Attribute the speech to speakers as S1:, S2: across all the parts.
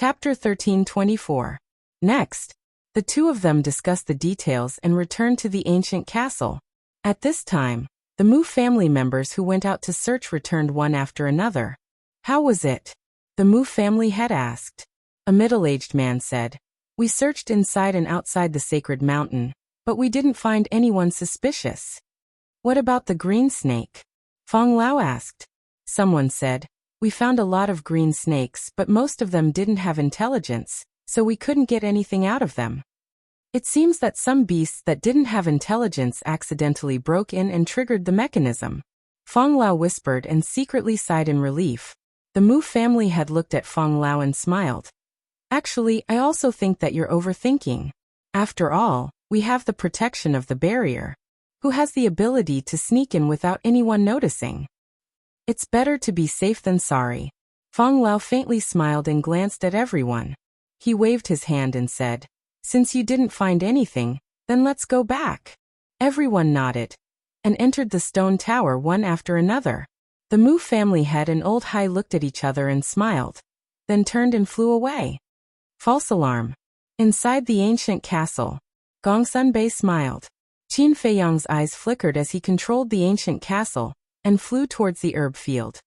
S1: Chapter 13:24. Next, the two of them discussed the details and returned to the ancient castle. At this time, the Mu family members who went out to search returned one after another. How was it? The Mu family head asked. A middle-aged man said, "We searched inside and outside the sacred mountain, but we didn't find anyone suspicious." "What about the green snake?" Fong Lao asked. Someone said, "We found a lot of green snakes, but most of them didn't have intelligence, so we couldn't get anything out of them." It seems that some beasts that didn't have intelligence accidentally broke in and triggered the mechanism. Fong Lao whispered and secretly sighed in relief. The Mu family had looked at Fong Lao and smiled. "Actually, I also think that you're overthinking. After all, we have the protection of the barrier. Who has the ability to sneak in without anyone noticing? It's better to be safe than sorry." Fong Lao faintly smiled and glanced at everyone. He waved his hand and said, "Since you didn't find anything, then let's go back." Everyone nodded and entered the stone tower one after another. The Mu family head and Old Hai looked at each other and smiled, then turned and flew away. False alarm. Inside the ancient castle, Gongsun Bei smiled. Qin Feiyang's eyes flickered as he controlled the ancient castle and flew towards the herb field.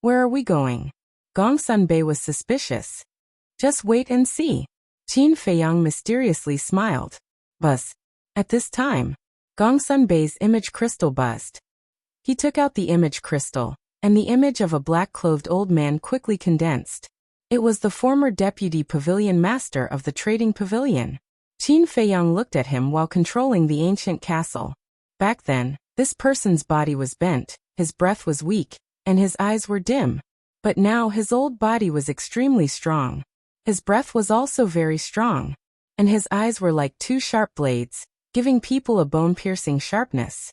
S1: "Where are we going?" Gongsun Bei was suspicious. "Just wait and see." Qin Feiyang mysteriously smiled. Buzz. At this time, Gongsun Bei's image crystal buzzed. He took out the image crystal, and the image of a black-clothed old man quickly condensed. It was the former deputy pavilion master of the trading pavilion. Qin Feiyang looked at him while controlling the ancient castle. Back then, this person's body was bent, his breath was weak, and his eyes were dim. But now his old body was extremely strong. His breath was also very strong, and his eyes were like two sharp blades, giving people a bone-piercing sharpness.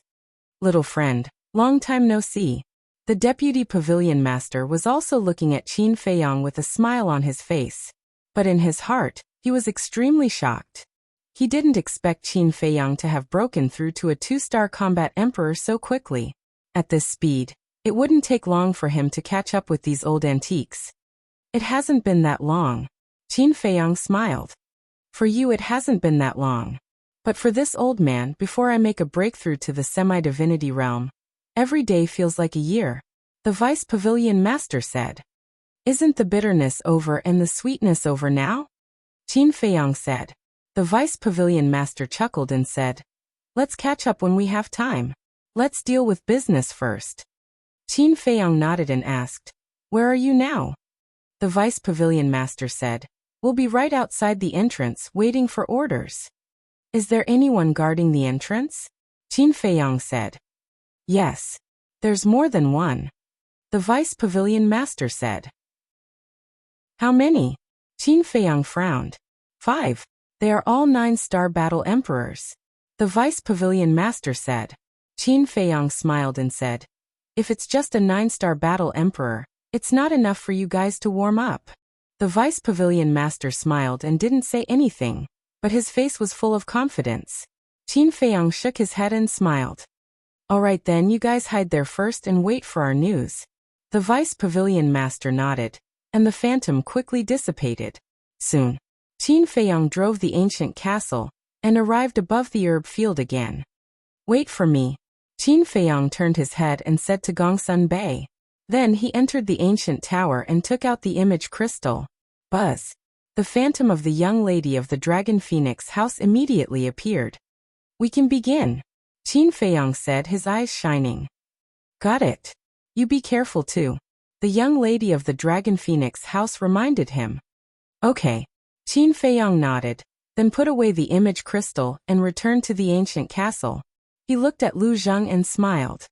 S1: "Little friend, long time no see." The deputy pavilion master was also looking at Qin Feiyang with a smile on his face. But in his heart, he was extremely shocked. He didn't expect Qin Feiyang to have broken through to a 2-star combat emperor so quickly. At this speed, it wouldn't take long for him to catch up with these old antiques. "It hasn't been that long." Qin Feiyang smiled. "For you it hasn't been that long. But for this old man, before I make a breakthrough to the semi-divinity realm, every day feels like a year," the vice pavilion master said. "Isn't the bitterness over and the sweetness over now?" Qin Feiyang said. The vice pavilion master chuckled and said, "Let's catch up when we have time. Let's deal with business first." Qin Feiyang nodded and asked, "Where are you now?" The vice pavilion master said, "We'll be right outside the entrance waiting for orders." "Is there anyone guarding the entrance?" Qin Feiyang said. "Yes. There's more than one," the vice pavilion master said. "How many?" Qin Feiyang frowned. "5. They are all 9-star battle emperors," the vice pavilion master said. Qin Feiyang smiled and said, "If it's just a 9-star battle emperor, it's not enough for you guys to warm up." The vice pavilion master smiled and didn't say anything, but his face was full of confidence. Qin Feiyang shook his head and smiled. "All right then, you guys hide there first and wait for our news." The vice pavilion master nodded, and the phantom quickly dissipated. Soon, Qin Feiyang drove the ancient castle and arrived above the herb field again. "Wait for me." Qin Feiyang turned his head and said to Gongsun Bei. Then he entered the ancient tower and took out the image crystal. Buzz. The phantom of the young lady of the Dragon Phoenix house immediately appeared. "We can begin," Qin Feiyang said, his eyes shining. "Got it. You be careful too," the young lady of the Dragon Phoenix house reminded him. "Okay." Qin Feiyang nodded, then put away the image crystal and returned to the ancient castle. He looked at Lu Zheng and smiled.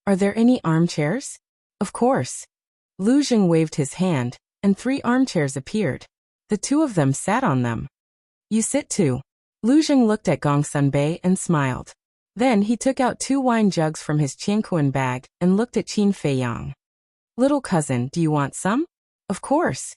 S1: "Are there any armchairs?" "Of course." Lu Zheng waved his hand, and 3 armchairs appeared. The two of them sat on them. "You sit too." Lu Zheng looked at Gongsun Bei and smiled. Then he took out 2 wine jugs from his Qianquan bag and looked at Qin Feiyang. "Little cousin, do you want some?" "Of course."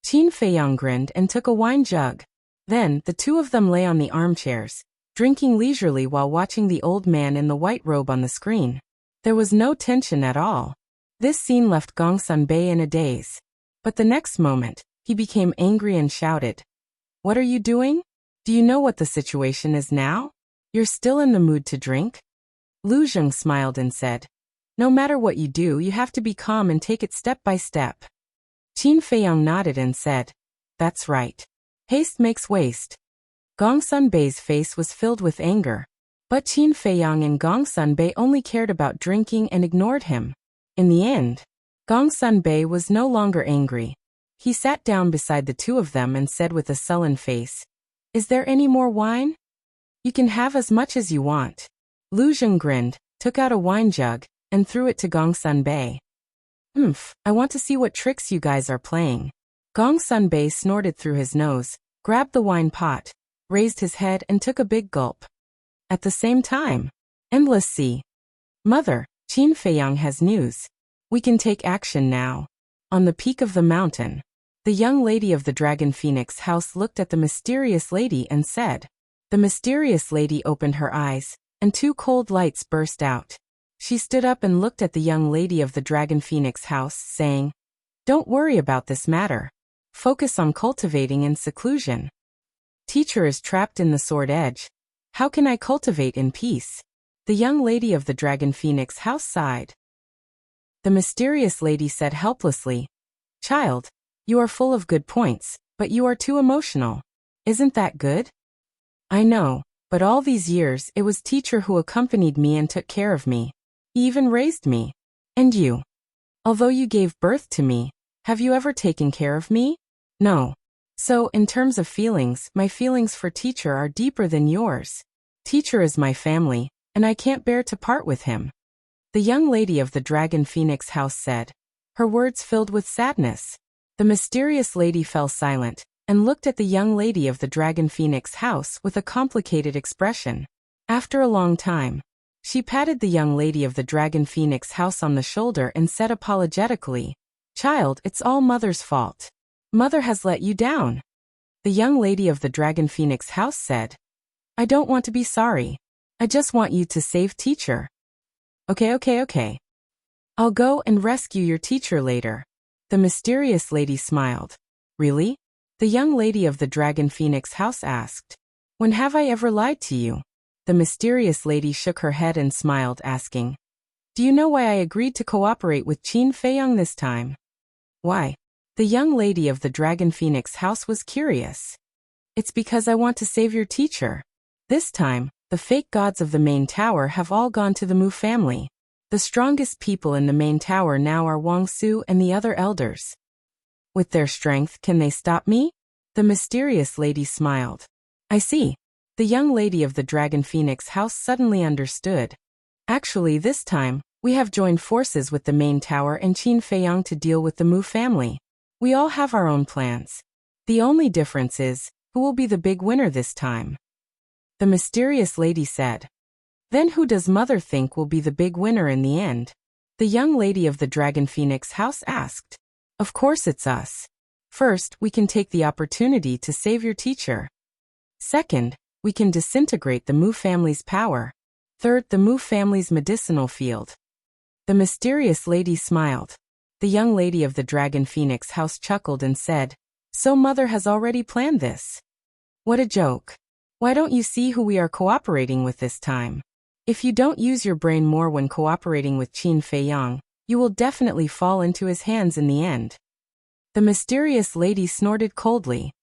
S1: Qin Feiyang grinned and took a wine jug. Then the two of them lay on the armchairs, drinking leisurely while watching the old man in the white robe on the screen. There was no tension at all. This scene left Gongsun Bei in a daze. But the next moment, He became angry and shouted, "What are you doing? Do you know what the situation is now? You're still in the mood to drink?" Lu Zheng smiled and said, "No matter what you do, you have to be calm and take it step by step." Qin Feiyang nodded and said, "That's right. Haste makes waste." Gong Sunbei's face was filled with anger. But Qin Feiyang and Gong Sunbei only cared about drinking and ignored him. In the end, Gong Sunbei was no longer angry. He sat down beside the two of them and said with a sullen face, "Is there any more wine? You can have as much as you want." Lu Zheng grinned, took out a wine jug, and threw it to Gong Sunbei. I want to see what tricks you guys are playing." Gong Sunbei snorted through his nose, grabbed the wine pot, raised his head and took a big gulp. At the same time, Endless Sea. "Mother, Qin Feiyang has news. We can take action now." On the peak of the mountain, the young lady of the Dragon Phoenix house looked at the mysterious lady and said. The mysterious lady opened her eyes, and two cold lights burst out. She stood up and looked at the young lady of the Dragon Phoenix house, saying, "Don't worry about this matter. Focus on cultivating in seclusion. Teacher is trapped in the sword edge. How can I cultivate in peace?" The young lady of the Dragon Phoenix house sighed. The mysterious lady said helplessly, "Child, you are full of good points, but you are too emotional. Isn't that good? I know, but all these years it was teacher who accompanied me and took care of me. He even raised me. And you? Although you gave birth to me, have you ever taken care of me? No. So, in terms of feelings, my feelings for teacher are deeper than yours. Teacher is my family, and I can't bear to part with him." The young lady of the Dragon Phoenix house said, her words filled with sadness. The mysterious lady fell silent, and looked at the young lady of the Dragon Phoenix house with a complicated expression. After a long time, she patted the young lady of the Dragon Phoenix house on the shoulder and said apologetically, "Child, it's all Mother's fault. Mother has let you down." The young lady of the Dragon Phoenix house said, "I don't want to be sorry. I just want you to save teacher." Okay. I'll go and rescue your teacher later." The mysterious lady smiled. "Really?" The young lady of the Dragon Phoenix house asked. "When have I ever lied to you?" The mysterious lady shook her head and smiled, asking, "Do you know why I agreed to cooperate with Qin Feiyang this time?" "Why?" The young lady of the Dragon Phoenix house was curious. "It's because I want to save your teacher. This time, the fake gods of the main tower have all gone to the Mu family. The strongest people in the main tower now are Wang Su and the other elders. With their strength, can they stop me?" The mysterious lady smiled. "I see." The young lady of the Dragon Phoenix house suddenly understood. "Actually, this time, we have joined forces with the main tower and Qin Feiyang to deal with the Mu family. We all have our own plans. The only difference is, who will be the big winner this time?" The mysterious lady said. "Then who does Mother think will be the big winner in the end?" The young lady of the Dragon Phoenix house asked. "Of course it's us. First, we can take the opportunity to save your teacher. Second, we can disintegrate the Mu family's power. Third, the Mu family's medicinal field." The mysterious lady smiled. The young lady of the Dragon Phoenix house chuckled and said, "So Mother has already planned this? What a joke. Why don't you see who we are cooperating with this time? If you don't use your brain more when cooperating with Qin Feiyang, you will definitely fall into his hands in the end." The mysterious lady snorted coldly.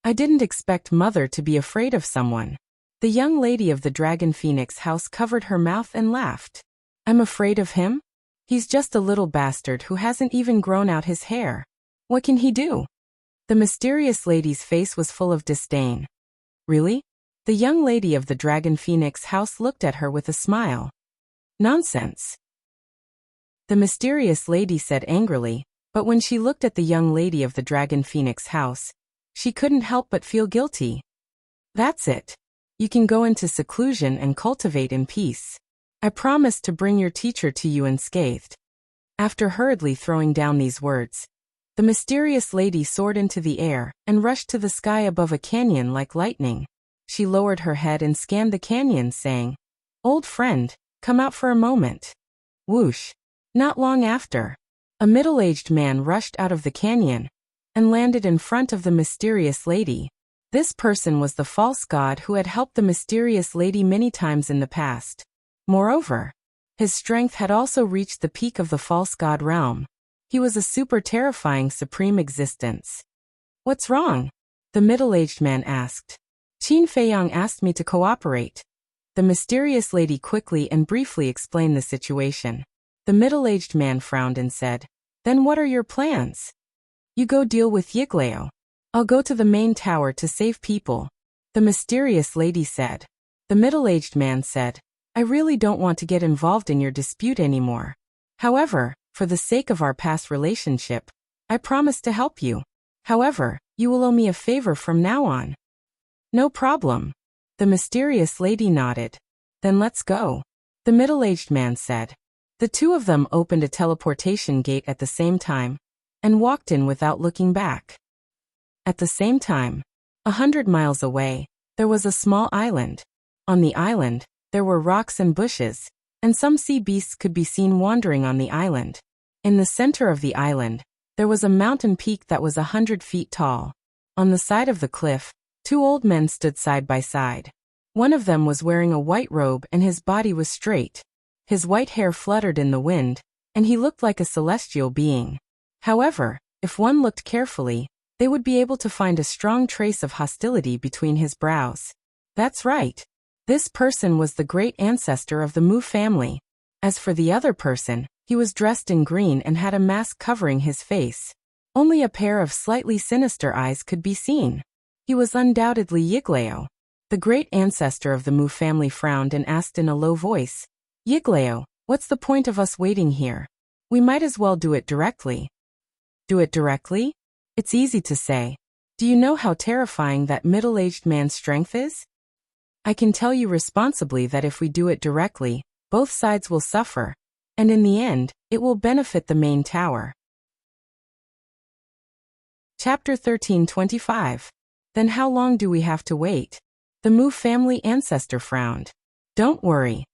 S1: "I didn't expect Mother to be afraid of someone." The young lady of the Dragon Phoenix house covered her mouth and laughed. "I'm afraid of him? He's just a little bastard who hasn't even grown out his hair. What can he do?" The mysterious lady's face was full of disdain. "Really?" The young lady of the Dragon Phoenix house looked at her with a smile. "Nonsense," the mysterious lady said angrily, but when she looked at the young lady of the Dragon Phoenix house, she couldn't help but feel guilty. "That's it. You can go into seclusion and cultivate in peace. I promise to bring your teacher to you unscathed." After hurriedly throwing down these words, the mysterious lady soared into the air and rushed to the sky above a canyon like lightning. She lowered her head and scanned the canyon, saying, "Old friend, come out for a moment." Whoosh! Not long after, a middle-aged man rushed out of the canyon. and landed in front of the mysterious lady. This person was the false god who had helped the mysterious lady many times in the past. Moreover, his strength had also reached the peak of the false god realm. He was a super terrifying supreme existence. "What's wrong?" the middle-aged man asked. "Qin Feiyang asked me to cooperate." The mysterious lady quickly and briefly explained the situation. The middle-aged man frowned and said, "Then what are your plans?" "You go deal with Yiglao. I'll go to the main tower to save people," the mysterious lady said. The middle-aged man said, "I really don't want to get involved in your dispute anymore. However, for the sake of our past relationship, I promise to help you. However, you will owe me a favor from now on." "No problem." The mysterious lady nodded. "Then let's go," the middle-aged man said. The two of them opened a teleportation gate at the same time and walked in without looking back. At the same time, 100 miles away, there was a small island. On the island, there were rocks and bushes, and some sea beasts could be seen wandering on the island. In the center of the island, there was a mountain peak that was 100 feet tall. On the side of the cliff, two old men stood side by side. One of them was wearing a white robe and his body was straight. His white hair fluttered in the wind, and he looked like a celestial being. However, if one looked carefully, they would be able to find a strong trace of hostility between his brows. That's right. This person was the great ancestor of the Mu family. As for the other person, he was dressed in green and had a mask covering his face. Only a pair of slightly sinister eyes could be seen. He was undoubtedly Yiglao. The great ancestor of the Mu family frowned and asked in a low voice, "Yiglao, what's the point of us waiting here? We might as well do it directly." "Do it directly?" It's easy to say. Do you know how terrifying that middle-aged man's strength is? I can tell you responsibly that if we do it directly, both sides will suffer, and in the end, it will benefit the main tower. Chapter 13:25. Then how long do we have to wait? The Mu family ancestor frowned. Don't worry.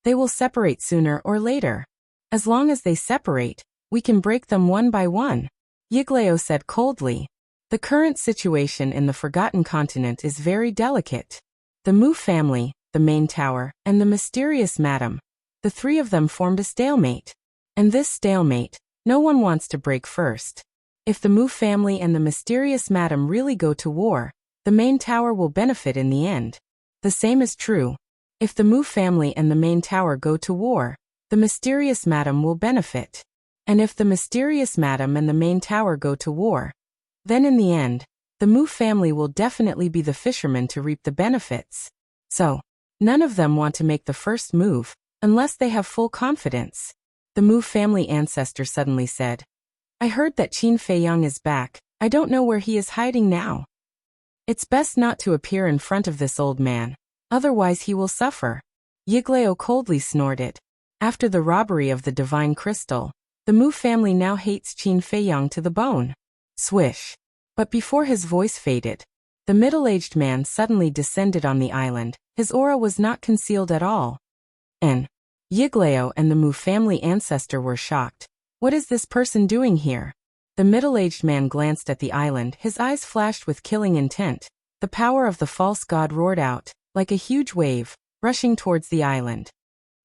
S1: They will separate sooner or later. As long as they separate, we can break them one by one, Yiglao said coldly. The current situation in the Forgotten Continent is very delicate. The Mu family, the main tower, and the mysterious madam, the three of them formed a stalemate. And this stalemate, no one wants to break first. If the Mu family and the mysterious madam really go to war, the main tower will benefit in the end. The same is true. If the Mu family and the main tower go to war, the mysterious madam will benefit. And if the mysterious madam and the main tower go to war, then in the end, the Mu family will definitely be the fishermen to reap the benefits. So, none of them want to make the first move, unless they have full confidence. The Mu family ancestor suddenly said, I heard that Qin Feiyang is back. I don't know where he is hiding now. It's best not to appear in front of this old man, otherwise he will suffer. Yiglao coldly snorted. After the robbery of the divine crystal, the Mu family now hates Qin Feiyang to the bone. Swish. But before his voice faded, the middle-aged man suddenly descended on the island. His aura was not concealed at all. And Yiglao and the Mu family ancestor were shocked. What is this person doing here? The middle-aged man glanced at the island. His eyes flashed with killing intent. The power of the false god roared out, like a huge wave, rushing towards the island.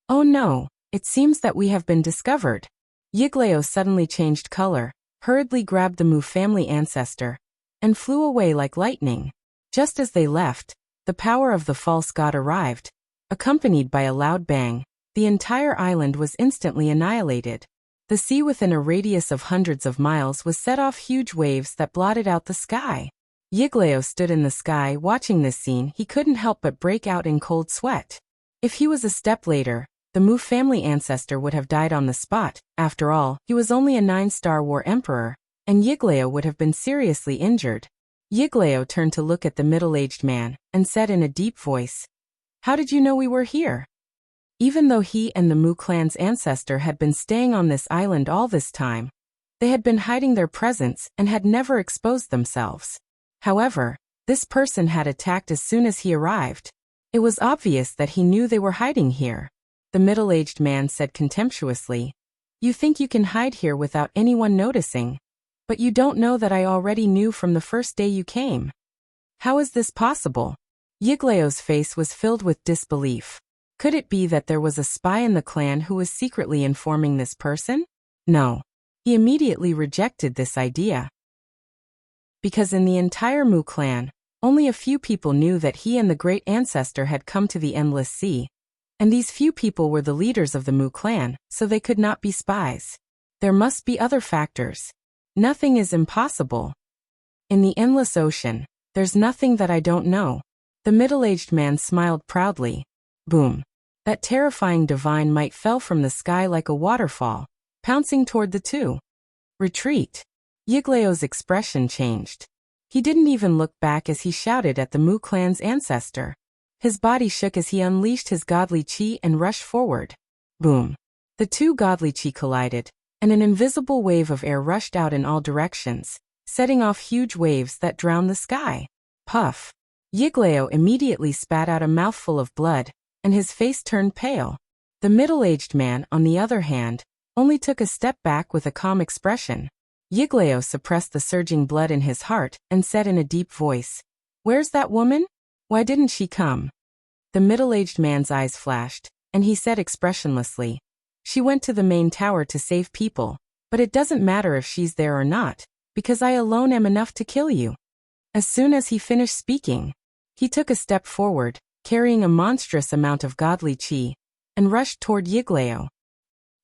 S1: Oh no, it seems that we have been discovered. Yiglao suddenly changed color, hurriedly grabbed the Mu family ancestor, and flew away like lightning. Just as they left, the power of the false god arrived. Accompanied by a loud bang, the entire island was instantly annihilated. The sea within a radius of hundreds of miles was set off huge waves that blotted out the sky. Yiglao stood in the sky watching this scene. He couldn't help but break out in cold sweat. If he was a step later, the Mu family ancestor would have died on the spot. After all, he was only a 9-star war emperor, and Yiglao would have been seriously injured. Yiglao turned to look at the middle-aged man, and said in a deep voice, How did you know we were here? Even though he and the Mu clan's ancestor had been staying on this island all this time, they had been hiding their presence and had never exposed themselves. However, this person had attacked as soon as he arrived. It was obvious that he knew they were hiding here. The middle-aged man said contemptuously, You think you can hide here without anyone noticing? But you don't know that I already knew from the first day you came. How is this possible? Yigleo's face was filled with disbelief. Could it be that there was a spy in the clan who was secretly informing this person? No. He immediately rejected this idea. Because in the entire Mu clan, only a few people knew that he and the great ancestor had come to the Endless Sea. And these few people were the leaders of the Mu clan, so they could not be spies. There must be other factors. Nothing is impossible. In the endless ocean, there's nothing that I don't know. The middle-aged man smiled proudly. Boom. That terrifying divine might fell from the sky like a waterfall, pouncing toward the two. Retreat. Yigleo's expression changed. He didn't even look back as he shouted at the Mu clan's ancestor. His body shook as he unleashed his godly chi and rushed forward. Boom. The two godly chi collided, and an invisible wave of air rushed out in all directions, setting off huge waves that drowned the sky. Puff. Yigleo immediately spat out a mouthful of blood, and his face turned pale. The middle-aged man, on the other hand, only took a step back with a calm expression. Yigleo suppressed the surging blood in his heart and said in a deep voice, "Where's that woman? Why didn't she come?" The middle-aged man's eyes flashed, and he said expressionlessly, "She went to the main tower to save people, but it doesn't matter if she's there or not, because I alone am enough to kill you." As soon as he finished speaking, he took a step forward, carrying a monstrous amount of godly chi, and rushed toward Yigleo.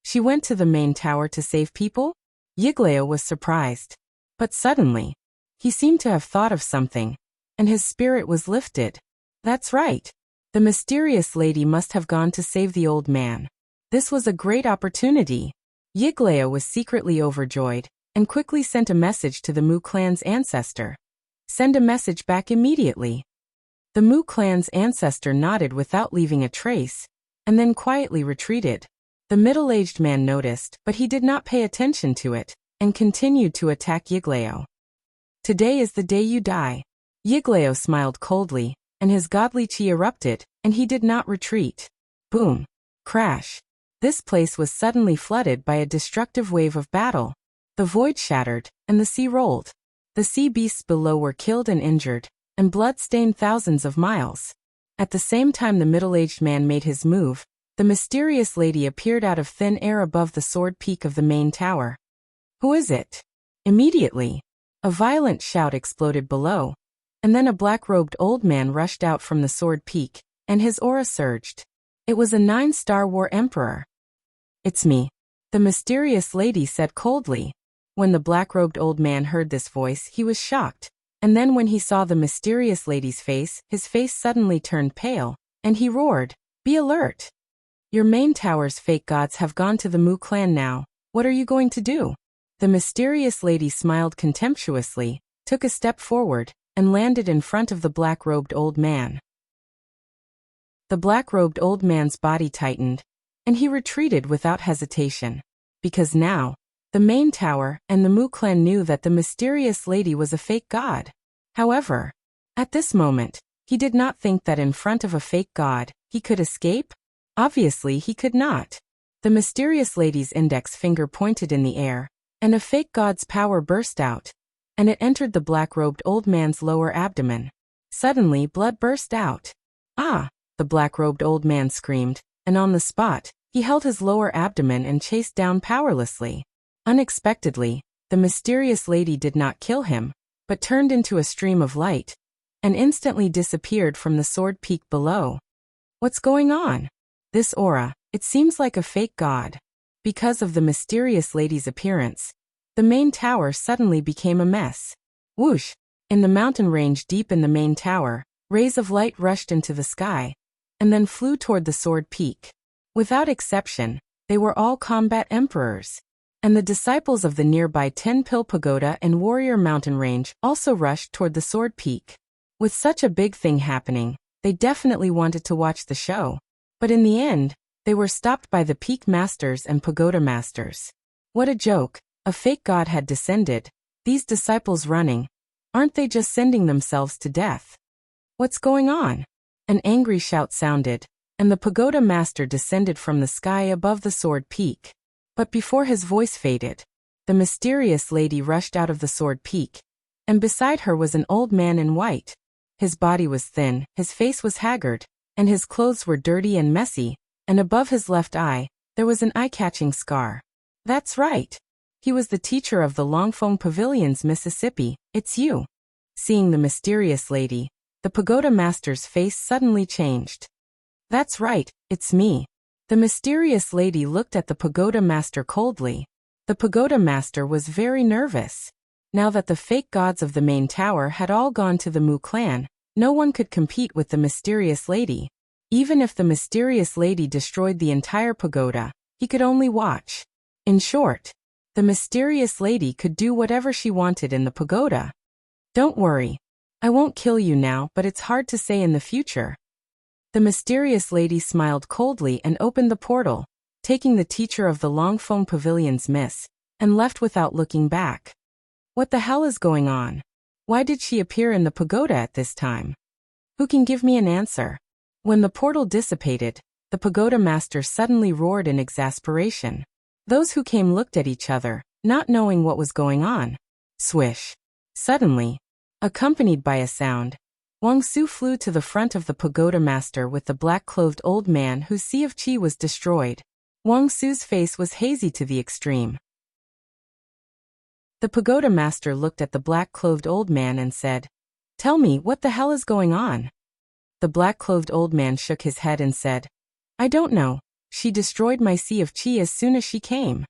S1: She went to the main tower to save people? Yigleo was surprised. But suddenly, he seemed to have thought of something, and his spirit was lifted. That's right. The mysterious lady must have gone to save the old man. This was a great opportunity. Yigleo was secretly overjoyed, and quickly sent a message to the Mu clan's ancestor. Send a message back immediately. The Mu clan's ancestor nodded without leaving a trace, and then quietly retreated. The middle-aged man noticed, but he did not pay attention to it, and continued to attack Yigleo. Today is the day you die. Yigleo smiled coldly, and his godly chi erupted, and he did not retreat. Boom. Crash. This place was suddenly flooded by a destructive wave of battle. The void shattered, and the sea rolled. The sea beasts below were killed and injured, and blood stained thousands of miles. At the same time the middle-aged man made his move, the mysterious lady appeared out of thin air above the sword peak of the main tower. Who is it? Immediately, a violent shout exploded below, and then a black-robed old man rushed out from the sword peak, and his aura surged. It was a 9-star war emperor. "It's me," the mysterious lady said coldly. When the black-robed old man heard this voice, he was shocked. And then when he saw the mysterious lady's face, his face suddenly turned pale, and he roared, "Be alert! Your main tower's fake gods have gone to the Mu clan now. What are you going to do?" The mysterious lady smiled contemptuously, took a step forward, and landed in front of the black-robed old man. The black-robed old man's body tightened, and he retreated without hesitation. Because now, the main tower and the Mu clan knew that the mysterious lady was a fake god. However, at this moment, he did not think that in front of a fake god, he could escape. Obviously, he could not. The mysterious lady's index finger pointed in the air, and a fake god's power burst out, and it entered the black-robed old man's lower abdomen. Suddenly, blood burst out. "Ah!" the black-robed old man screamed, and on the spot, he held his lower abdomen and chased down powerlessly. Unexpectedly, the mysterious lady did not kill him, but turned into a stream of light, and instantly disappeared from the sword peak below. What's going on? This aura, it seems like a fake god. Because of the mysterious lady's appearance, the main tower suddenly became a mess. Whoosh! In the mountain range deep in the main tower, rays of light rushed into the sky, and then flew toward the sword peak. Without exception, they were all combat emperors. And the disciples of the nearby 10-Pill Pagoda and Warrior Mountain Range also rushed toward the sword peak. With such a big thing happening, they definitely wanted to watch the show. But in the end, they were stopped by the Peak Masters and Pagoda Masters. What a joke, a fake god had descended. These disciples running, aren't they just sending themselves to death? What's going on? An angry shout sounded, and the Pagoda Master descended from the sky above the sword peak. But before his voice faded, The mysterious lady rushed out of the sword peak, and beside her was an old man in white. His body was thin, his face was haggard, and his clothes were dirty and messy, and above his left eye, there was an eye-catching scar. That's right. He was the teacher of the Longfeng Pavilions, Mississippi. It's you. Seeing the mysterious lady, the pagoda master's face suddenly changed. That's right, it's me. The mysterious lady looked at the pagoda master coldly. The pagoda master was very nervous. Now that the fake gods of the main tower had all gone to the Mu clan, no one could compete with the mysterious lady. Even if the mysterious lady destroyed the entire pagoda, he could only watch. In short, the mysterious lady could do whatever she wanted in the pagoda. Don't worry. I won't kill you now, but it's hard to say in the future. The mysterious lady smiled coldly and opened the portal, taking the teacher of the Longfeng Pavilions miss, and left without looking back. What the hell is going on? Why did she appear in the pagoda at this time? Who can give me an answer? When the portal dissipated, the pagoda master suddenly roared in exasperation. Those who came looked at each other, not knowing what was going on. Swish. Suddenly, accompanied by a sound, Wuxia flew to the front of the pagoda master with the black-clothed old man whose sea of qi was destroyed. Wuxia's face was hazy to the extreme. The pagoda master looked at the black-clothed old man and said, "Tell me, what the hell is going on?" The black-clothed old man shook his head and said, "I don't know. She destroyed my sea of qi as soon as she came.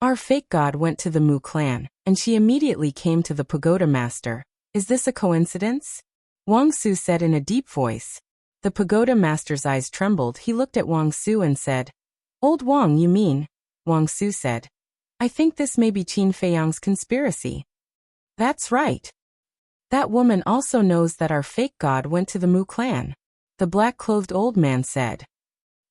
S1: Our fake god went to the Mu clan, and she immediately came to the pagoda master. Is this a coincidence?" Wuxia said in a deep voice. The pagoda master's eyes trembled. He looked at Wuxia and said, "Old Wang, you mean?" Wuxia said, "I think this may be Qin Feiyang's conspiracy." "That's right. That woman also knows that our fake god went to the Mu clan," the black-clothed old man said.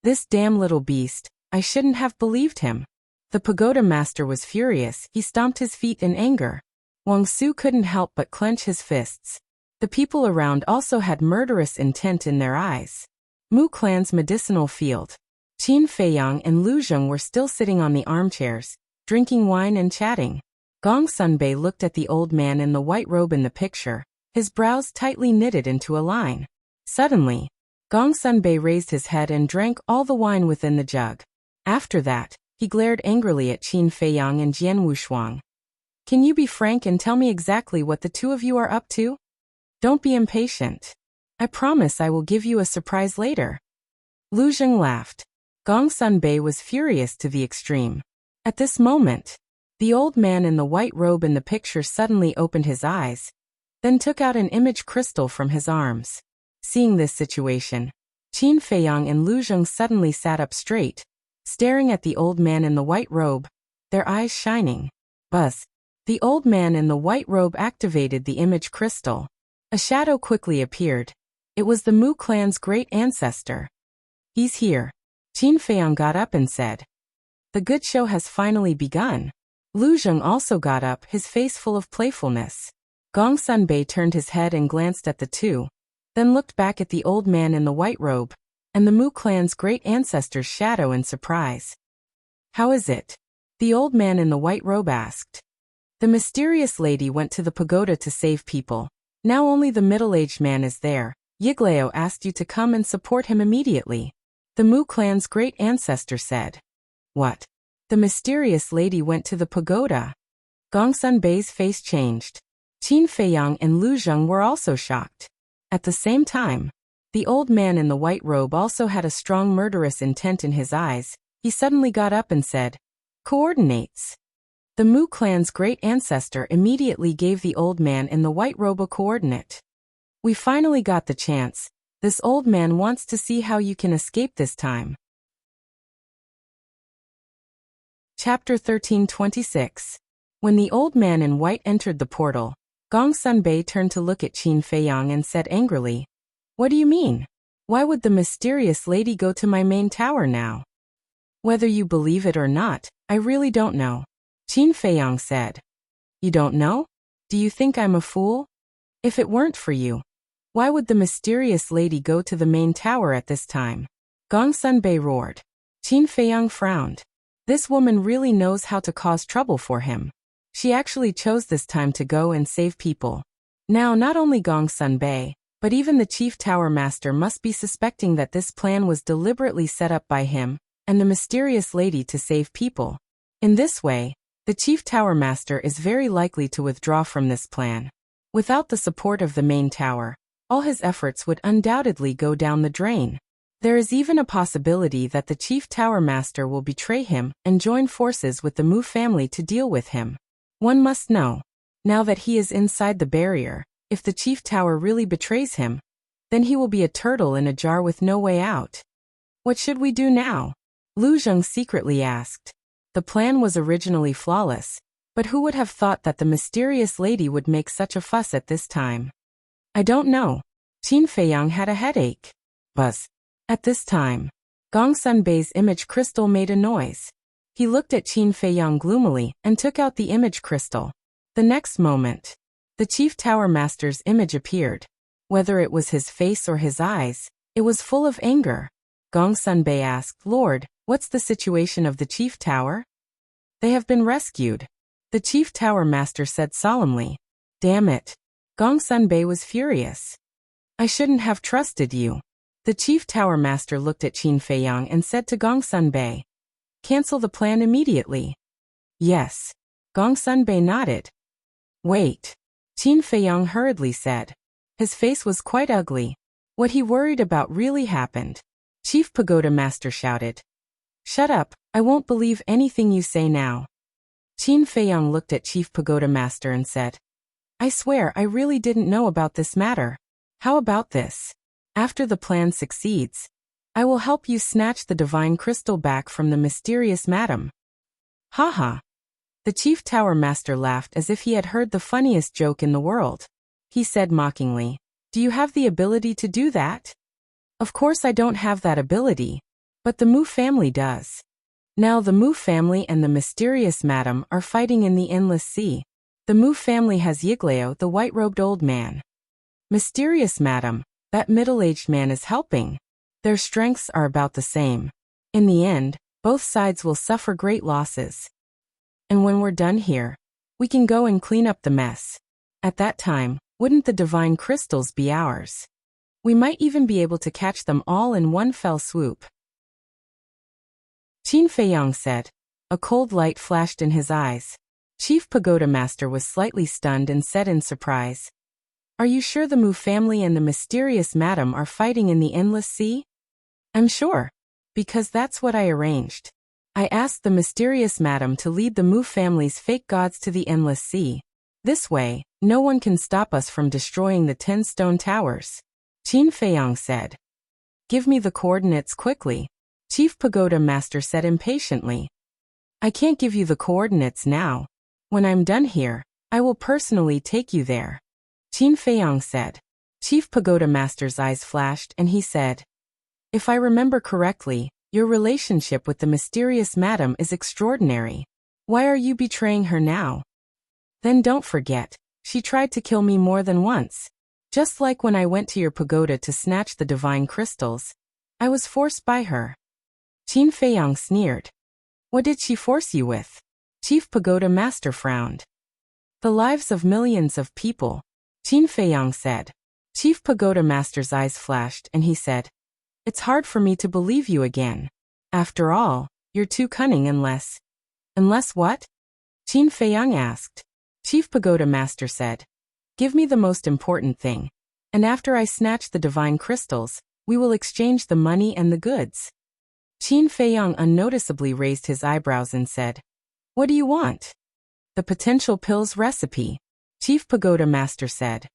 S1: "This damn little beast, I shouldn't have believed him." The pagoda master was furious. He stomped his feet in anger. Wuxia couldn't help but clench his fists. The people around also had murderous intent in their eyes. Mu clan's medicinal field. Qin Feiyang and Lu Zheng were still sitting on the armchairs, drinking wine and chatting. Gong Sunbei looked at the old man in the white robe in the picture, his brows tightly knitted into a line. Suddenly, Gong Sunbei raised his head and drank all the wine within the jug. After that, he glared angrily at Qin Feiyang and Jian Wushuang. "Can you be frank and tell me exactly what the two of you are up to? Don't be impatient. I promise I will give you a surprise later." Lu Zheng laughed. Gong Sunbei was furious to the extreme. At this moment, the old man in the white robe in the picture suddenly opened his eyes, then took out an image crystal from his arms. Seeing this situation, Qin Feiyang and Lu Zheng suddenly sat up straight, staring at the old man in the white robe, their eyes shining. Buzz. The old man in the white robe activated the image crystal. A shadow quickly appeared. It was the Mu clan's great ancestor. "He's here." Qin Feiyang got up and said. "The good show has finally begun." Lu Zheng also got up, his face full of playfulness. Gong Sunbei turned his head and glanced at the two, then looked back at the old man in the white robe, and the Mu clan's great ancestor's shadow in surprise. "How is it?" the old man in the white robe asked. "The mysterious lady went to the pagoda to save people. Now only the middle-aged man is there. Yiglao asked you to come and support him immediately," the Mu clan's great ancestor said. "What? The mysterious lady went to the pagoda?" Gong Sunbei's face changed. Qin Feiyang and Lu Zheng were also shocked. At the same time, the old man in the white robe also had a strong murderous intent in his eyes. He suddenly got up and said, "Coordinates." The Mu clan's great ancestor immediately gave the old man in the white robe a coordinate. "We finally got the chance. This old man wants to see how you can escape this time." Chapter 1326. When the old man in white entered the portal, Gong Sunbei turned to look at Qin Feiyang and said angrily, "What do you mean? Why would the mysterious lady go to my main tower now?" "Whether you believe it or not, I really don't know," Qin Feiyang said. "You don't know? Do you think I'm a fool? If it weren't for you, why would the mysterious lady go to the main tower at this time?" Gong Sunbei roared. Qin Feiyang frowned. This woman really knows how to cause trouble for him. She actually chose this time to go and save people. Now not only Gong Sunbei, but even the Chief Tower Master must be suspecting that this plan was deliberately set up by him and the mysterious lady to save people. In this way, the Chief Tower Master is very likely to withdraw from this plan. Without the support of the main tower, all his efforts would undoubtedly go down the drain. There is even a possibility that the Chief Tower Master will betray him and join forces with the Mu family to deal with him. One must know, now that he is inside the barrier, if the Chief Tower really betrays him, then he will be a turtle in a jar with no way out. What should we do now? Lu Zheng secretly asked. The plan was originally flawless, but who would have thought that the mysterious lady would make such a fuss at this time? I don't know. Qin Feiyang had a headache. Buzz. At this time, Gong Sunbei's image crystal made a noise. He looked at Qin Feiyang gloomily and took out the image crystal. The next moment, the Chief Tower Master's image appeared. Whether it was his face or his eyes, it was full of anger. Gong Sunbei asked, "Lord, what's the situation of the Chief Tower?" "They have been rescued," the Chief Tower Master said solemnly. "Damn it." Gong Sunbei was furious. "I shouldn't have trusted you." The Chief Tower Master looked at Qin Feiyang and said to Gong Sunbei, "Cancel the plan immediately." "Yes." Gong Sunbei nodded. "Wait." Qin Feiyang hurriedly said. His face was quite ugly. What he worried about really happened. Chief Pagoda Master shouted. "Shut up, I won't believe anything you say now." Qin Feiyang looked at Chief Pagoda Master and said, "I swear I really didn't know about this matter. How about this? After the plan succeeds, I will help you snatch the divine crystal back from the mysterious madam." "Haha." The Chief Tower Master laughed as if he had heard the funniest joke in the world. He said mockingly, "Do you have the ability to do that?" "Of course I don't have that ability, but the Mu family does." Now the Mu family and the mysterious madam are fighting in the endless sea. The Mu family has Yiglao, the white-robed old man. Mysterious madam, that middle-aged man is helping. Their strengths are about the same. In the end, both sides will suffer great losses. And when we're done here, we can go and clean up the mess. At that time, wouldn't the divine crystals be ours? We might even be able to catch them all in one fell swoop. Qin Feiyang said. A cold light flashed in his eyes. Chief Pagoda Master was slightly stunned and said in surprise, "Are you sure the Mu family and the mysterious madam are fighting in the endless sea?" "I'm sure, because that's what I arranged. I asked the mysterious madam to lead the Mu family's fake gods to the endless sea. This way, no one can stop us from destroying the 10 stone towers." Qin Feiyang said. "Give me the coordinates quickly," Chief Pagoda Master said impatiently. "I can't give you the coordinates now. When I'm done here, I will personally take you there," Qin Feiyang said. Chief Pagoda Master's eyes flashed and he said, "If I remember correctly, your relationship with the mysterious madam is extraordinary. Why are you betraying her now? Then don't forget, she tried to kill me more than once. Just like when I went to your pagoda to snatch the divine crystals. I was forced by her." Qin Feiyang sneered. "What did she force you with?" Chief Pagoda Master frowned. "The lives of millions of people," Qin Feiyang said. Chief Pagoda Master's eyes flashed and he said, "It's hard for me to believe you again. After all, you're too cunning unless..." "Unless what?" Qin Feiyang asked. Chief Pagoda Master said, "Give me the most important thing, and after I snatch the divine crystals, we will exchange the money and the goods." Qin Feiyang unnoticeably raised his eyebrows and said, "What do you want?" "The potential pills recipe," Chief Pagoda Master said.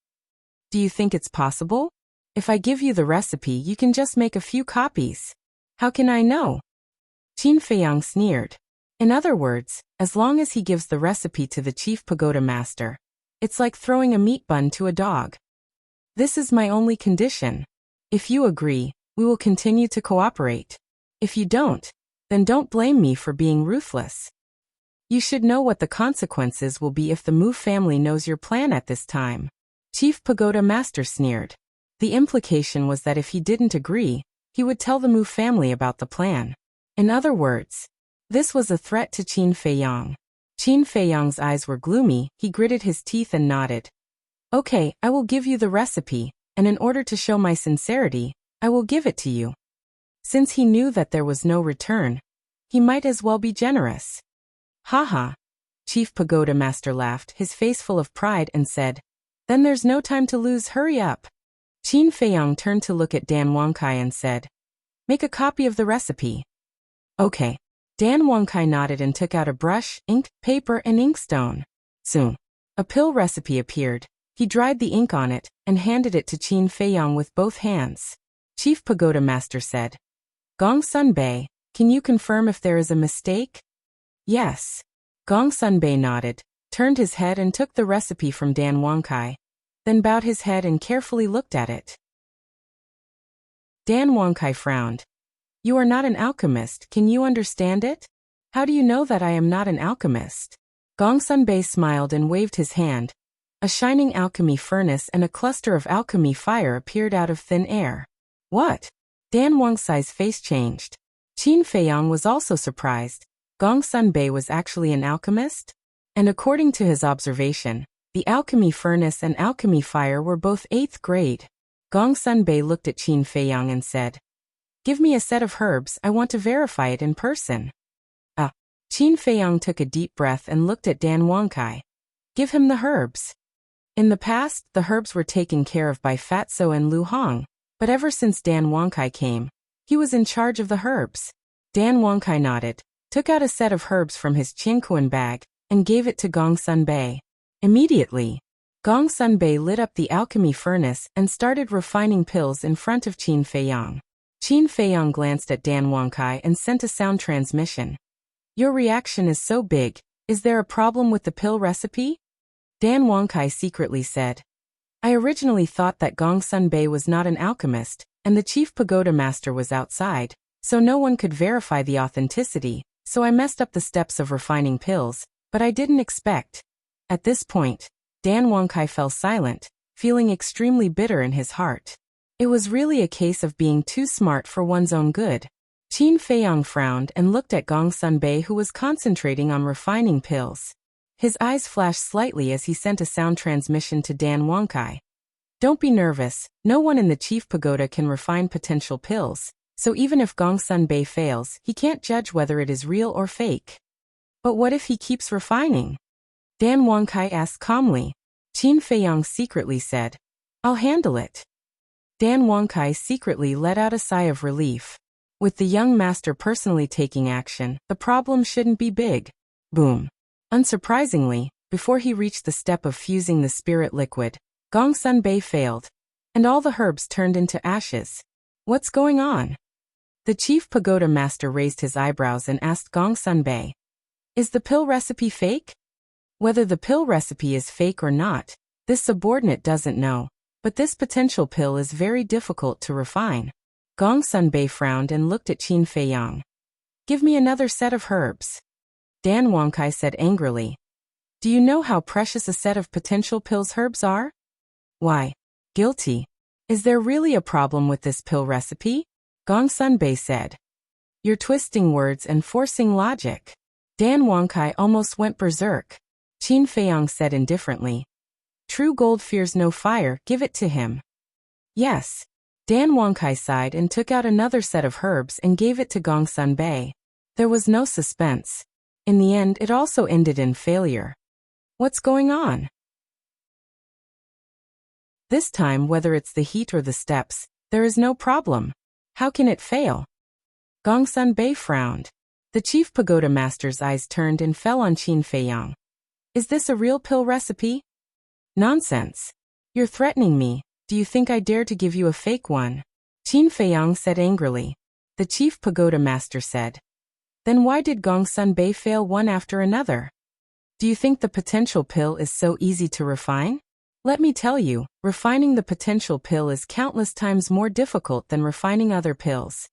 S1: "Do you think it's possible? If I give you the recipe, you can just make a few copies." "How can I know?" Qin Feiyang sneered. In other words, as long as he gives the recipe to the Chief Pagoda Master, it's like throwing a meat bun to a dog. "This is my only condition. If you agree, we will continue to cooperate. If you don't, then don't blame me for being ruthless. You should know what the consequences will be if the Mu family knows your plan at this time." Chief Pagoda Master sneered. The implication was that if he didn't agree, he would tell the Mu family about the plan. In other words, This was a threat to Qin Feiyang. Qin Feiyang's eyes were gloomy, he gritted his teeth and nodded. Okay, I will give you the recipe, and in order to show my sincerity, I will give it to you. Since he knew that there was no return, he might as well be generous. Haha. Chief Pagoda Master laughed, his face full of pride, and said, Then there's no time to lose, hurry up. Qin Feiyang turned to look at Dan Wangkai and said, Make a copy of the recipe. Okay. Dan Wangkai nodded and took out a brush, ink, paper, and inkstone. Soon, a pill recipe appeared. He dried the ink on it and handed it to Qin Feiyang with both hands. Chief Pagoda Master said, Gong Sunbei, can you confirm if there is a mistake? Yes. Gong Sunbei nodded, turned his head and took the recipe from Dan Wangkai, then bowed his head and carefully looked at it. Dan Wangkai frowned. You are not an alchemist, can you understand it? How do you know that I am not an alchemist? Gong Sunbei smiled and waved his hand. A shining alchemy furnace and a cluster of alchemy fire appeared out of thin air. What? Dan Wangkai's face changed. Qin Feiyang was also surprised. Gong Sunbei was actually an alchemist? And according to his observation, the alchemy furnace and alchemy fire were both 8th grade. Gong Sunbei looked at Qin Feiyang and said, Give me a set of herbs, I want to verify it in person. Qin Feiyang took a deep breath and looked at Dan Wangkai. Give him the herbs. In the past, the herbs were taken care of by Fatso and Lu Hong, but ever since Dan Wangkai came, he was in charge of the herbs. Dan Wangkai nodded, took out a set of herbs from his Qingquan bag, and gave it to Gong Sunbei. Immediately, Gong Sunbei lit up the alchemy furnace and started refining pills in front of Qin Feiyang. Qin Feiyang glanced at Dan Wangkai and sent a sound transmission. Your reaction is so big, is there a problem with the pill recipe? Dan Wangkai secretly said. I originally thought that Gong Sunbei was not an alchemist, and the chief pagoda master was outside, so no one could verify the authenticity, so I messed up the steps of refining pills, but I didn't expect. At this point, Dan Wangkai fell silent, feeling extremely bitter in his heart. It was really a case of being too smart for one's own good. Qin Feiyang frowned and looked at Gong Sunbei, who was concentrating on refining pills. His eyes flashed slightly as he sent a sound transmission to Dan Wangkai. Don't be nervous, no one in the chief pagoda can refine potential pills, so even if Gong Sunbei fails, he can't judge whether it is real or fake. But what if he keeps refining? Dan Wangkai asked calmly. Qin Feiyang secretly said, I'll handle it. Dan Wangkai secretly let out a sigh of relief. With the young master personally taking action, the problem shouldn't be big. Boom. Unsurprisingly, before he reached the step of fusing the spirit liquid, Gong Sunbei failed, and all the herbs turned into ashes. What's going on? The chief pagoda master raised his eyebrows and asked Gong Sunbei, Is the pill recipe fake? Whether the pill recipe is fake or not, this subordinate doesn't know, but this potential pill is very difficult to refine. Gong Sunbei frowned and looked at Qin Feiyang. Give me another set of herbs. Dan Wangkai said angrily. Do you know how precious a set of potential pills herbs are? Why, guilty. Is there really a problem with this pill recipe? Gong Sunbei said. You're twisting words and forcing logic. Dan Wangkai almost went berserk. Qin Feiyang said indifferently. True gold fears no fire, give it to him. Yes. Dan Wangkai sighed and took out another set of herbs and gave it to Gong Sunbei. There was no suspense. In the end, it also ended in failure. What's going on? This time, whether it's the heat or the steps, there is no problem. How can it fail? Gong Sunbei frowned. The chief pagoda master's eyes turned and fell on Qin Feiyang. Is this a real pill recipe? Nonsense. You're threatening me. Do you think I dare to give you a fake one? Qin Feiyang said angrily. The chief pagoda master said. Then why did Gong Sunbei fail one after another? Do you think the potential pill is so easy to refine? Let me tell you, refining the potential pill is countless times more difficult than refining other pills.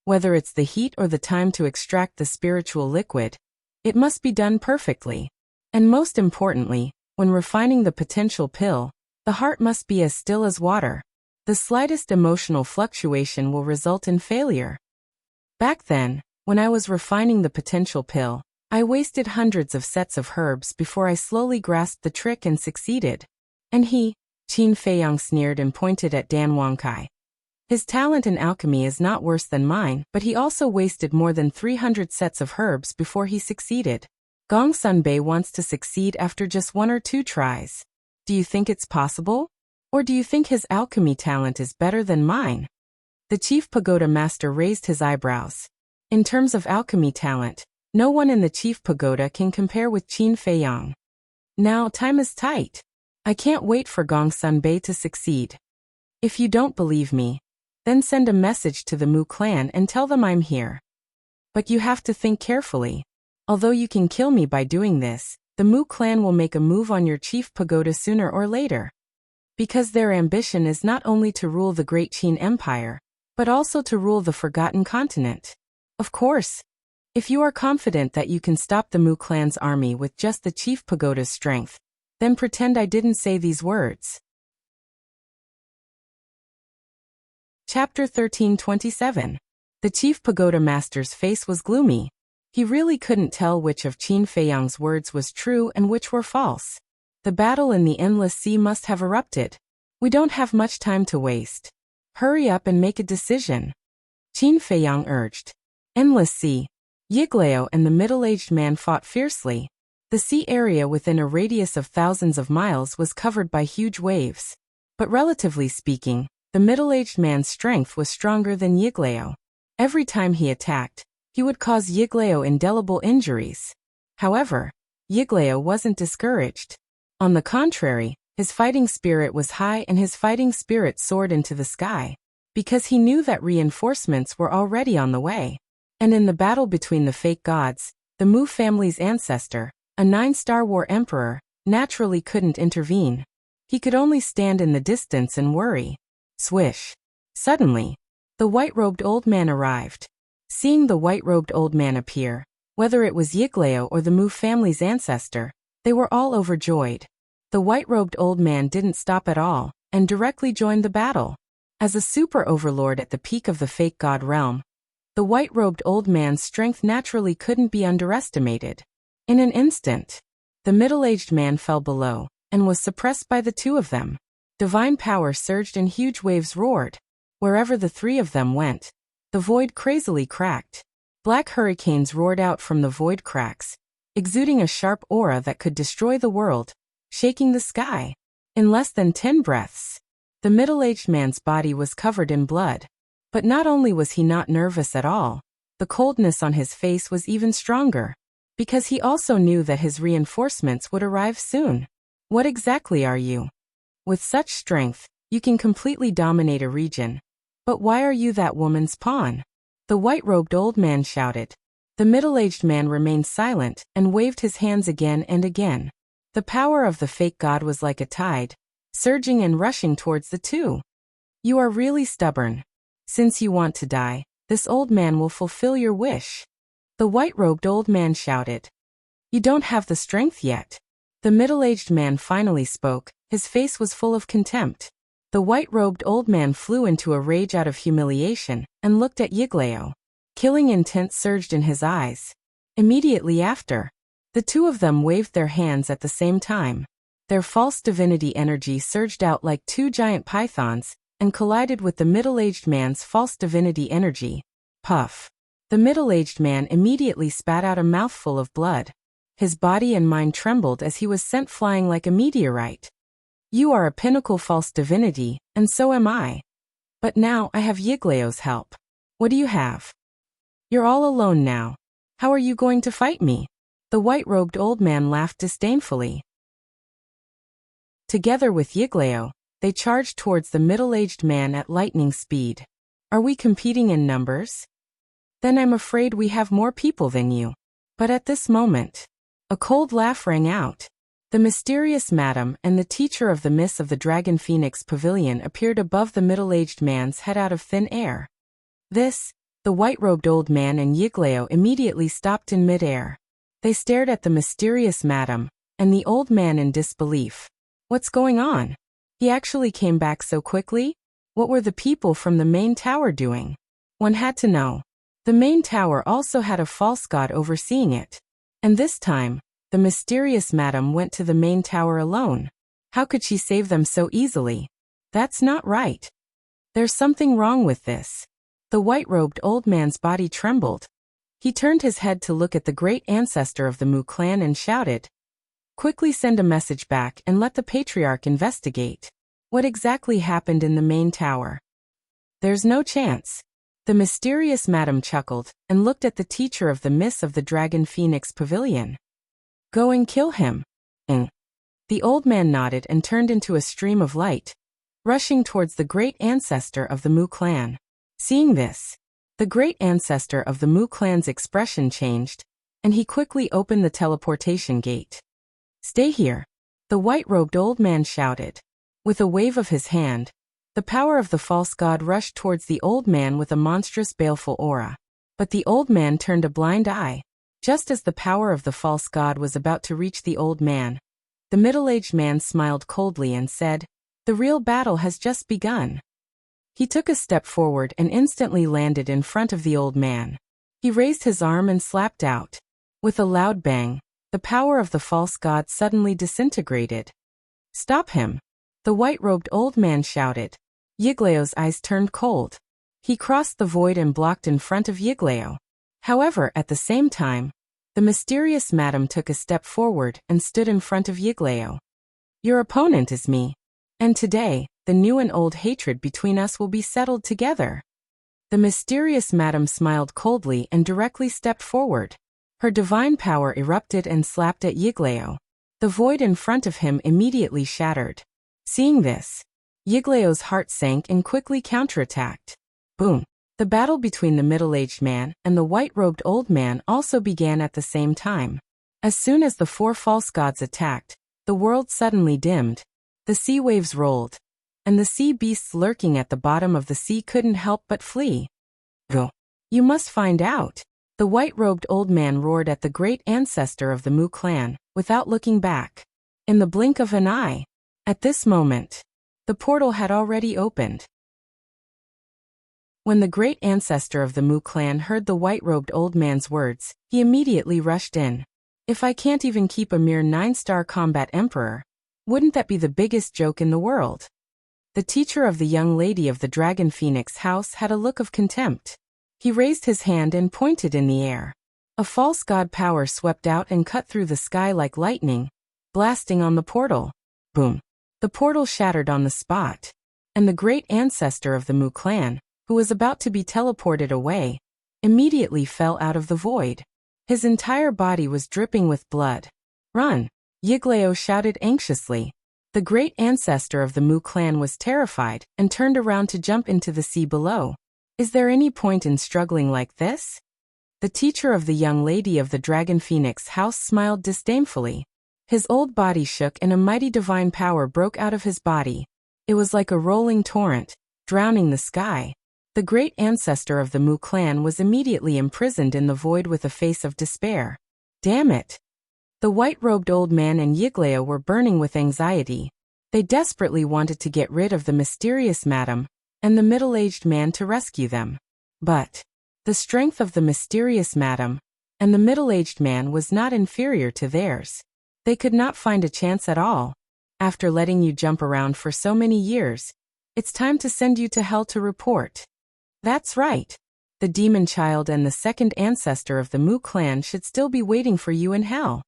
S1: Whether it's the heat or the time to extract the spiritual liquid, it must be done perfectly. And most importantly, when refining the potential pill, the heart must be as still as water. The slightest emotional fluctuation will result in failure. Back then, When I was refining the potential pill, I wasted hundreds of sets of herbs before I slowly grasped the trick and succeeded. And he, Qin Feiyang sneered and pointed at Dan Wangkai. His talent in alchemy is not worse than mine, but he also wasted more than 300 sets of herbs before he succeeded. Gong Sunbei wants to succeed after just 1 or 2 tries. Do you think it's possible? Or do you think his alchemy talent is better than mine? The chief pagoda master raised his eyebrows. In terms of alchemy talent, no one in the chief pagoda can compare with Qin Feiyang. Now, time is tight. I can't wait for Gong Sunbei to succeed. If you don't believe me, then send a message to the Mu clan and tell them I'm here. But you have to think carefully. Although you can kill me by doing this, the Mu clan will make a move on your chief pagoda sooner or later. Because their ambition is not only to rule the great Qin Empire, but also to rule the Forgotten Continent. Of course, if you are confident that you can stop the Mu clan's army with just the chief pagoda's strength, then pretend I didn't say these words. Chapter 1327. The chief pagoda master's face was gloomy. He really couldn't tell which of Qin Feiyang's words was true and which were false. The battle in the endless sea must have erupted. We don't have much time to waste. Hurry up and make a decision. Qin Feiyang urged. Endless sea. Yiglao and the middle-aged man fought fiercely. The sea area within a radius of thousands of miles was covered by huge waves. But relatively speaking, the middle-aged man's strength was stronger than Yiglao. Every time he attacked, he would cause Yiglao indelible injuries. However, Yiglao wasn't discouraged. On the contrary, his fighting spirit was high and his fighting spirit soared into the sky, because he knew that reinforcements were already on the way. And in the battle between the fake gods, the Mu family's ancestor, a 9-star war emperor, naturally couldn't intervene. He could only stand in the distance and worry. Swish. Suddenly, the white-robed old man arrived. Seeing the white-robed old man appear, whether it was Yiglao or the Mu family's ancestor, they were all overjoyed. The white-robed old man didn't stop at all, and directly joined the battle. As a super overlord at the peak of the fake god realm, the white-robed old man's strength naturally couldn't be underestimated. In an instant, the middle-aged man fell below, and was suppressed by the 2 of them. Divine power surged and huge waves roared. Wherever the 3 of them went, the void crazily cracked. Black hurricanes roared out from the void cracks, exuding a sharp aura that could destroy the world, shaking the sky. In less than 10 breaths, the middle-aged man's body was covered in blood. But not only was he not nervous at all, the coldness on his face was even stronger, because he also knew that his reinforcements would arrive soon. What exactly are you? With such strength, you can completely dominate a region. But why are you that woman's pawn? The white-robed old man shouted. The middle-aged man remained silent and waved his hands again and again. The power of the fake god was like a tide, surging and rushing towards the 2. You are really stubborn. Since you want to die, this old man will fulfill your wish. The white-robed old man shouted. You don't have the strength yet. The middle-aged man finally spoke. His face was full of contempt. The white-robed old man flew into a rage out of humiliation and looked at Yiglao. Killing intent surged in his eyes. Immediately after, the 2 of them waved their hands at the same time. Their false divinity energy surged out like 2 giant pythons and collided with the middle-aged man's false divinity energy. Puff. The middle-aged man immediately spat out a mouthful of blood. His body and mind trembled as he was sent flying like a meteorite. You are a pinnacle false divinity, and so am I. But now I have Yiglao's help. What do you have? You're all alone now. How are you going to fight me? The white-robed old man laughed disdainfully. Together with Yiglao, they charged towards the middle-aged man at lightning speed. Are we competing in numbers? Then I'm afraid we have more people than you. But at this moment, a cold laugh rang out. The mysterious madam and the teacher of the Miss of the Dragon Phoenix Pavilion appeared above the middle-aged man's head out of thin air. The white-robed old man and Yiglao immediately stopped in mid-air. They stared at the mysterious madam and the old man in disbelief. What's going on? He actually came back so quickly? What were the people from the main tower doing? One had to know. The main tower also had a false god overseeing it. And this time, the mysterious madam went to the main tower alone. How could she save them so easily? That's not right. There's something wrong with this. The white-robed old man's body trembled. He turned his head to look at the great ancestor of the Mu clan and shouted, "Quickly send a message back and let the patriarch investigate. What exactly happened in the main tower?" "There's no chance." The mysterious madam chuckled and looked at the teacher of the Miss of the Dragon Phoenix Pavilion. "Go and kill him." The old man nodded and turned into a stream of light, rushing towards the great ancestor of the Mu clan. Seeing this, the great ancestor of the Mu clan's expression changed, and he quickly opened the teleportation gate. "Stay here," the white-robed old man shouted. With a wave of his hand, the power of the false god rushed towards the old man with a monstrous baleful aura. But the old man turned a blind eye. Just as the power of the false god was about to reach the old man, the middle-aged man smiled coldly and said, "The real battle has just begun." He took a step forward and instantly landed in front of the old man. He raised his arm and slapped out. With a loud bang, the power of the false god suddenly disintegrated. "Stop him!" the white-robed old man shouted. Yigleo's eyes turned cold. He crossed the void and blocked in front of Yigleo. However, at the same time, the mysterious madam took a step forward and stood in front of Yigleo. "Your opponent is me. And today, the new and old hatred between us will be settled together." The mysterious madam smiled coldly and directly stepped forward. Her divine power erupted and slapped at Yigleo. The void in front of him immediately shattered. Seeing this, Yigleo's heart sank and quickly counterattacked. Boom! The battle between the middle-aged man and the white-robed old man also began at the same time. As soon as the four false gods attacked, the world suddenly dimmed. The sea waves rolled, and the sea beasts lurking at the bottom of the sea couldn't help but flee. "Go! You must find out!" the white-robed old man roared at the great ancestor of the Mu clan, without looking back. In the blink of an eye, at this moment, the portal had already opened. When the great ancestor of the Mu clan heard the white-robed old man's words, he immediately rushed in. "If I can't even keep a mere 9-star combat emperor, wouldn't that be the biggest joke in the world?" The teacher of the young lady of the Dragon Phoenix house had a look of contempt. He raised his hand and pointed in the air. A false god power swept out and cut through the sky like lightning, blasting on the portal. Boom! The portal shattered on the spot, and the great ancestor of the Mu clan, who was about to be teleported away, immediately fell out of the void. His entire body was dripping with blood. "Run!" Yigleo shouted anxiously. The great ancestor of the Mu clan was terrified and turned around to jump into the sea below. "Is there any point in struggling like this?" The teacher of the young lady of the Dragon Phoenix house smiled disdainfully. His old body shook and a mighty divine power broke out of his body. It was like a rolling torrent, drowning the sky. The great ancestor of the Mu clan was immediately imprisoned in the void with a face of despair. Damn it! The white-robed old man and Yigleo were burning with anxiety. They desperately wanted to get rid of the mysterious madam and the middle-aged man to rescue them. But the strength of the mysterious madam and the middle-aged man was not inferior to theirs. They could not find a chance at all. "After letting you jump around for so many years, it's time to send you to hell to report." "That's right. The demon child and the second ancestor of the Mu clan should still be waiting for you in hell."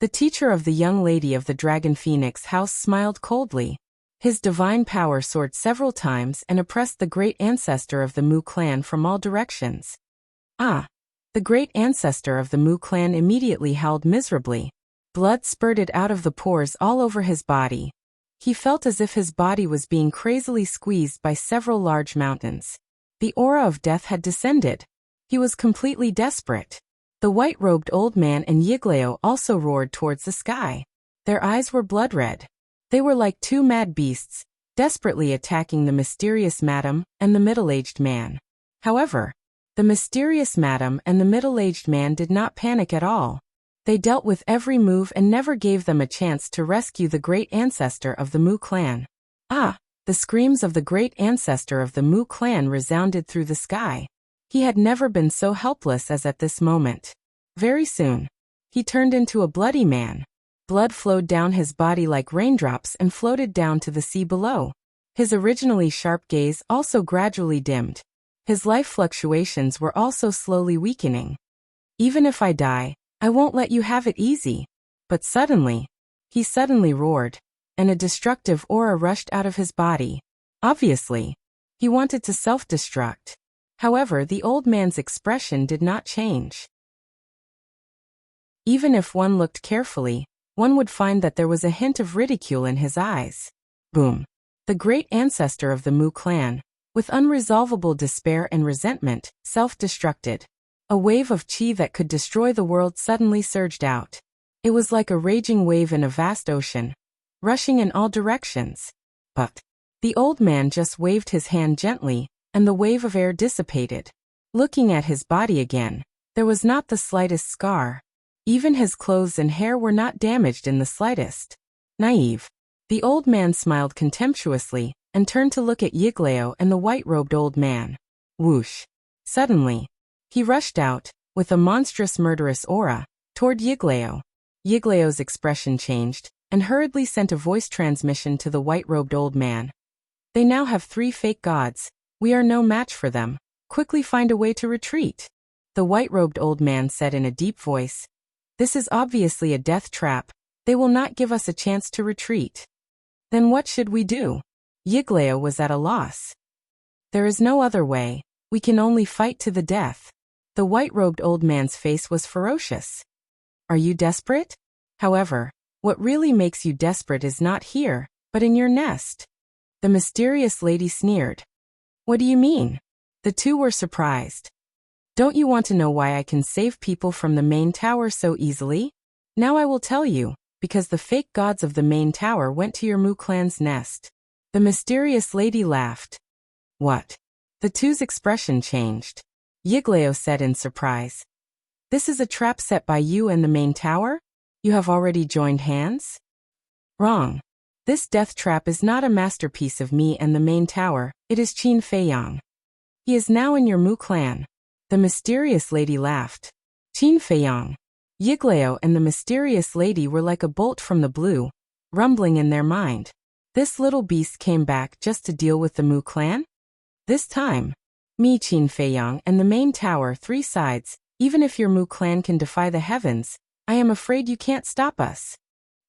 S1: The teacher of the young lady of the Dragon Phoenix house smiled coldly. His divine power soared several times and oppressed the great ancestor of the Mu clan from all directions. "Ah!" The great ancestor of the Mu clan immediately howled miserably. Blood spurted out of the pores all over his body. He felt as if his body was being crazily squeezed by several large mountains. The aura of death had descended. He was completely desperate. The white-robed old man and Yigleo also roared towards the sky. Their eyes were blood-red. They were like two mad beasts, desperately attacking the mysterious madam and the middle-aged man. However, the mysterious madam and the middle-aged man did not panic at all. They dealt with every move and never gave them a chance to rescue the great ancestor of the Mu clan. "Ah!" The screams of the great ancestor of the Mu clan resounded through the sky. He had never been so helpless as at this moment. Very soon, he turned into a bloody man. Blood flowed down his body like raindrops and floated down to the sea below. His originally sharp gaze also gradually dimmed. His life fluctuations were also slowly weakening. Even if I die, I won't let you have it easy. But suddenly, he suddenly roared, and a destructive aura rushed out of his body. Obviously, he wanted to self-destruct. However, the old man's expression did not change. Even if one looked carefully, one would find that there was a hint of ridicule in his eyes. Boom. The great ancestor of the Mu clan, with unresolvable despair and resentment, self-destructed. A wave of chi that could destroy the world suddenly surged out. It was like a raging wave in a vast ocean, rushing in all directions. But the old man just waved his hand gently, and the wave of air dissipated. Looking at his body again, there was not the slightest scar. Even his clothes and hair were not damaged in the slightest. Naive. The old man smiled contemptuously, and turned to look at Yiglao and the white-robed old man. Whoosh. Suddenly, he rushed out, with a monstrous murderous aura, toward Yiglao. Yiglao's expression changed, and hurriedly sent a voice transmission to the white-robed old man. They now have 3 fake gods. We are no match for them. Quickly find a way to retreat. The white-robed old man said in a deep voice. This is obviously a death trap. They will not give us a chance to retreat. Then what should we do? Yiglao was at a loss. There is no other way. We can only fight to the death. The white-robed old man's face was ferocious. Are you desperate? However, what really makes you desperate is not here, but in your nest. The mysterious lady sneered. What do you mean? The two were surprised. Don't you want to know why I can save people from the main tower so easily? Now I will tell you, because the fake gods of the main tower went to your Mu clan's nest. The mysterious lady laughed. What? The two's expression changed. Yiglao said in surprise. This is a trap set by you and the main tower? You have already joined hands? Wrong. This death trap is not a masterpiece of me and the main tower, it is Qin Feiyang. He is now in your Mu clan. The mysterious lady laughed. Qin Feiyang. Yiglao and the mysterious lady were like a bolt from the blue, rumbling in their mind. This little beast came back just to deal with the Mu clan? This time, me Qin Feiyang and the main tower 3 sides, even if your Mu clan can defy the heavens, I am afraid you can't stop us.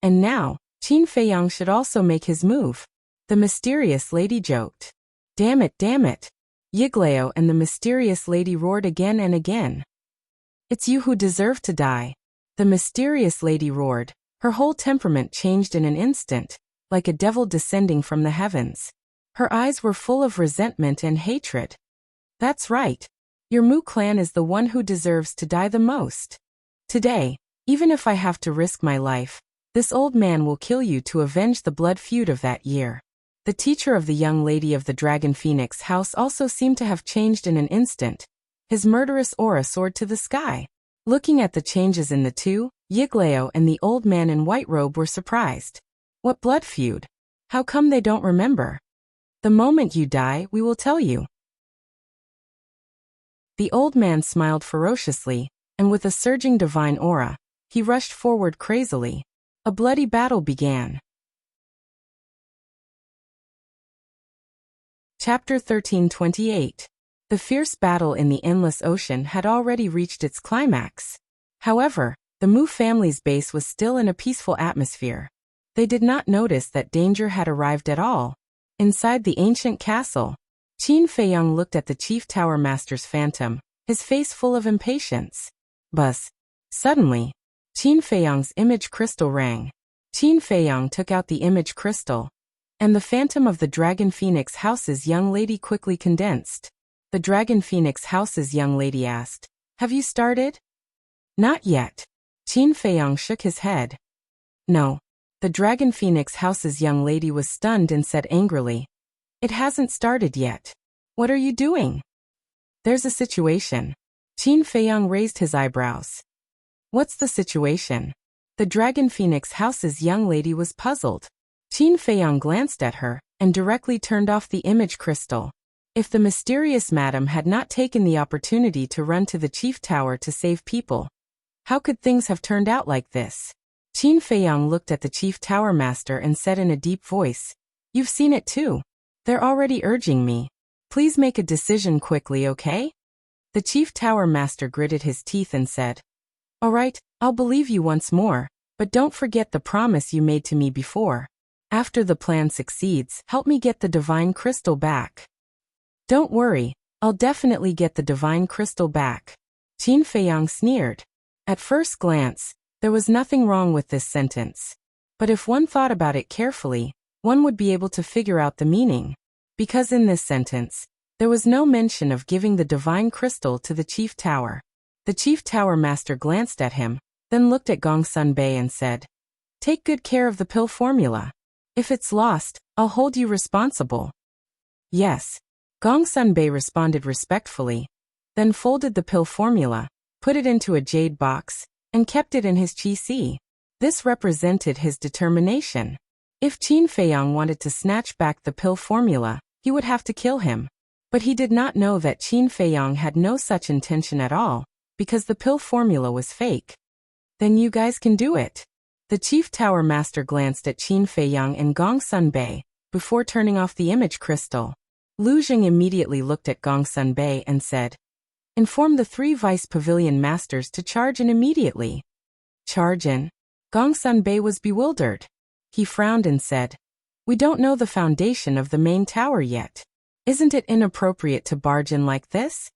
S1: And now, Qin Feiyang should also make his move. The mysterious lady joked. Damn it, damn it. Yiglao and the mysterious lady roared again and again. It's you who deserve to die. The mysterious lady roared. Her whole temperament changed in an instant, like a devil descending from the heavens. Her eyes were full of resentment and hatred. That's right. Your Mu clan is the one who deserves to die the most. Today, even if I have to risk my life, this old man will kill you to avenge the blood feud of that year. The teacher of the young lady of the Dragon Phoenix house also seemed to have changed in an instant. His murderous aura soared to the sky. Looking at the changes in the two, Yiglao and the old man in white robe were surprised. What blood feud? How come they don't remember? The moment you die, we will tell you. The old man smiled ferociously, and with a surging divine aura, he rushed forward crazily. A bloody battle began. Chapter 1328. The fierce battle in the endless ocean had already reached its climax. However, the Mu family's base was still in a peaceful atmosphere. They did not notice that danger had arrived at all. Inside the ancient castle, Qin Feiyang looked at the chief tower master's phantom, his face full of impatience. Buzz. Suddenly, Qin Feiyang's image crystal rang. Qin Feiyang took out the image crystal, and the phantom of the Dragon Phoenix house's young lady quickly condensed. The Dragon Phoenix house's young lady asked, "Have you started?" "Not yet." Qin Feiyang shook his head. "No." The Dragon Phoenix house's young lady was stunned and said angrily, "It hasn't started yet. What are you doing?" "There's a situation." Qin Feiyang raised his eyebrows. "What's the situation?" The Dragon Phoenix house's young lady was puzzled. Qin Feiyang glanced at her, and directly turned off the image crystal. If the mysterious madam had not taken the opportunity to run to the chief tower to save people, how could things have turned out like this? Qin Feiyang looked at the chief tower master and said in a deep voice, "You've seen it too. They're already urging me. Please make a decision quickly, okay?" The chief tower master gritted his teeth and said, "All right, I'll believe you once more, but don't forget the promise you made to me before. After the plan succeeds, help me get the divine crystal back." "Don't worry, I'll definitely get the divine crystal back." Qin Feiyang sneered. At first glance, there was nothing wrong with this sentence. But if one thought about it carefully, one would be able to figure out the meaning. Because in this sentence, there was no mention of giving the divine crystal to the chief tower. The chief tower master glanced at him, then looked at Gong Sunbei and said, "Take good care of the pill formula. If it's lost, I'll hold you responsible." "Yes." Gong Sunbei responded respectfully, then folded the pill formula, put it into a jade box, and kept it in his qi. This represented his determination. If Qin Feiyang wanted to snatch back the pill formula, he would have to kill him. But he did not know that Qin Feiyang had no such intention at all, because the pill formula was fake. "Then you guys can do it." The chief tower master glanced at Qin Feiyang and Gong Sunbei, before turning off the image crystal. Lu Jing immediately looked at Gong Sunbei and said, "Inform the 3 vice pavilion masters to charge in immediately." "Charge in?" Gong Sunbei was bewildered. He frowned and said, "We don't know the foundation of the main tower yet. Isn't it inappropriate to barge in like this?"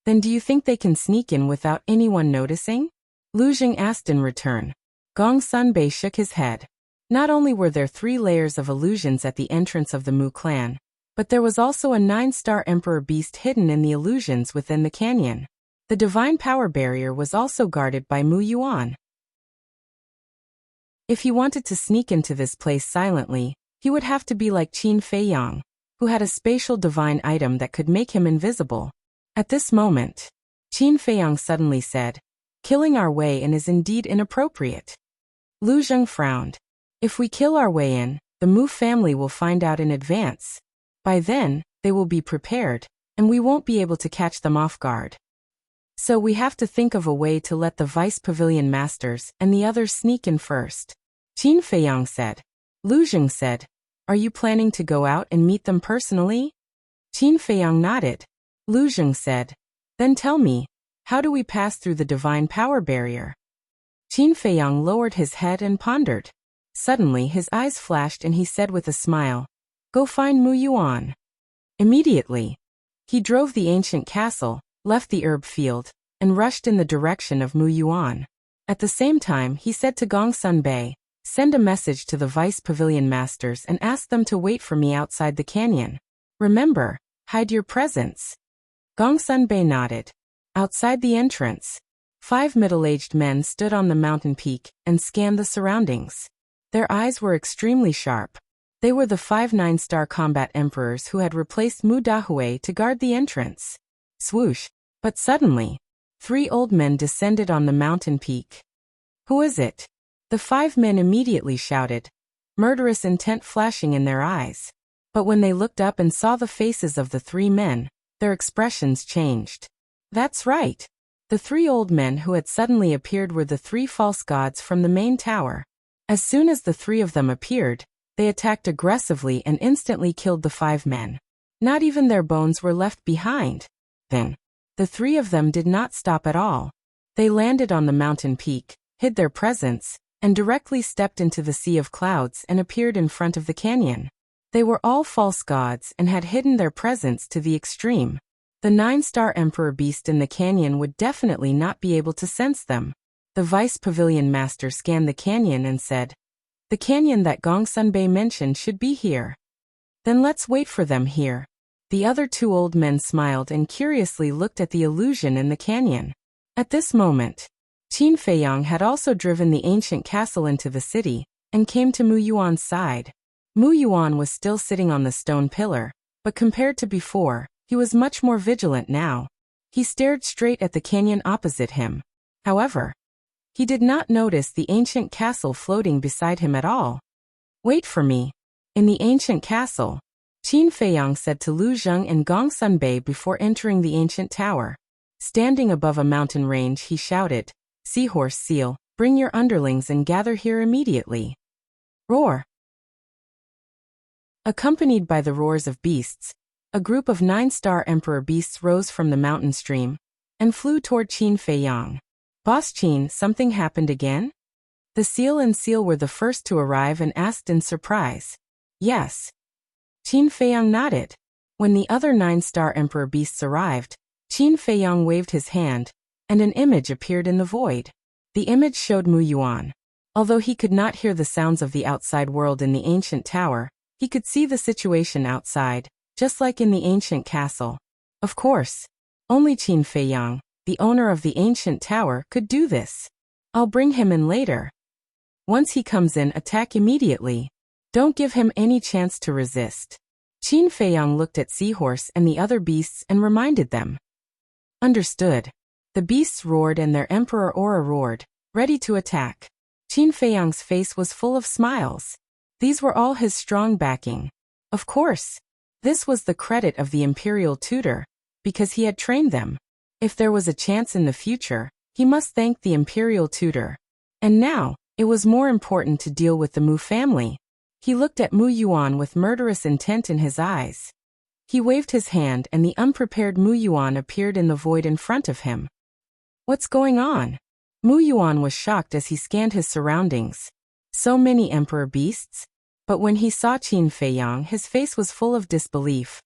S1: "Then do you think they can sneak in without anyone noticing?" Lu Jing asked in return. Gong Sunbei shook his head. Not only were there 3 layers of illusions at the entrance of the Mu clan, but there was also a 9-star emperor beast hidden in the illusions within the canyon. The divine power barrier was also guarded by Mu Yuan. If he wanted to sneak into this place silently, he would have to be like Qin Feiyang, who had a spatial divine item that could make him invisible. At this moment, Qin Feiyang suddenly said, "Killing our way in is indeed inappropriate." Lu Jing frowned. "If we kill our way in, the Mu family will find out in advance. By then, they will be prepared, and we won't be able to catch them off guard. So we have to think of a way to let the vice pavilion masters and the others sneak in first." Qin Feiyang said. Lu Jing said, "Are you planning to go out and meet them personally?" Qin Feiyang nodded. Lu Jing said, "Then tell me, how do we pass through the divine power barrier?" Qin Feiyang lowered his head and pondered. Suddenly his eyes flashed and he said with a smile, "Go find Mu Yuan." Immediately, he drove the ancient castle, left the herb field, and rushed in the direction of Mu Yuan. At the same time, he said to Gong Sunbei, "Send a message to the vice pavilion masters and ask them to wait for me outside the canyon. Remember, hide your presence." Gong Sunbei nodded. Outside the entrance, 5 middle-aged men stood on the mountain peak and scanned the surroundings. Their eyes were extremely sharp. They were the 5 9-star combat emperors who had replaced Mu Dahui to guard the entrance. Swoosh! But suddenly, 3 old men descended on the mountain peak. "Who is it?" The 5 men immediately shouted, murderous intent flashing in their eyes. But when they looked up and saw the faces of the 3 men, their expressions changed. That's right. The 3 old men who had suddenly appeared were the 3 false gods from the main tower. As soon as the 3 of them appeared, they attacked aggressively and instantly killed the 5 men. Not even their bones were left behind. Then, the 3 of them did not stop at all. They landed on the mountain peak, hid their presence, and directly stepped into the sea of clouds and appeared in front of the canyon. They were all false gods and had hidden their presence to the extreme. The 9-star emperor beast in the canyon would definitely not be able to sense them. The vice pavilion master scanned the canyon and said, "The canyon that Gong Sunbei mentioned should be here. Then let's wait for them here." The other 2 old men smiled and curiously looked at the illusion in the canyon. At this moment, Qin Feiyang had also driven the ancient castle into the city, and came to Mu Yuan's side. Mu Yuan was still sitting on the stone pillar, but compared to before, he was much more vigilant now. He stared straight at the canyon opposite him. However, he did not notice the ancient castle floating beside him at all. "Wait for me." In the ancient castle, Qin Feiyang said to Lu Zheng and Gong Sunbei before entering the ancient tower. Standing above a mountain range, he shouted, "Seahorse Seal, bring your underlings and gather here immediately." Roar! Accompanied by the roars of beasts, a group of 9-star Emperor beasts rose from the mountain stream and flew toward Qin Feiyang. "Boss Qin, something happened again?" The seal and seal were the first to arrive and asked in surprise. "Yes." Qin Feiyang nodded. When the other 9-star Emperor beasts arrived, Qin Feiyang waved his hand, and an image appeared in the void. The image showed Mu Yuan. Although he could not hear the sounds of the outside world in the ancient tower, he could see the situation outside, just like in the ancient castle. Of course, only Qin Feiyang, the owner of the ancient tower, could do this. "I'll bring him in later. Once he comes in, attack immediately. Don't give him any chance to resist." Qin Feiyang looked at Seahorse and the other beasts and reminded them. Understood. The beasts roared and their Emperor Aura roared, ready to attack. Qin Feiyang's face was full of smiles. These were all his strong backing. Of course, this was the credit of the imperial tutor, because he had trained them. If there was a chance in the future, he must thank the imperial tutor. And now, it was more important to deal with the Mu family. He looked at Mu Yuan with murderous intent in his eyes. He waved his hand and the unprepared Mu Yuan appeared in the void in front of him. What's going on? Mu Yuan was shocked as he scanned his surroundings. So many Emperor beasts? But when he saw Qin Feiyang, his face was full of disbelief.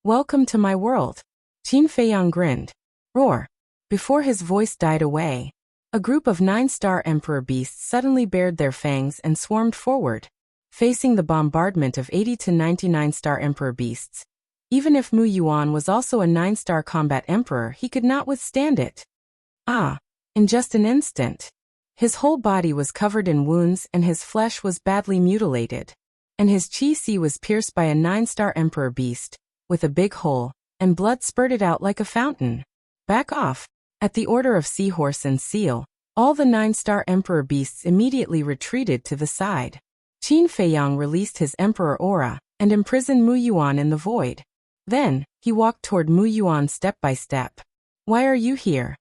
S1: "Welcome to my world." Qin Feiyang grinned. Roar! Before his voice died away, a group of 9-star Emperor beasts suddenly bared their fangs and swarmed forward, facing the bombardment of 80 to 99-star Emperor beasts. Even if Mu Yuan was also a 9-star combat Emperor, he could not withstand it. In just an instant, his whole body was covered in wounds and his flesh was badly mutilated, and his chi was pierced by a 9-star Emperor beast, with a big hole, and blood spurted out like a fountain. "Back off." At the order of Seahorse and Seal, all the 9-star Emperor beasts immediately retreated to the side. Qin Feiyang released his Emperor Aura and imprisoned Mu Yuan in the void. Then, he walked toward Mu Yuan step by step. "Why are you here?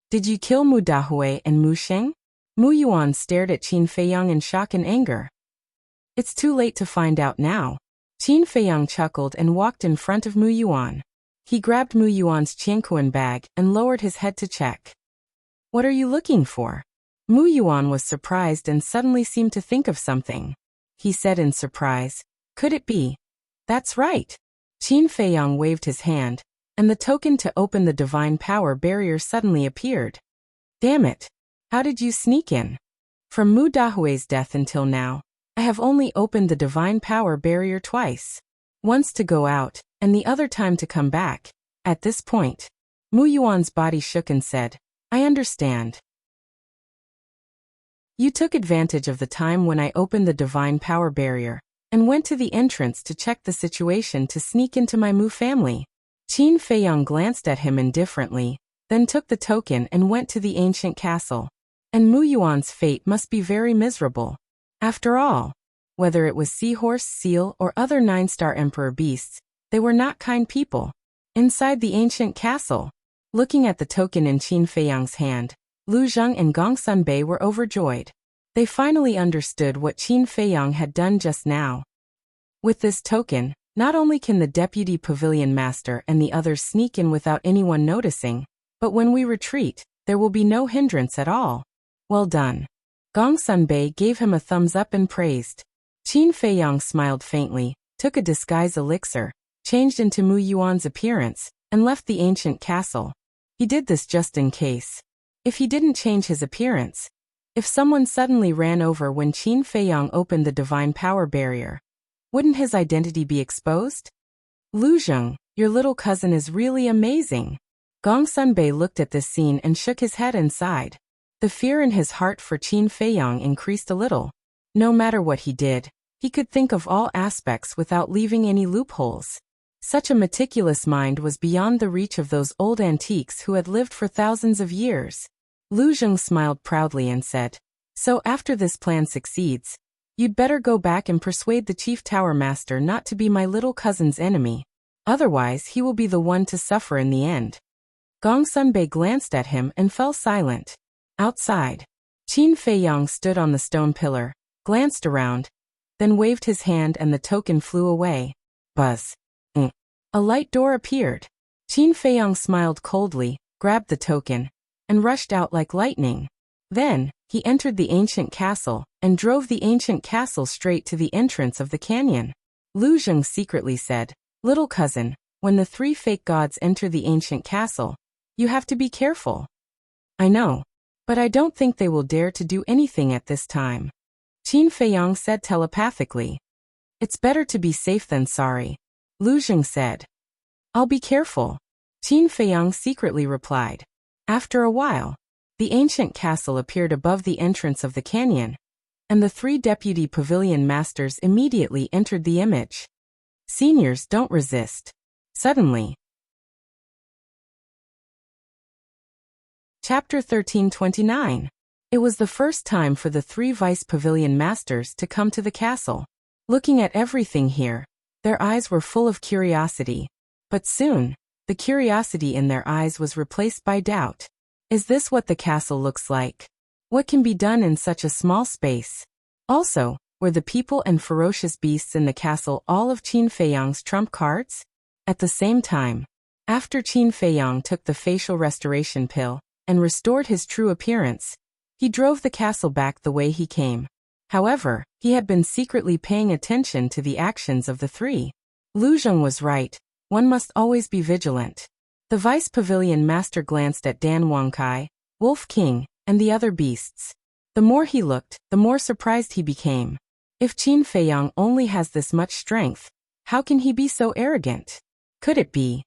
S1: Did you kill Mu Dahui and Mu Sheng?" Mu Yuan stared at Qin Feiyang in shock and anger. "It's too late to find out now." Qin Feiyang chuckled and walked in front of Mu Yuan. He grabbed Mu Yuan's Qianquan bag and lowered his head to check. "What are you looking for?" Mu Yuan was surprised and suddenly seemed to think of something. He said in surprise, "Could it be?" "That's right." Qin Feiyang waved his hand, and the token to open the divine power barrier suddenly appeared. "Damn it! How did you sneak in?" "From Mu Dahui's death until now, I have only opened the divine power barrier twice. Once to go out, and the other time to come back." At this point, Mu Yuan's body shook and said, "I understand. You took advantage of the time when I opened the divine power barrier, and went to the entrance to check the situation to sneak into my Mu family." Qin Feiyang glanced at him indifferently, then took the token and went to the ancient castle. And Mu Yuan's fate must be very miserable. After all, whether it was Seahorse, Seal, or other 9-star Emperor beasts, they were not kind people. Inside the ancient castle, looking at the token in Qin Feiyang's hand, Lu Zheng and Gong Sunbei were overjoyed. They finally understood what Qin Feiyang had done just now. With this token, not only can the deputy pavilion master and the others sneak in without anyone noticing, but when we retreat, there will be no hindrance at all. Well done. Gong Sunbei gave him a thumbs up and praised. Qin Feiyang smiled faintly, took a disguise elixir, changed into Mu Yuan's appearance, and left the ancient castle. He did this just in case. If he didn't change his appearance, if someone suddenly ran over when Qin Feiyang opened the divine power barrier, wouldn't his identity be exposed? "Lu Zheng, your little cousin is really amazing." Gong Sunbei looked at this scene and shook his head and sighed. The fear in his heart for Qin Feiyang increased a little. No matter what he did, he could think of all aspects without leaving any loopholes. Such a meticulous mind was beyond the reach of those old antiques who had lived for thousands of years. Lu Zheng smiled proudly and said, "So after this plan succeeds, You'd better go back and persuade the chief tower master not to be my little cousin's enemy. Otherwise, he will be the one to suffer in the end. Gong Sunbei glanced at him and fell silent. Outside, Qin Feiyang stood on the stone pillar, glanced around, then waved his hand and the token flew away. Buzz. A light door appeared. Qin Feiyang smiled coldly, grabbed the token, and rushed out like lightning. Then, he entered the ancient castle, and drove the ancient castle straight to the entrance of the canyon. Lu Zheng secretly said, "Little cousin, when the three fake gods enter the ancient castle, you have to be careful." "I know. But I don't think they will dare to do anything at this time," Qin Feiyang said telepathically. "It's better to be safe than sorry," Lu Zheng said. "I'll be careful," Qin Feiyang secretly replied. After a while, the ancient castle appeared above the entrance of the canyon, and the three deputy pavilion masters immediately entered the image. Seniors don't resist. Suddenly. Chapter 1329. It was the first time for the three vice pavilion masters to come to the castle. Looking at everything here, their eyes were full of curiosity. But soon, the curiosity in their eyes was replaced by doubt. Is this what the castle looks like? What can be done in such a small space? Also, were the people and ferocious beasts in the castle all of Qin Feiyang's trump cards? At the same time, after Qin Feiyang took the facial restoration pill and restored his true appearance, he drove the castle back the way he came. However, he had been secretly paying attention to the actions of the three. Lu Zheng was right. One must always be vigilant. The vice pavilion master glanced at Dan Wangkai, Wolf King, and the other beasts. The more he looked, the more surprised he became. If Qin Feiyang only has this much strength, how can he be so arrogant? Could it be?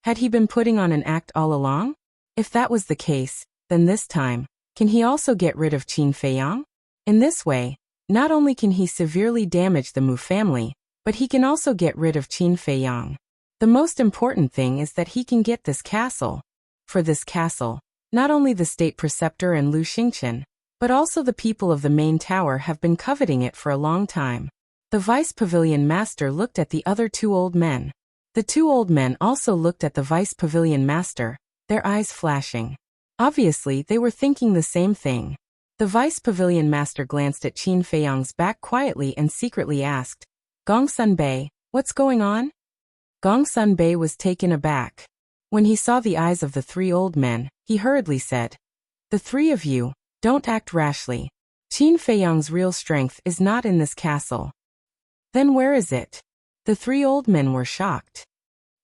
S1: Had he been putting on an act all along? If that was the case, then this time, can he also get rid of Qin Feiyang? In this way, not only can he severely damage the Mu family, but he can also get rid of Qin Feiyang. The most important thing is that he can get this castle. For this castle, not only the state preceptor and Lu Xingqian, but also the people of the main tower have been coveting it for a long time. The vice pavilion master looked at the other two old men. The two old men also looked at the vice pavilion master, their eyes flashing. Obviously, they were thinking the same thing. The vice pavilion master glanced at Qin Feiyang's back quietly and secretly asked, "Gong Sunbei, what's going on?" Gong Sunbei was taken aback. When he saw the eyes of the three old men, he hurriedly said, "The three of you, don't act rashly. Qin Feiyang's real strength is not in this castle." "Then where is it?" The three old men were shocked.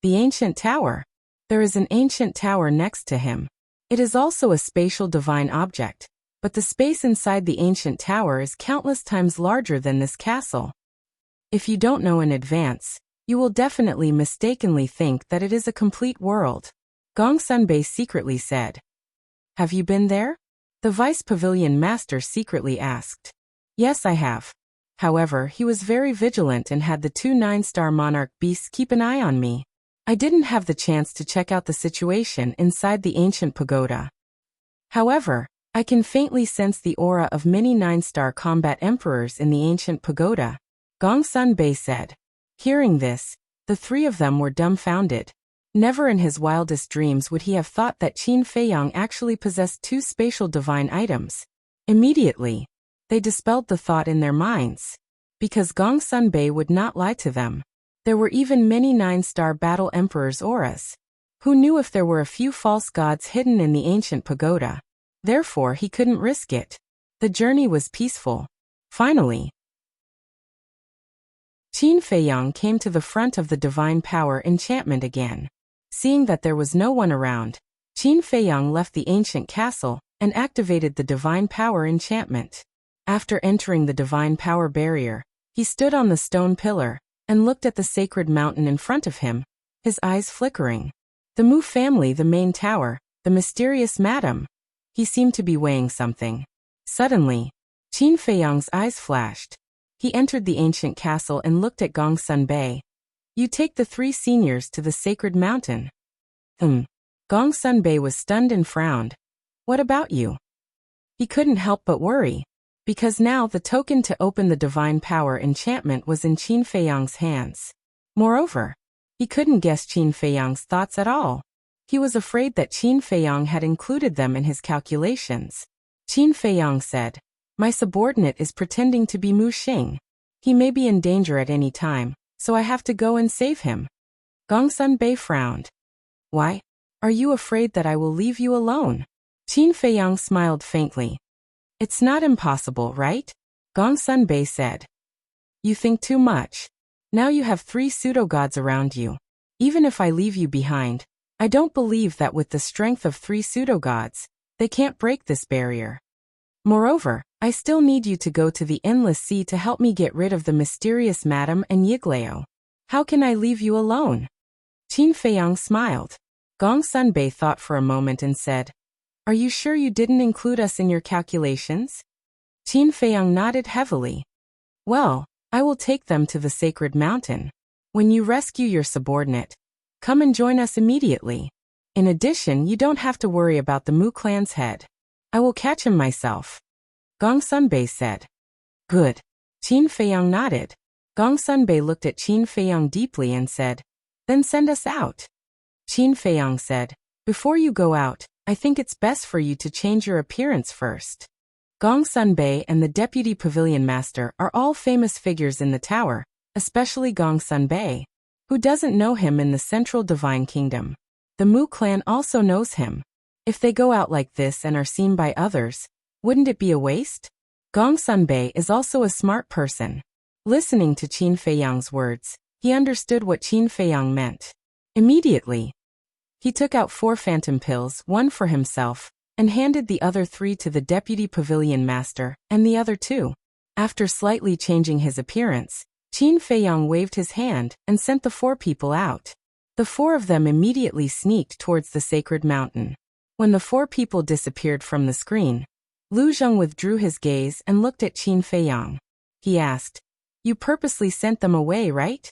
S1: "The ancient tower. There is an ancient tower next to him. It is also a spatial divine object, but the space inside the ancient tower is countless times larger than this castle. If you don't know in advance, you will definitely mistakenly think that it is a complete world," Gong Sunbei secretly said. "Have you been there?" the vice pavilion master secretly asked. "Yes, I have. However, he was very vigilant and had the two 9-star monarch beasts keep an eye on me. I didn't have the chance to check out the situation inside the ancient pagoda. However, I can faintly sense the aura of many 9-star combat emperors in the ancient pagoda," Gong Sunbei said. Hearing this, the three of them were dumbfounded. Never in his wildest dreams would he have thought that Qin Feiyang actually possessed two spatial divine items. Immediately, they dispelled the thought in their minds. Because Gong Sunbei would not lie to them. There were even many 9-star battle emperors' auras. Who knew if there were a few false gods hidden in the ancient pagoda? Therefore he couldn't risk it. The journey was peaceful. Finally, Qin Feiyang came to the front of the divine power enchantment again. Seeing that there was no one around, Qin Feiyang left the ancient castle and activated the divine power enchantment. After entering the divine power barrier, he stood on the stone pillar and looked at the sacred mountain in front of him, his eyes flickering. The Mu family, the main tower, the mysterious madam. He seemed to be weighing something. Suddenly, Qin Feiyang's eyes flashed. He entered the ancient castle and looked at Gong Sunbei. "You take the three seniors to the sacred mountain." Gong Sunbei was stunned and frowned. "What about you?" He couldn't help but worry. because now the token to open the divine power enchantment was in Qin Feiyang's hands. Moreover, he couldn't guess Qin Feiyang's thoughts at all. He was afraid that Qin Feiyang had included them in his calculations. Qin Feiyang said, "My subordinate is pretending to be Mu Xing. He may be in danger at any time, so I have to go and save him." Gong Sunbei frowned. "Why? Are you afraid that I will leave you alone?" Qin Feiyang smiled faintly. "It's not impossible, right?" Gong Sunbei said. "You think too much. Now you have 3 pseudo-gods around you. Even if I leave you behind, I don't believe that with the strength of 3 pseudo-gods, they can't break this barrier. Moreover, I still need you to go to the Endless Sea to help me get rid of the mysterious Madam and Yiglao. How can I leave you alone?" Qin Feiyang smiled. Gong Sunbei thought for a moment and said, "Are you sure you didn't include us in your calculations?" Qin Feiyang nodded heavily. "Well, I will take them to the sacred mountain. When you rescue your subordinate, come and join us immediately. In addition, you don't have to worry about the Mu clan's head. I will catch him myself." Gong Sunbei said. "Good." Qin Feiyang nodded. Gong Sunbei looked at Qin Feiyang deeply and said, "Then send us out." Qin Feiyang said, "Before you go out, I think it's best for you to change your appearance first." Gong Sunbei and the Deputy Pavilion Master are all famous figures in the tower, especially Gong Sunbei. Who doesn't know him in the Central Divine Kingdom? The Mu clan also knows him. If they go out like this and are seen by others, wouldn't it be a waste? Gong Sunbei is also a smart person. Listening to Qin Feiyang's words, he understood what Qin Feiyang meant. Immediately, he took out 4 phantom pills, 1 for himself, and handed the other 3 to the Deputy Pavilion Master, and the other 2. After slightly changing his appearance, Qin Feiyang waved his hand and sent the 4 people out. The 4 of them immediately sneaked towards the sacred mountain. When the 4 people disappeared from the screen, Lu Zheng withdrew his gaze and looked at Qin Feiyang. He asked, "You purposely sent them away, right?"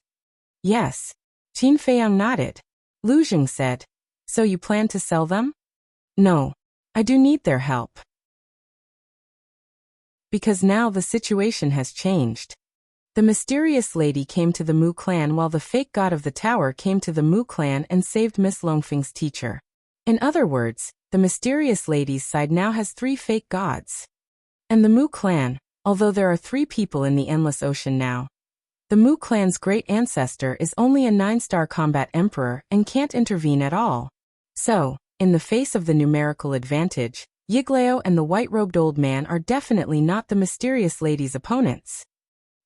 S1: "Yes." Qin Feiyang nodded. Lu Zheng said, "So you plan to sell them?" "No. I do need their help. Because now the situation has changed." The mysterious lady came to the Mu clan while the fake god of the tower came to the Mu clan and saved Miss Longfeng's teacher. In other words, the mysterious lady's side now has 3 fake gods. And the Mu clan, although there are 3 people in the Endless Ocean now, the Mu clan's great ancestor is only a 9-star combat emperor and can't intervene at all. So, in the face of the numerical advantage, Yiglao and the white-robed old man are definitely not the mysterious lady's opponents.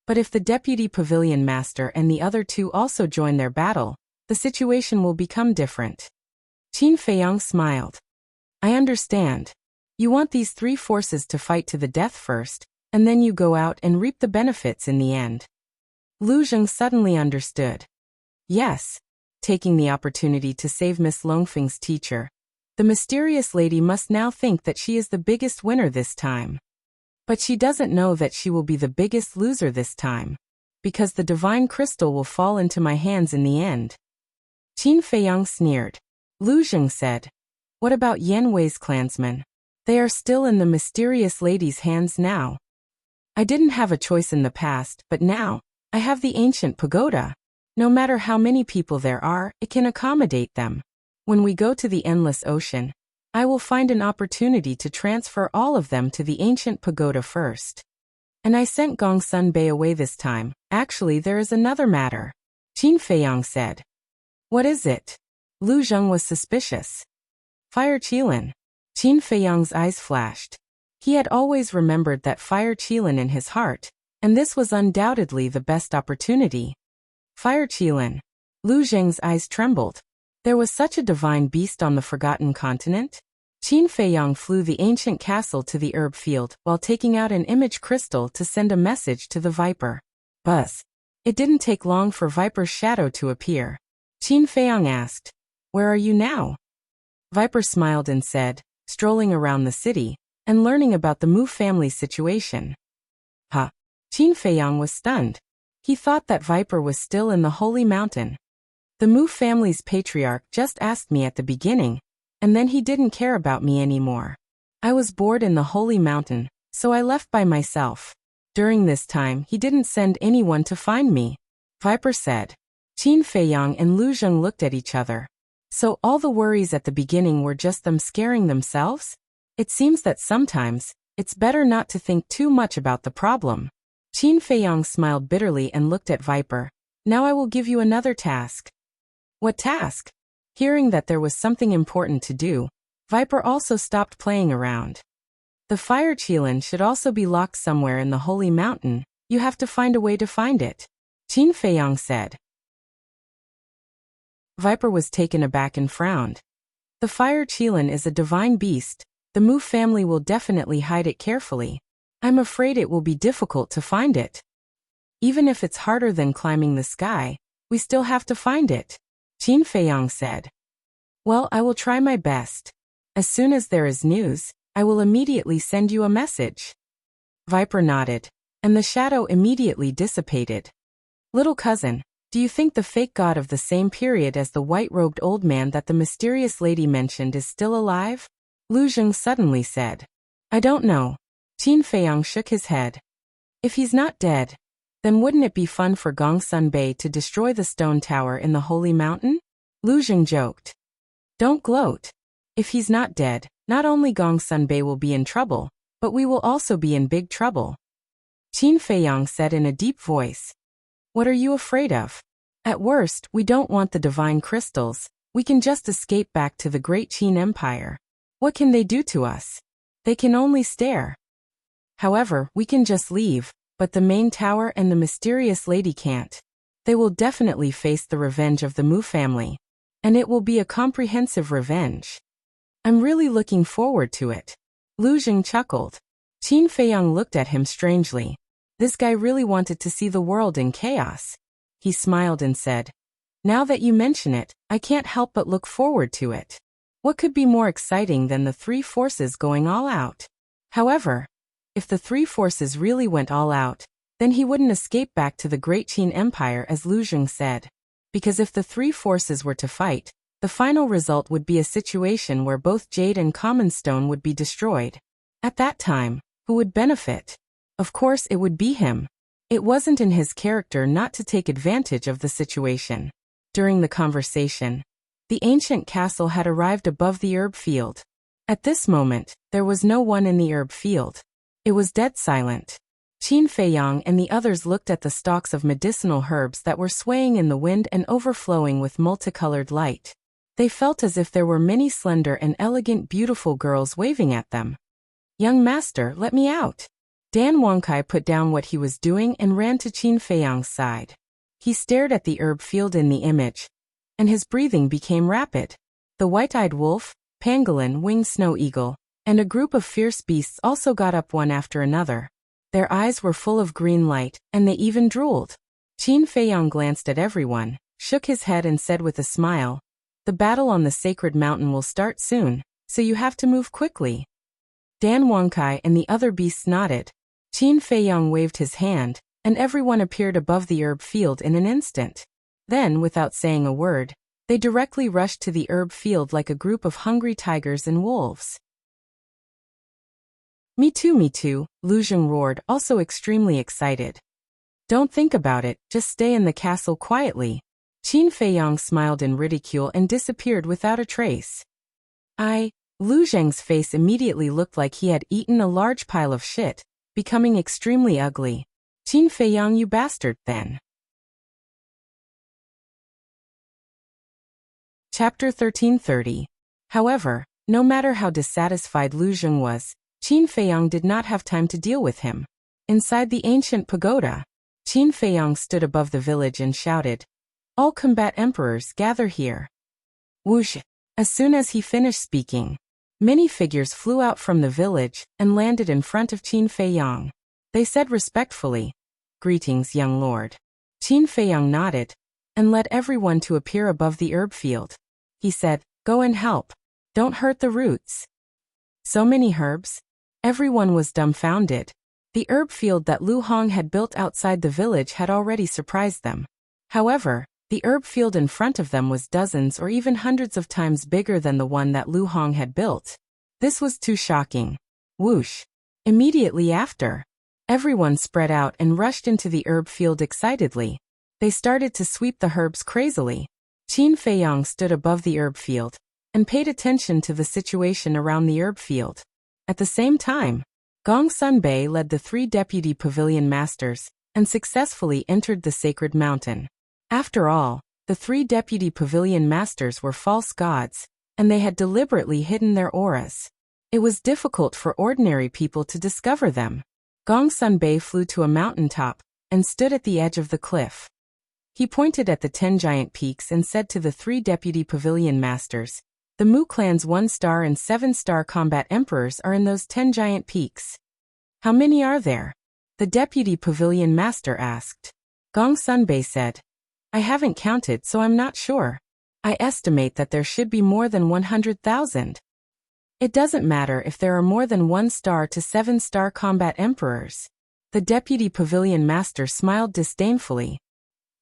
S1: But if the Deputy Pavilion Master and the other 2 also join their battle, the situation will become different. Qin Feiyang smiled. "I understand. You want these 3 forces to fight to the death first, and then you go out and reap the benefits in the end." Lu Zheng suddenly understood. Yes. Taking the opportunity to save Miss Longfeng's teacher, the mysterious lady must now think that she is the biggest winner this time. But she doesn't know that she will be the biggest loser this time, because the divine crystal will fall into my hands in the end. Qin Feiyang sneered. Lu Zheng said, "What about Yan Wei's clansmen? They are still in the mysterious lady's hands now. I didn't have a choice in the past, but now, I have the ancient pagoda. No matter how many people there are, it can accommodate them. When we go to the Endless Ocean, I will find an opportunity to transfer all of them to the ancient pagoda first. And I sent Gong Sunbei away this time. Actually, there is another matter," Qin Feiyang said. "What is it?" Lu Zheng was suspicious. "Fire Qilin." Qin Feiyang's eyes flashed. He had always remembered that Fire Qilin in his heart, and this was undoubtedly the best opportunity. Fire Qilin. Lu Zheng's eyes trembled. There was such a divine beast on the Forgotten Continent? Qin Feiyang flew the ancient castle to the herb field while taking out an image crystal to send a message to the Viper. Buzz. It didn't take long for Viper's shadow to appear. Qin Feiyang asked, "Where are you now?" Viper smiled and said, "Strolling around the city, and learning about the Mu family's situation." Huh. Qin Feiyang was stunned. He thought that Viper was still in the Holy Mountain. The Mu family's patriarch just asked me at the beginning, and then he didn't care about me anymore. I was bored in the Holy Mountain, so I left by myself. During this time, he didn't send anyone to find me," Viper said. Qin Feiyang and Lu Zheng looked at each other. So all the worries at the beginning were just them scaring themselves? It seems that sometimes, it's better not to think too much about the problem. Qin Feiyang smiled bitterly and looked at Viper. "Now I will give you another task." "What task?" Hearing that there was something important to do, Viper also stopped playing around. "The fire qilin should also be locked somewhere in the holy mountain. You have to find a way to find it," Qin Feiyang said. Viper was taken aback and frowned. "The fire qilin is a divine beast. The Mu family will definitely hide it carefully. I'm afraid it will be difficult to find it. Even if it's harder than climbing the sky, we still have to find it," Qin Feiyang said. "Well, I will try my best. As soon as there is news, I will immediately send you a message." Viper nodded, and the shadow immediately dissipated. "Little cousin, do you think the fake god of the same period as the white-robed old man that the mysterious lady mentioned is still alive?" Lu Zheng suddenly said. "I don't know." Qin Feiyang shook his head. "If he's not dead, then wouldn't it be fun for Gongsun Bei to destroy the stone tower in the holy mountain?" Lu Zheng joked. "Don't gloat. If he's not dead, not only Gongsun Bei will be in trouble, but we will also be in big trouble," Qin Feiyang said in a deep voice. "What are you afraid of? At worst, we don't want the divine crystals. We can just escape back to the great Qin Empire. What can they do to us? They can only stare. However, we can just leave, but the main tower and the mysterious lady can't. They will definitely face the revenge of the Mu family. And it will be a comprehensive revenge. I'm really looking forward to it." Lu Zheng chuckled. Qin Feiyang looked at him strangely. This guy really wanted to see the world in chaos. He smiled and said, "Now that you mention it, I can't help but look forward to it. What could be more exciting than the three forces going all out?" However, if the three forces really went all out, then he wouldn't escape back to the Great Qin Empire as Lu Zheng said. Because if the three forces were to fight, the final result would be a situation where both Jade and Common Stone would be destroyed. At that time, who would benefit? Of course it would be him. It wasn't in his character not to take advantage of the situation. During the conversation, the ancient castle had arrived above the herb field. At this moment, there was no one in the herb field. It was dead silent. Qin Feiyang and the others looked at the stalks of medicinal herbs that were swaying in the wind and overflowing with multicolored light. They felt as if there were many slender and elegant beautiful girls waving at them. "Young master, let me out." Dan Wangkai put down what he was doing and ran to Qin Feiyang's side. He stared at the herb field in the image, and his breathing became rapid. The white-eyed wolf, pangolin, winged snow eagle, and a group of fierce beasts also got up one after another. Their eyes were full of green light, and they even drooled. Qin Feiyang glanced at everyone, shook his head and said with a smile, "The battle on the sacred mountain will start soon, so you have to move quickly." Dan Wangkai and the other beasts nodded. Qin Feiyang waved his hand, and everyone appeared above the herb field in an instant. Then, without saying a word, they directly rushed to the herb field like a group of hungry tigers and wolves. Me too, Lu Zheng roared, also extremely excited. "Don't think about it, just stay in the castle quietly." Qin Feiyang smiled in ridicule and disappeared without a trace. Lu Zheng's face immediately looked like he had eaten a large pile of shit, becoming extremely ugly. "Qin Feiyang, you bastard, then." Chapter 1330. However, no matter how dissatisfied Lu Zheng was, Qin Feiyang did not have time to deal with him. Inside the ancient pagoda, Qin Feiyang stood above the village and shouted, "All combat emperors, gather here." Whoosh! As soon as he finished speaking, many figures flew out from the village and landed in front of Qin Feiyang. They said respectfully, "Greetings, young lord." Qin Feiyang nodded and led everyone to appear above the herb field. He said, "Go and help. Don't hurt the roots." So many herbs? Everyone was dumbfounded. The herb field that Lu Hong had built outside the village had already surprised them. However, the herb field in front of them was dozens or even hundreds of times bigger than the one that Lu Hong had built. This was too shocking. Whoosh! Immediately after, everyone spread out and rushed into the herb field excitedly. They started to sweep the herbs crazily. Qin Feiyang stood above the herb field and paid attention to the situation around the herb field. At the same time, Gong Sunbei led the 3 deputy pavilion masters and successfully entered the sacred mountain. After all, the 3 deputy pavilion masters were false gods, and they had deliberately hidden their auras. It was difficult for ordinary people to discover them. Gong Sunbei flew to a mountaintop and stood at the edge of the cliff. He pointed at the 10 giant peaks and said to the 3 deputy pavilion masters, "The Mu clan's 1-star and 7-star combat emperors are in those 10 giant peaks." "How many are there?" the deputy pavilion master asked. Gong Sunbei said, "I haven't counted, so I'm not sure. I estimate that there should be more than 100,000. It doesn't matter if there are more than 1-star to 7-star combat emperors." The deputy pavilion master smiled disdainfully.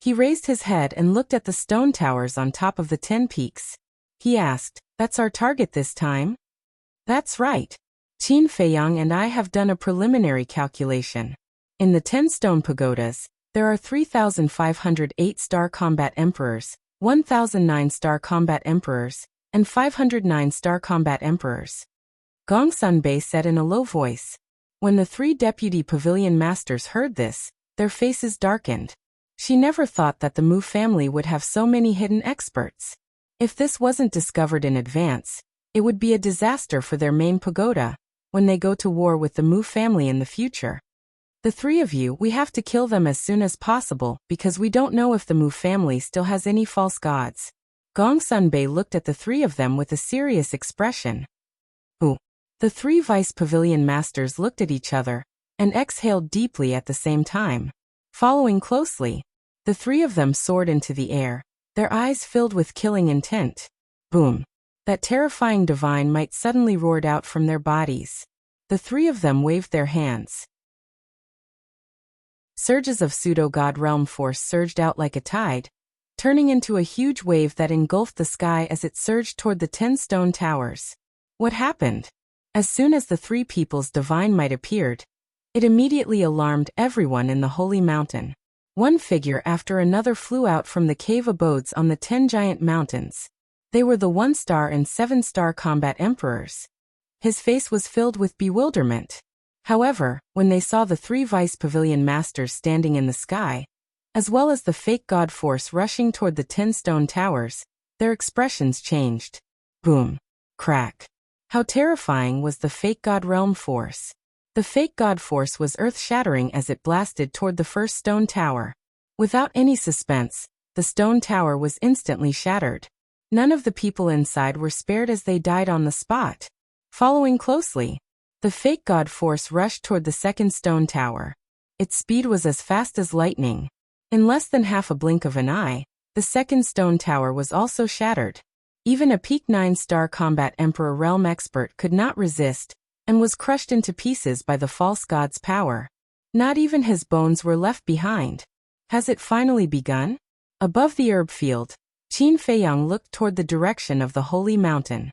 S1: He raised his head and looked at the stone towers on top of the 10 peaks. He asked, "That's our target this time?" "That's right. Qin Feiyang and I have done a preliminary calculation. In the 10 stone pagodas, there are 3,508-star combat emperors, 1,009-star combat emperors, and 509-star combat emperors." Gong Sunbei said in a low voice. When the 3 deputy pavilion masters heard this, their faces darkened. She never thought that the Mu family would have so many hidden experts. If this wasn't discovered in advance, it would be a disaster for their main pagoda when they go to war with the Mu family in the future. "The 3 of you, we have to kill them as soon as possible because we don't know if the Mu family still has any false gods." Gong Sunbei looked at the 3 of them with a serious expression. "Ooh." The 3 vice pavilion masters looked at each other and exhaled deeply at the same time. Following closely, the 3 of them soared into the air, their eyes filled with killing intent. Boom! That terrifying divine might suddenly roared out from their bodies. The 3 of them waved their hands. Surges of pseudo-god realm force surged out like a tide, turning into a huge wave that engulfed the sky as it surged toward the 10 stone towers. What happened? As soon as the 3 people's divine might appeared, it immediately alarmed everyone in the holy mountain. One figure after another flew out from the cave abodes on the 10 giant mountains. They were the 1-star and 7-star combat emperors. His face was filled with bewilderment. However, when they saw the 3 vice pavilion masters standing in the sky, as well as the fake god force rushing toward the 10 stone towers, their expressions changed. Boom. Crack. How terrifying was the fake god realm force. The fake god force was earth-shattering as it blasted toward the first stone tower. Without any suspense, the stone tower was instantly shattered. None of the people inside were spared as they died on the spot. Following closely, the fake god force rushed toward the second stone tower. Its speed was as fast as lightning. In less than half a blink of an eye, the second stone tower was also shattered. Even a peak 9-star combat emperor realm expert could not resist, and was crushed into pieces by the false god's power. Not even his bones were left behind. Has it finally begun? Above the herb field, Qin Feiyang looked toward the direction of the holy mountain.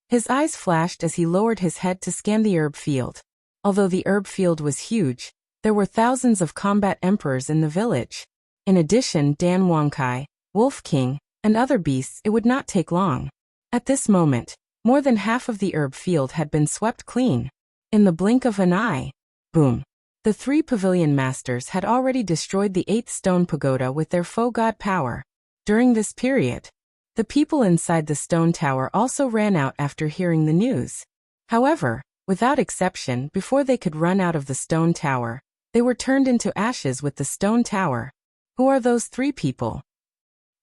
S1: His eyes flashed as he lowered his head to scan the herb field. Although the herb field was huge, there were thousands of combat emperors in the village. In addition, Dan Wangkai, Wolf King, and other beasts. It would not take long. At this moment, more than half of the herb field had been swept clean. In the blink of an eye. Boom. The 3 pavilion masters had already destroyed the 8th stone pagoda with their faux god power. During this period, the people inside the stone tower also ran out after hearing the news. However, without exception, before they could run out of the stone tower, they were turned into ashes with the stone tower. Who are those 3 people?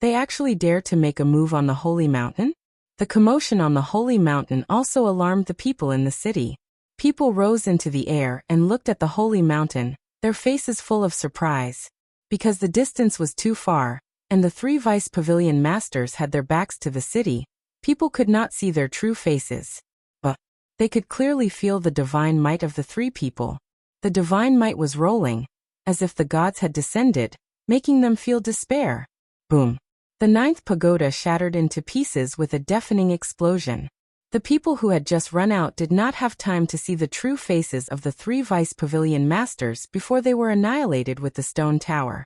S1: They actually dare to make a move on the holy mountain? The commotion on the holy mountain also alarmed the people in the city. People rose into the air and looked at the holy mountain, their faces full of surprise. Because the distance was too far, and the 3 vice pavilion masters had their backs to the city, people could not see their true faces. But they could clearly feel the divine might of the 3 people. The divine might was rolling, as if the gods had descended, making them feel despair. Boom. The 9th pagoda shattered into pieces with a deafening explosion. The people who had just run out did not have time to see the true faces of the 3 vice pavilion masters before they were annihilated with the stone tower.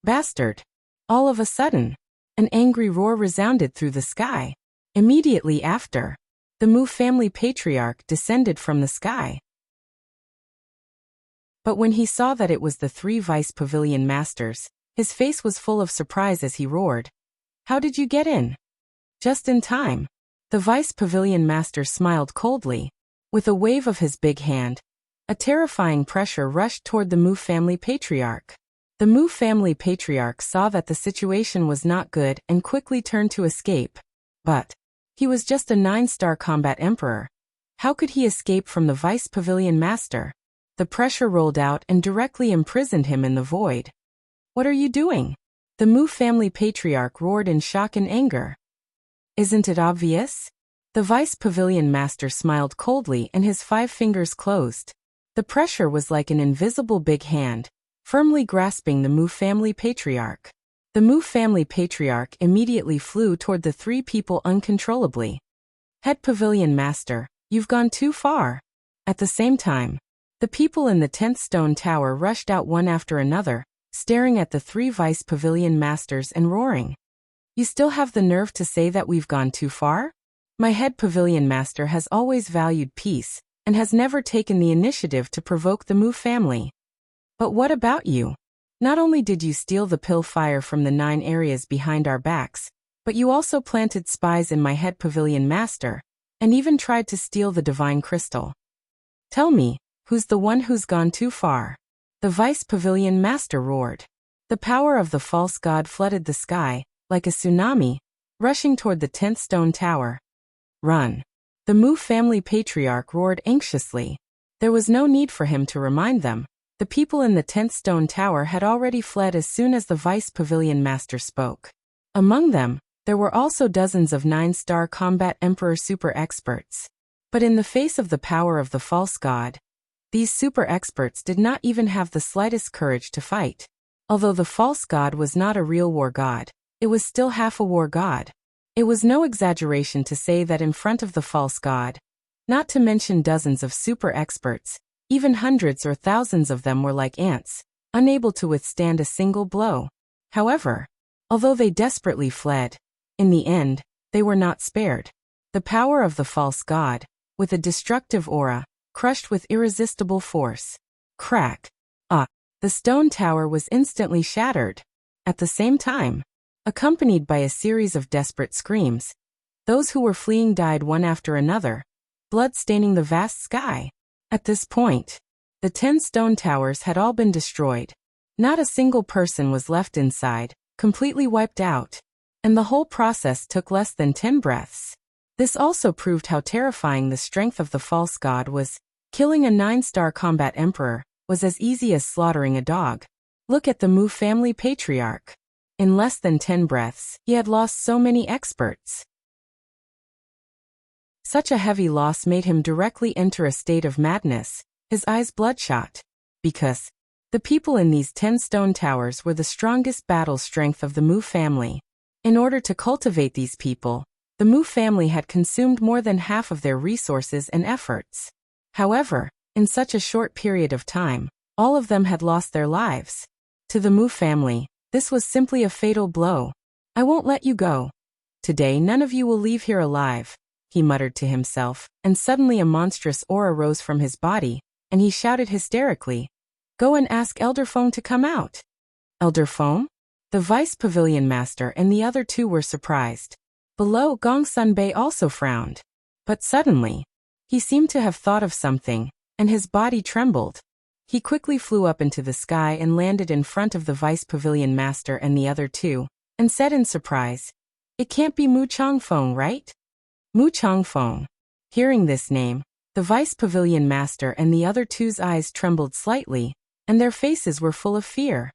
S1: Bastard! All of a sudden, an angry roar resounded through the sky. Immediately after, the Mu family patriarch descended from the sky. But when he saw that it was the 3 vice pavilion masters, his face was full of surprise as he roared, "How did you get in?" Just in time. The vice pavilion master smiled coldly. With a wave of his big hand, a terrifying pressure rushed toward the Mu family patriarch. The Mu family patriarch saw that the situation was not good and quickly turned to escape. But he was just a 9-star combat emperor. How could he escape from the vice pavilion master? The pressure rolled out and directly imprisoned him in the void. "What are you doing?" The Mu family patriarch roared in shock and anger. "Isn't it obvious?" The vice pavilion master smiled coldly and his 5 fingers closed. The pressure was like an invisible big hand, firmly grasping the Mu family patriarch. The Mu family patriarch immediately flew toward the 3 people uncontrollably. "Head pavilion master, you've gone too far." At the same time, the people in the 10th stone tower rushed out one after another, staring at the 3 vice pavilion masters and roaring. "You still have the nerve to say that we've gone too far? My head pavilion master has always valued peace, and has never taken the initiative to provoke the Mu family. But what about you? Not only did you steal the pill fire from the 9 areas behind our backs, but you also planted spies in my head pavilion master, and even tried to steal the divine crystal. Tell me, who's the one who's gone too far?" The vice pavilion master roared. The power of the false god flooded the sky, like a tsunami, rushing toward the 10th stone tower. "Run!" The Mu family patriarch roared anxiously. There was no need for him to remind them. The people in the 10th stone tower had already fled as soon as the vice pavilion master spoke. Among them, there were also dozens of 9-star combat emperor super experts. But in the face of the power of the false god, these super experts did not even have the slightest courage to fight. Although the false god was not a real war god, it was still half a war god. It was no exaggeration to say that in front of the false god, not to mention dozens of super experts, even hundreds or thousands of them were like ants, unable to withstand a single blow. However, although they desperately fled, in the end, they were not spared. The power of the false god, with a destructive aura, crushed with irresistible force. Crack! The stone tower was instantly shattered. At the same time, accompanied by a series of desperate screams, those who were fleeing died one after another, blood staining the vast sky. At this point, the 10 stone towers had all been destroyed. Not a single person was left inside, completely wiped out. And the whole process took less than 10 breaths. This also proved how terrifying the strength of the false god was. Killing a 9-star combat emperor was as easy as slaughtering a dog. Look at the Mu family patriarch. In less than 10 breaths, he had lost so many experts. Such a heavy loss made him directly enter a state of madness, his eyes bloodshot. Because the people in these 10 stone towers were the strongest battle strength of the Mu family. In order to cultivate these people, the Mu family had consumed more than half of their resources and efforts. However, in such a short period of time, all of them had lost their lives. To the Mu family, this was simply a fatal blow. "I won't let you go. Today none of you will leave here alive," he muttered to himself, and suddenly a monstrous aura rose from his body, and he shouted hysterically, "Go and ask Elder Feng to come out." Elder Feng? The vice pavilion master and the other 2 were surprised. Below, Gong Sunbei also frowned. But suddenly, he seemed to have thought of something, and his body trembled. He quickly flew up into the sky and landed in front of the vice pavilion master and the other 2, and said in surprise, "It can't be Mu Changfeng, right?" Mu Changfeng. Hearing this name, the vice pavilion master and the other 2's eyes trembled slightly, and their faces were full of fear.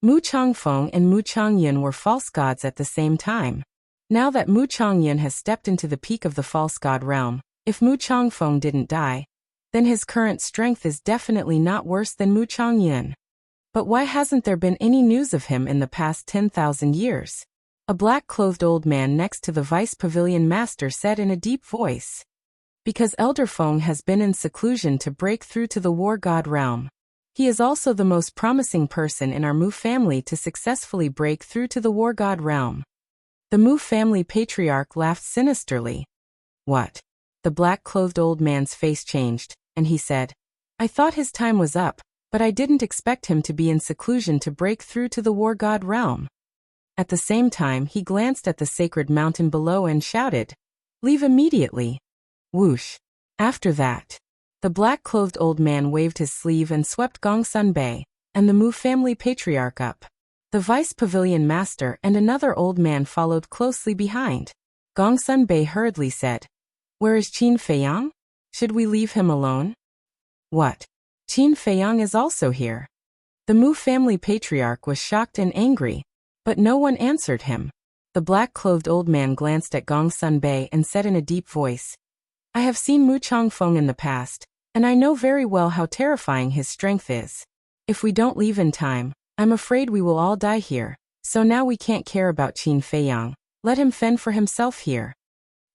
S1: Mu Changfeng and Mu Changyun were false gods at the same time. Now that Mu Changyun has stepped into the peak of the false god realm, if Mu Changfeng didn't die, then his current strength is definitely not worse than Mu Changyun. But why hasn't there been any news of him in the past 10,000 years? A black-clothed old man next to the vice pavilion master said in a deep voice. Because Elder Feng has been in seclusion to break through to the war god realm. He is also the most promising person in our Mu family to successfully break through to the war god realm. The Mu family patriarch laughed sinisterly. What? The black-clothed old man's face changed, and he said, I thought his time was up, but I didn't expect him to be in seclusion to break through to the war god realm. At the same time, he glanced at the sacred mountain below and shouted, Leave immediately. Whoosh. After that, the black-clothed old man waved his sleeve and swept Gongsun Bei, and the Mu family patriarch up. The vice pavilion master and another old man followed closely behind. Gongsun Bei hurriedly said, Where is Qin Feiyang? Should we leave him alone? What? Qin Feiyang is also here. The Mu family patriarch was shocked and angry, but no one answered him. The black-clothed old man glanced at Gongsun Bei and said in a deep voice, I have seen Mu Changfeng in the past, and I know very well how terrifying his strength is. If we don't leave in time, I'm afraid we will all die here, so now we can't care about Qin Feiyang. Let him fend for himself here.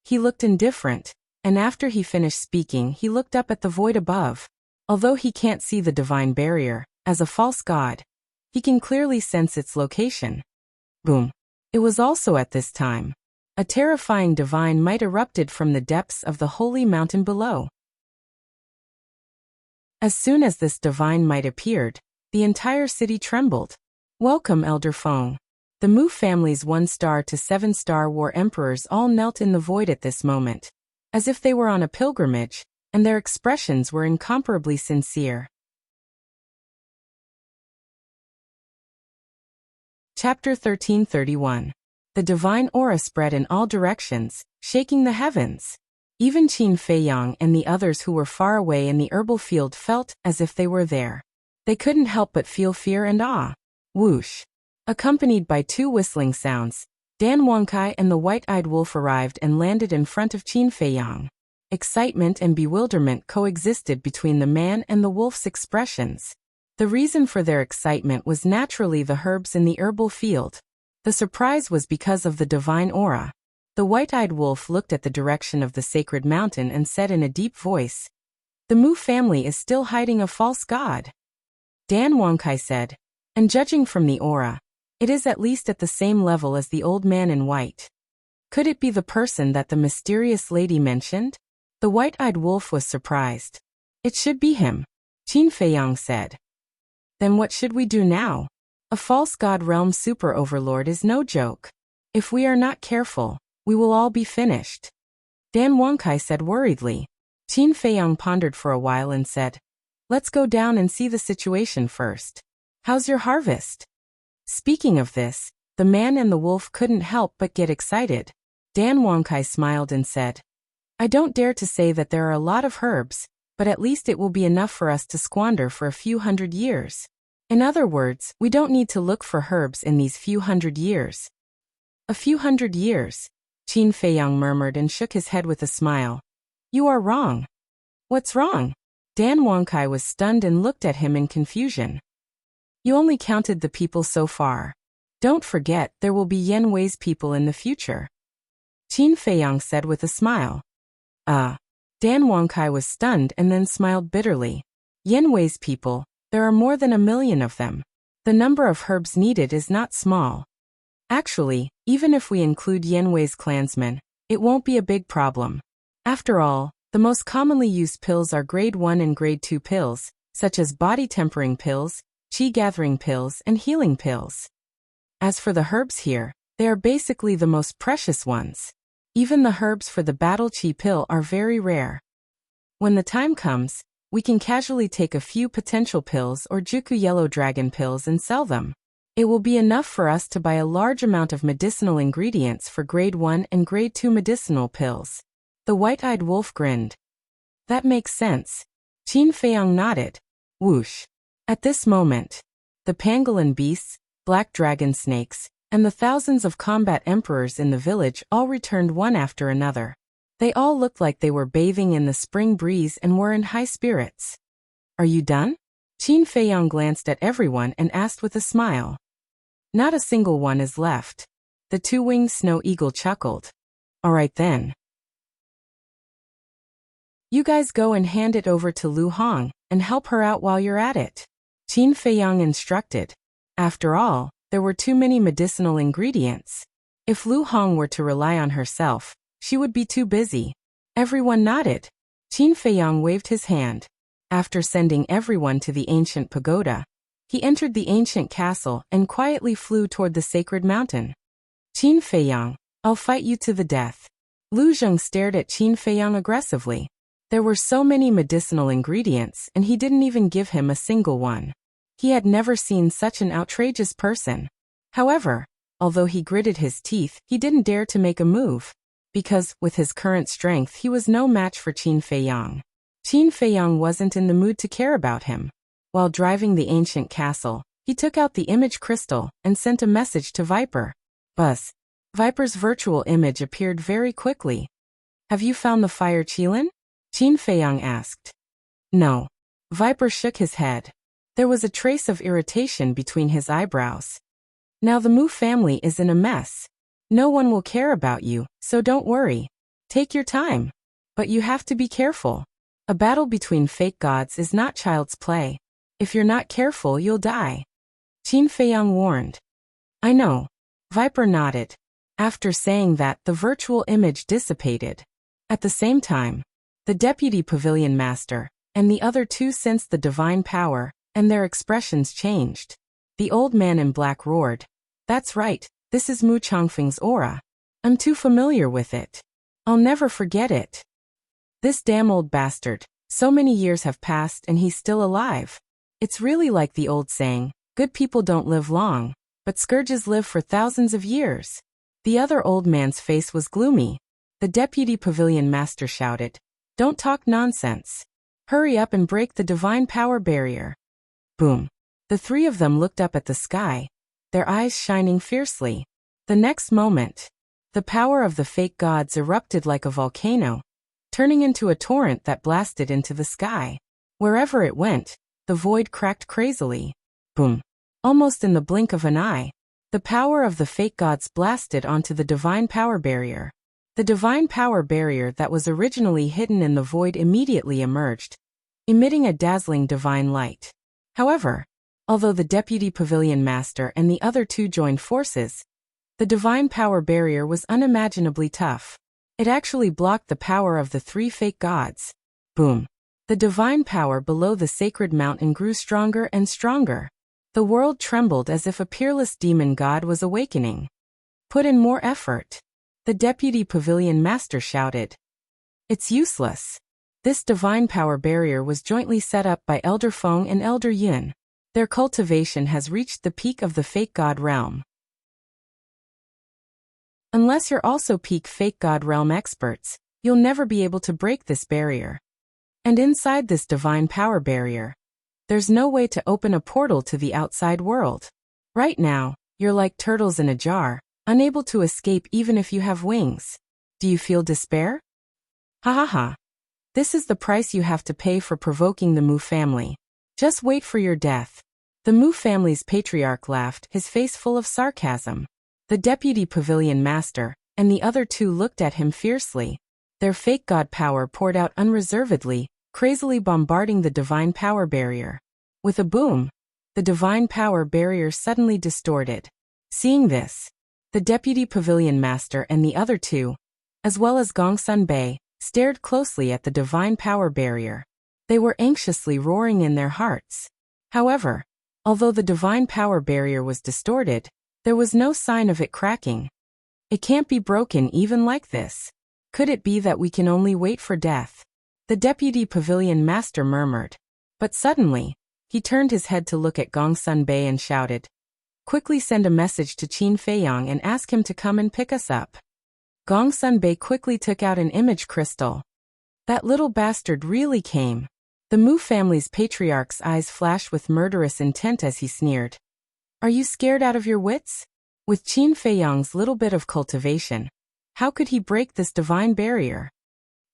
S1: He looked indifferent, and after he finished speaking he looked up at the void above. Although he can't see the divine barrier, as a false god, he can clearly sense its location. Boom. It was also at this time. A terrifying divine might erupted from the depths of the holy mountain below. As soon as this divine might appeared, the entire city trembled. Welcome, Elder Feng. The Mu family's 1-star to 7-star war emperors all knelt in the void at this moment, as if they were on a pilgrimage, and their expressions were incomparably sincere. Chapter 1331. The divine aura spread in all directions, shaking the heavens. Even Qin Feiyang and the others who were far away in the herbal field felt as if they were there. They couldn't help but feel fear and awe. Whoosh. Accompanied by 2 whistling sounds, Dan Wangkai and the white-eyed wolf arrived and landed in front of Qin Feiyang. Excitement and bewilderment coexisted between the man and the wolf's expressions. The reason for their excitement was naturally the herbs in the herbal field. The surprise was because of the divine aura. The white-eyed wolf looked at the direction of the sacred mountain and said in a deep voice, The Mu family is still hiding a false god. Dan Wangkai said, and judging from the aura, it is at least at the same level as the old man in white. Could it be the person that the mysterious lady mentioned? The white-eyed wolf was surprised. It should be him, Qin Feiyang said. Then what should we do now? A false god realm super overlord is no joke. If we are not careful, we will all be finished. Dan Wangkai said worriedly. Qin Feiyang pondered for a while and said, Let's go down and see the situation first. How's your harvest? Speaking of this, the man and the wolf couldn't help but get excited. Dan Wangkai smiled and said, I don't dare to say that there are a lot of herbs, but at least it will be enough for us to squander for a few hundred years. In other words, we don't need to look for herbs in these few hundred years. A few hundred years, Qin Feiyang murmured and shook his head with a smile. You are wrong. What's wrong? Dan Wangkai was stunned and looked at him in confusion. You only counted the people so far. Don't forget, there will be Yan Wei's people in the future. Qin Feiyang said with a smile. Dan Wangkai was stunned and then smiled bitterly. Yan Wei's people, there are more than 1 million of them. The number of herbs needed is not small. Actually, even if we include Yan Wei's clansmen, it won't be a big problem. After all, the most commonly used pills are grade 1 and grade 2 pills, such as body tempering pills, qi gathering pills, and healing pills. As for the herbs here, they are basically the most precious ones. Even the herbs for the battle qi pill are very rare. When the time comes, we can casually take a few potential pills or Juku yellow dragon pills and sell them. It will be enough for us to buy a large amount of medicinal ingredients for grade 1 and grade 2 medicinal pills. The white-eyed wolf grinned. That makes sense. Qin Feiyang nodded. Whoosh. At this moment, the pangolin beasts, black dragon snakes, and the thousands of combat emperors in the village all returned one after another. They all looked like they were bathing in the spring breeze and were in high spirits. Are you done? Qin Feiyang glanced at everyone and asked with a smile. Not a single one is left. The two-winged snow eagle chuckled. All right then. You guys go and hand it over to Lu Hong, and help her out while you're at it. Qin Feiyang instructed. After all, there were too many medicinal ingredients. If Lu Hong were to rely on herself, she would be too busy. Everyone nodded. Qin Feiyang waved his hand. After sending everyone to the ancient pagoda, he entered the ancient castle and quietly flew toward the sacred mountain. Qin Feiyang, I'll fight you to the death. Lu Zheng stared at Qin Feiyang aggressively. There were so many medicinal ingredients and he didn't even give him a single one. He had never seen such an outrageous person. However, although he gritted his teeth, he didn't dare to make a move, because, with his current strength, he was no match for Qin Feiyang. Qin Feiyang wasn't in the mood to care about him. While driving the ancient castle, he took out the image crystal and sent a message to Viper. Buzz. Viper's virtual image appeared very quickly. Have you found the fire Qilin? Qin Feiyang asked. No. Viper shook his head. There was a trace of irritation between his eyebrows. Now the Mu family is in a mess. No one will care about you, so don't worry. Take your time. But you have to be careful. A battle between fake gods is not child's play. If you're not careful, you'll die. Qin Feiyang warned. I know. Viper nodded. After saying that, the virtual image dissipated. At the same time, the deputy pavilion master and the other two sensed the divine power, and their expressions changed. The old man in black roared. That's right, this is Mu Changfeng's aura. I'm too familiar with it. I'll never forget it. This damn old bastard. So many years have passed and he's still alive. It's really like the old saying, good people don't live long, but scourges live for thousands of years. The other old man's face was gloomy. The deputy pavilion master shouted, don't talk nonsense. Hurry up and break the divine power barrier. Boom. The three of them looked up at the sky, their eyes shining fiercely. The next moment, the power of the fake gods erupted like a volcano, turning into a torrent that blasted into the sky. Wherever it went, the void cracked crazily. Boom. Almost in the blink of an eye, the power of the fake gods blasted onto the divine power barrier. The divine power barrier that was originally hidden in the void immediately emerged, emitting a dazzling divine light. However, although the deputy pavilion master and the other two joined forces, the divine power barrier was unimaginably tough. It actually blocked the power of the three fake gods. Boom. The divine power below the sacred mountain grew stronger and stronger. The world trembled as if a peerless demon god was awakening. Put in more effort. The deputy pavilion master shouted. It's useless. This divine power barrier was jointly set up by Elder Feng and Elder Yun. Their cultivation has reached the peak of the fake god realm. Unless you're also peak fake god realm experts, you'll never be able to break this barrier. And inside this divine power barrier, there's no way to open a portal to the outside world. Right now, you're like turtles in a jar, unable to escape even if you have wings. Do you feel despair? Ha ha ha. This is the price you have to pay for provoking the Mu family. Just wait for your death. The Mu family's patriarch laughed, his face full of sarcasm. The deputy pavilion master and the other two looked at him fiercely. Their fake god power poured out unreservedly, crazily bombarding the divine power barrier. With a boom, the divine power barrier suddenly distorted. Seeing this, the deputy pavilion master and the other two, as well as Gongsun Bei, stared closely at the divine power barrier. They were anxiously roaring in their hearts. However, although the divine power barrier was distorted, there was no sign of it cracking. It can't be broken even like this. Could it be that we can only wait for death? The deputy pavilion master murmured. But suddenly, he turned his head to look at Gongsun Bei and shouted, quickly send a message to Qin Feiyang and ask him to come and pick us up. Gongsun Bei quickly took out an image crystal. That little bastard really came. The Mu family's patriarch's eyes flashed with murderous intent as he sneered. Are you scared out of your wits? With Qin Feiyang's little bit of cultivation, how could he break this divine barrier?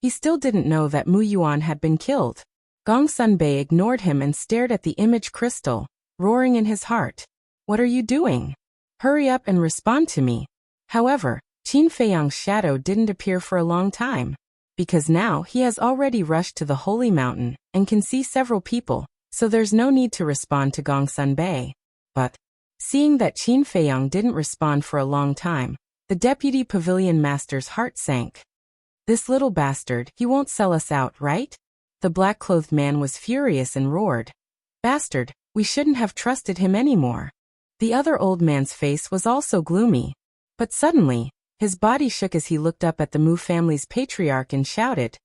S1: He still didn't know that Mu Yuan had been killed. Gongsun Bei ignored him and stared at the image crystal, roaring in his heart. What are you doing? Hurry up and respond to me. However, Qin Feiyang's shadow didn't appear for a long time, because now he has already rushed to the holy mountain and can see several people, so there's no need to respond to Gongsun Bei. But, seeing that Qin Feiyang didn't respond for a long time, the deputy pavilion master's heart sank. This little bastard, he won't sell us out, right? The black-clothed man was furious and roared. Bastard, we shouldn't have trusted him anymore. The other old man's face was also gloomy. But suddenly, his body shook as he looked up at the Mu family's patriarch and shouted,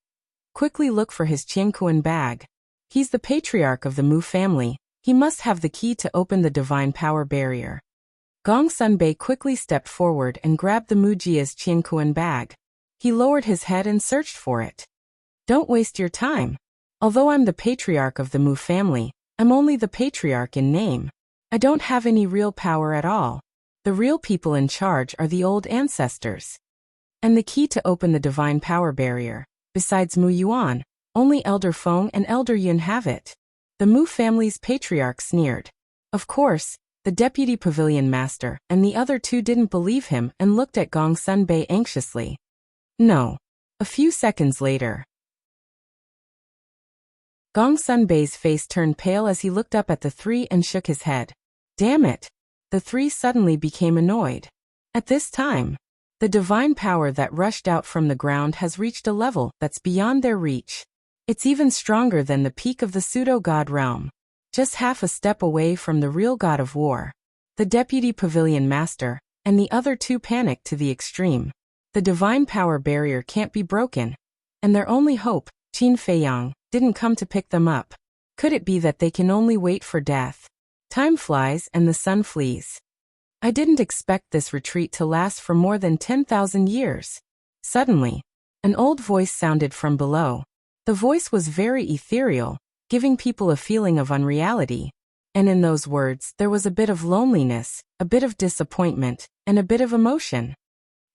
S1: "Quickly look for his Qiankuan bag. He's the patriarch of the Mu family. He must have the key to open the divine power barrier." Gongsun Bei quickly stepped forward and grabbed the Mujia's Qiankuan bag. He lowered his head and searched for it. "Don't waste your time. Although I'm the patriarch of the Mu family, I'm only the patriarch in name. I don't have any real power at all. The real people in charge are the old ancestors. And the key to open the divine power barrier, besides Mu Yuan, only Elder Feng and Elder Yun have it." The Mu family's patriarch sneered. Of course, the deputy pavilion master and the other two didn't believe him and looked at Gongsun Bei anxiously. No. A few seconds later, Gongsun Bei's face turned pale as he looked up at the three and shook his head. Damn it! The three suddenly became annoyed. At this time, the divine power that rushed out from the ground has reached a level that's beyond their reach. It's even stronger than the peak of the pseudo-god realm. Just half a step away from the real god of war. The deputy pavilion master and the other two panicked to the extreme. The divine power barrier can't be broken, and their only hope, Qin Feiyang, didn't come to pick them up. Could it be that they can only wait for death? Time flies and the sun flees. I didn't expect this retreat to last for more than 10,000 years. Suddenly, an old voice sounded from below. The voice was very ethereal, giving people a feeling of unreality. And in those words there was a bit of loneliness, a bit of disappointment, and a bit of emotion.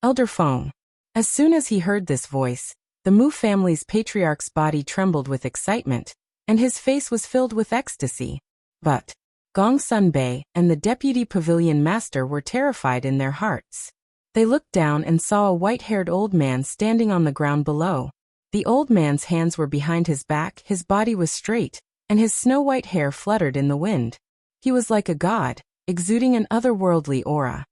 S1: Elder Feng. As soon as he heard this voice, the Mu family's patriarch's body trembled with excitement, and his face was filled with ecstasy. But Gongsun Bei and the deputy pavilion master were terrified in their hearts. They looked down and saw a white-haired old man standing on the ground below. The old man's hands were behind his back, his body was straight, and his snow-white hair fluttered in the wind. He was like a god, exuding an otherworldly aura.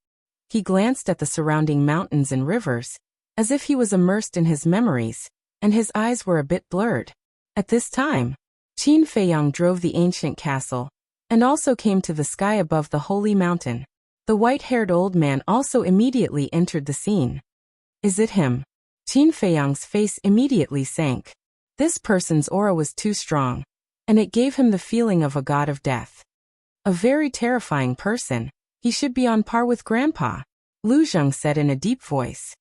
S1: He glanced at the surrounding mountains and rivers, as if he was immersed in his memories, and his eyes were a bit blurred. At this time, Qin Feiyang drove the ancient castle, and also came to the sky above the holy mountain. The white-haired old man also immediately entered the scene. Is it him? Qin Feiyang's face immediately sank. This person's aura was too strong, and it gave him the feeling of a god of death. A very terrifying person. He should be on par with Grandpa, Lu Zheng said in a deep voice.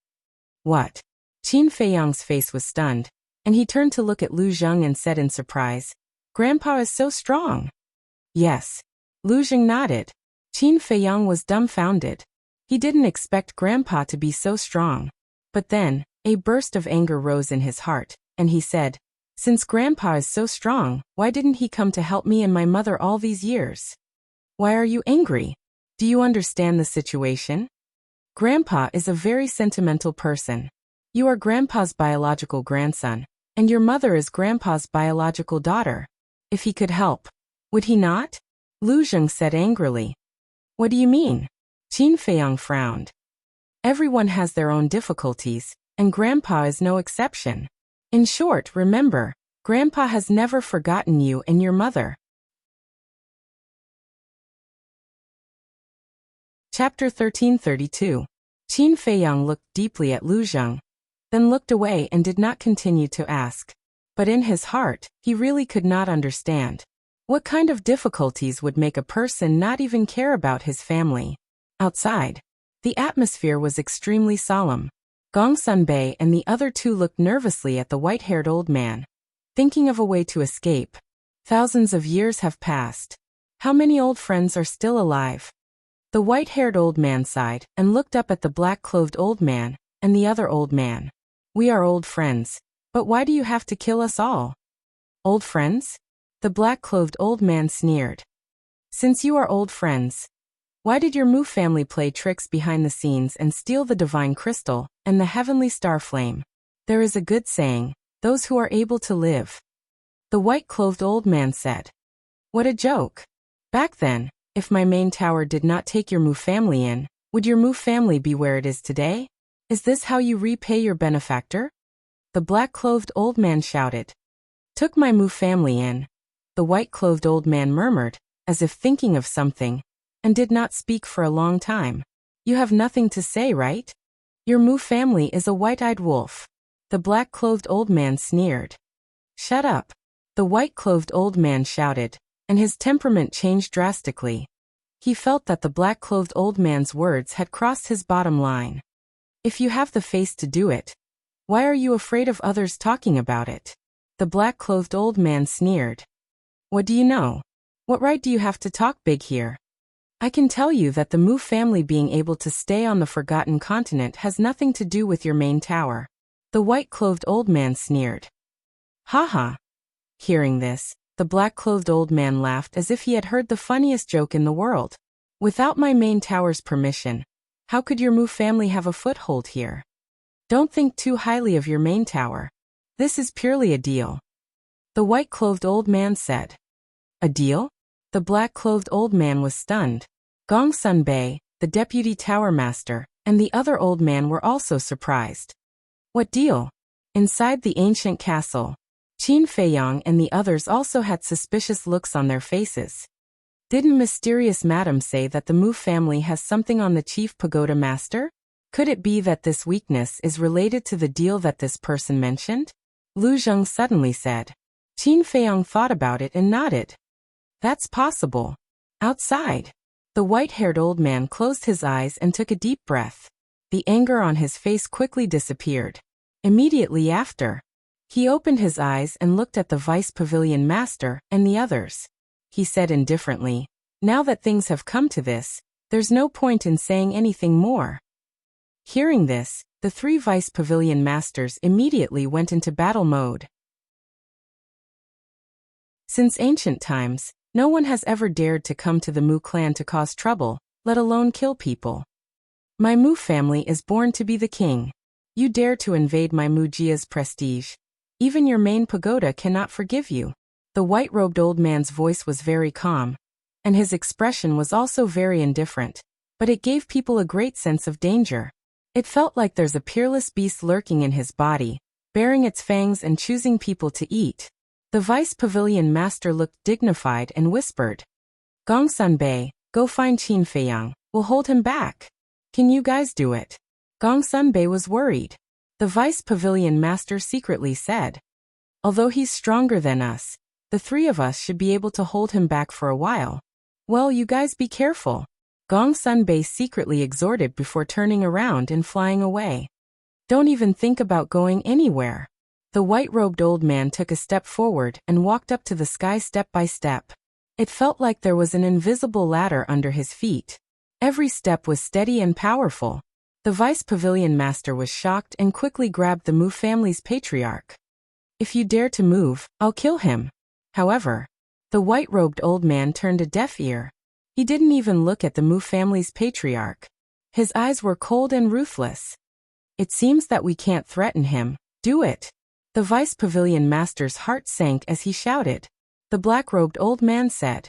S1: What? Qin Feiyang's face was stunned, and he turned to look at Lu Zheng and said in surprise, Grandpa is so strong. Yes. Lu Zheng nodded. Qin Feiyang was dumbfounded. He didn't expect Grandpa to be so strong. But then, a burst of anger rose in his heart, and he said, Since Grandpa is so strong, why didn't he come to help me and my mother all these years? Why are you angry? Do you understand the situation? Grandpa is a very sentimental person. You are Grandpa's biological grandson, and your mother is Grandpa's biological daughter. If he could help, would he not? Lu Zheng said angrily. What do you mean? Qin Feiyang frowned. Everyone has their own difficulties, and Grandpa is no exception. In short, remember, Grandpa has never forgotten you and your mother. Chapter 1332. Qin Feiyang looked deeply at Lu Zheng, then looked away and did not continue to ask. But in his heart, he really could not understand. What kind of difficulties would make a person not even care about his family? Outside, the atmosphere was extremely solemn. Gongsun Bei and the other two looked nervously at the white-haired old man, thinking of a way to escape. Thousands of years have passed. How many old friends are still alive? The white-haired old man sighed and looked up at the black-clothed old man and the other old man. We are old friends, but why do you have to kill us all? Old friends? The black-clothed old man sneered. Since you are old friends, Why did your Mu family play tricks behind the scenes and steal the divine crystal and the heavenly star flame? There is a good saying, those who are able to live. The white-clothed old man said. What a joke. Back then, if my main tower did not take your Mu family in, would your Mu family be where it is today? Is this how you repay your benefactor? The black-clothed old man shouted. Took my Mu family in. The white-clothed old man murmured, as if thinking of something, and did not speak for a long time. You have nothing to say, right? Your Mu family is a white-eyed wolf. The black-clothed old man sneered. Shut up. The white-clothed old man shouted, and his temperament changed drastically. He felt that the black-clothed old man's words had crossed his bottom line. If you have the face to do it, why are you afraid of others talking about it? The black-clothed old man sneered. What do you know? What right do you have to talk big here? I can tell you that the Mu family being able to stay on the forgotten continent has nothing to do with your main tower. The white-clothed old man sneered. Ha ha. Hearing this, the black-clothed old man laughed as if he had heard the funniest joke in the world. Without my main tower's permission, how could your Mu family have a foothold here? Don't think too highly of your main tower. This is purely a deal. The white-clothed old man said. A deal? The black-clothed old man was stunned. Gong Sun Bei, the deputy tower master, and the other old man were also surprised. What deal? Inside the ancient castle, Qin Feiyang and the others also had suspicious looks on their faces. Didn't mysterious madam say that the Mu family has something on the chief pagoda master? Could it be that this weakness is related to the deal that this person mentioned? Lu Zheng suddenly said. Qin Feiyang thought about it and nodded. That's possible. Outside. The white-haired old man closed his eyes and took a deep breath. The anger on his face quickly disappeared. Immediately after, he opened his eyes and looked at the vice pavilion master and the others. He said indifferently, now that things have come to this, there's no point in saying anything more. Hearing this, the three vice pavilion masters immediately went into battle mode. Since ancient times, no one has ever dared to come to the Mu clan to cause trouble, let alone kill people. My Mu family is born to be the king. You dare to invade my Mu Jia's prestige. Even your main pagoda cannot forgive you. The white-robed old man's voice was very calm, and his expression was also very indifferent, but it gave people a great sense of danger. It felt like there's a peerless beast lurking in his body, baring its fangs and choosing people to eat. The vice pavilion master looked dignified and whispered, Gong Sun Bei, go find Qin Feiyang, we'll hold him back. Can you guys do it? Gong Sun Bei was worried. The vice pavilion master secretly said, although he's stronger than us, the three of us should be able to hold him back for a while. Well, you guys be careful. Gong Sun Bei secretly exhorted before turning around and flying away. Don't even think about going anywhere. The white-robed old man took a step forward and walked up to the sky step by step. It felt like there was an invisible ladder under his feet. Every step was steady and powerful. The vice pavilion master was shocked and quickly grabbed the Mu family's patriarch. If you dare to move, I'll kill him. However, the white-robed old man turned a deaf ear. He didn't even look at the Mu family's patriarch. His eyes were cold and ruthless. It seems that we can't threaten him. Do it. The vice pavilion master's heart sank as he shouted. The black-robed old man said,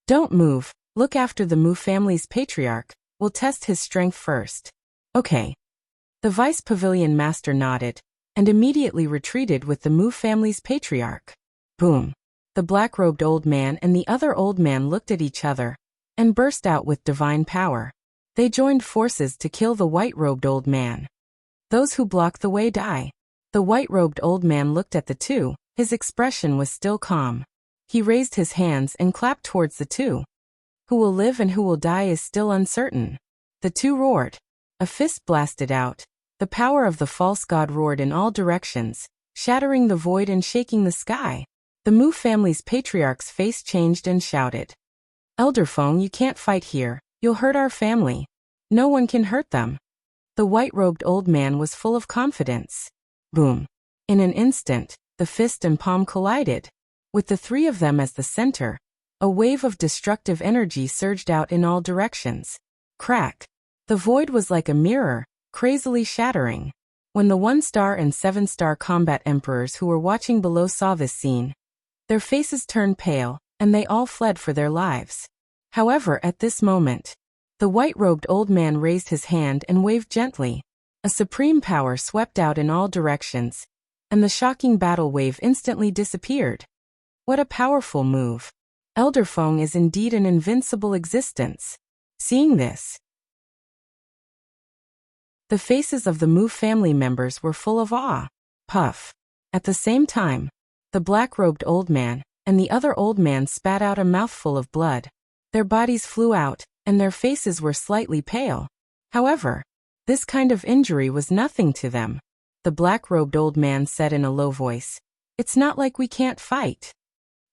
S1: Don't move, look after the Mu family's patriarch, we'll test his strength first. Okay. The vice pavilion master nodded, and immediately retreated with the Mu family's patriarch. Boom. The black-robed old man and the other old man looked at each other, and burst out with divine power. They joined forces to kill the white-robed old man. Those who block the way die. The white-robed old man looked at the two, his expression was still calm. He raised his hands and clapped towards the two. Who will live and who will die is still uncertain. The two roared. A fist blasted out. The power of the false god roared in all directions, shattering the void and shaking the sky. The Mu family's patriarch's face changed and shouted. Elder Feng, you can't fight here, you'll hurt our family. No one can hurt them. The white-robed old man was full of confidence. Boom. In an instant, the fist and palm collided. With the three of them as the center, A wave of destructive energy surged out in all directions. Crack. The void was like a mirror, crazily shattering. When the 1-star and 7-star combat emperors who were watching below saw this scene, their faces turned pale, and they all fled for their lives. However, at this moment, the white-robed old man raised his hand and waved gently. A supreme power swept out in all directions, and the shocking battle wave instantly disappeared. What a powerful move. Elder Feng is indeed an invincible existence. Seeing this, the faces of the Mu family members were full of awe. Puff. At the same time, the black-robed old man and the other old man spat out a mouthful of blood. Their bodies flew out, and their faces were slightly pale. However, this kind of injury was nothing to them. The black-robed old man said in a low voice, "It's not like we can't fight."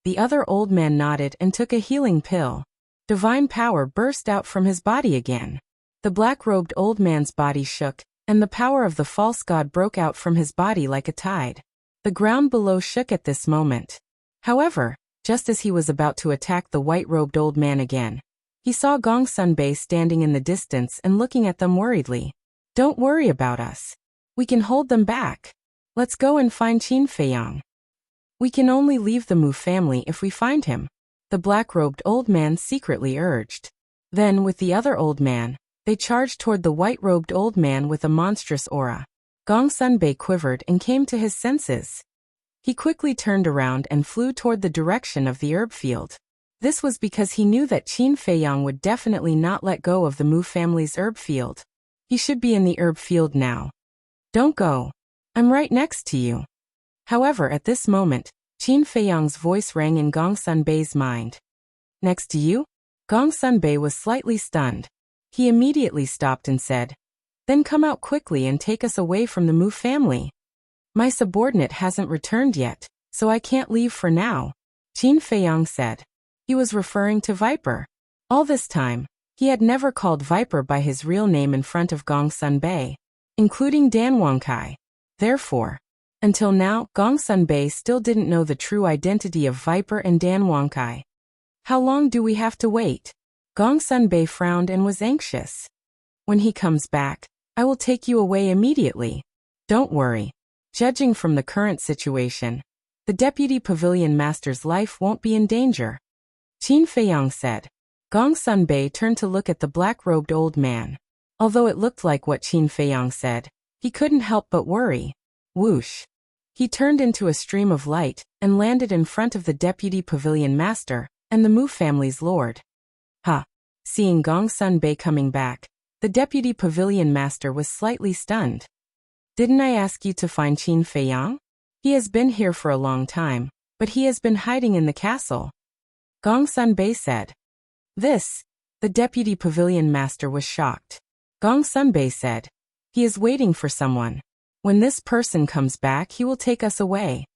S1: The other old man nodded and took a healing pill. Divine power burst out from his body again. The black-robed old man's body shook, and the power of the false god broke out from his body like a tide. The ground below shook at this moment. However, just as he was about to attack the white-robed old man again, he saw Gong Sunbei standing in the distance and looking at them worriedly. "Don't worry about us. We can hold them back. Let's go and find Qin Feiyang. We can only leave the Mu family if we find him," the black-robed old man secretly urged. Then, with the other old man, they charged toward the white-robed old man with a monstrous aura. Gong Sunbei quivered and came to his senses. He quickly turned around and flew toward the direction of the herb field. This was because he knew that Qin Feiyang would definitely not let go of the Mu family's herb field. He should be in the herb field now. "Don't go. I'm right next to you." However, at this moment, Qin Feiyang's voice rang in Gong Sunbei's mind. "Next to you?" Gong Sunbei was slightly stunned. He immediately stopped and said, "Then come out quickly and take us away from the Mu family. My subordinate hasn't returned yet, so I can't leave for now," Qin Feiyang said. He was referring to Viper. All this time, he had never called Viper by his real name in front of Gong Sunbei, including Dan Wangkai. Therefore, until now, Gong Sunbei still didn't know the true identity of Viper and Dan Wangkai. "How long do we have to wait?" Gong Sunbei frowned and was anxious. "When he comes back, I will take you away immediately. Don't worry. Judging from the current situation, the Deputy Pavilion Master's life won't be in danger," Qin Feiyang said. Gong Sunbei turned to look at the black-robed old man. Although it looked like what Qin Feiyang said, he couldn't help but worry. Whoosh. He turned into a stream of light and landed in front of the Deputy Pavilion Master and the Mu family's lord. Ha! Seeing Gong Sunbei coming back, the Deputy Pavilion Master was slightly stunned. "Didn't I ask you to find Qin Feiyang? He has been here for a long time, but he has been hiding in the castle," Gong Sunbei said. The Deputy Pavilion Master was shocked. Gong Sunbei said, "He is waiting for someone. When this person comes back, he will take us away."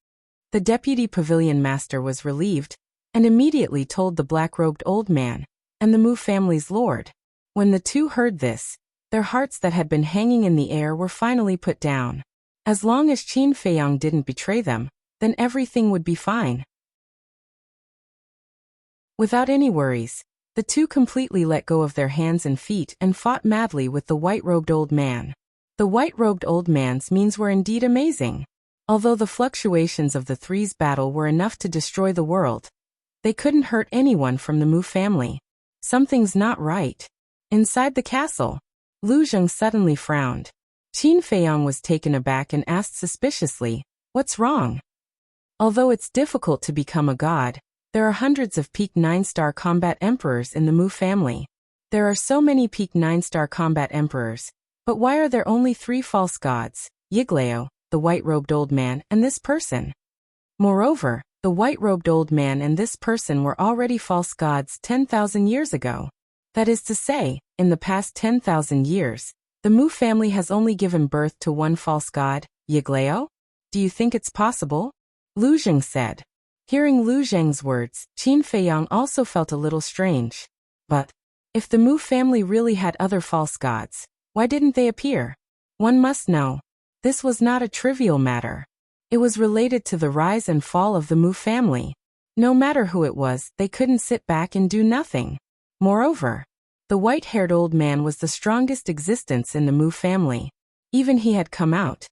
S1: The Deputy Pavilion Master was relieved, and immediately told the black-robed old man and the Mu family's lord. When the two heard this, their hearts that had been hanging in the air were finally put down. As long as Qin Feiyang didn't betray them, then everything would be fine. Without any worries, the two completely let go of their hands and feet and fought madly with the white-robed old man. The white-robed old man's means were indeed amazing. Although the fluctuations of the three's battle were enough to destroy the world, they couldn't hurt anyone from the Mu family. Something's not right. Inside the castle, Lu Zheng suddenly frowned. Qin Feiyang was taken aback and asked suspiciously, "What's wrong?" Although it's difficult to become a god, there are hundreds of peak 9-star combat emperors in the Mu family. There are so many peak 9-star combat emperors, but why are there only 3 false gods, Yiglao, the white-robed old man, and this person? Moreover, the white-robed old man and this person were already false gods 10,000 years ago. That is to say, in the past 10,000 years, the Mu family has only given birth to one false god, Yiglao? Do you think it's possible? Lu Zheng said. Hearing Lu Zheng's words, Qin Feiyang also felt a little strange. But, if the Mu family really had other false gods, why didn't they appear? One must know. This was not a trivial matter. It was related to the rise and fall of the Mu family. No matter who it was, they couldn't sit back and do nothing. Moreover, the white-haired old man was the strongest existence in the Mu family. Even he had come out.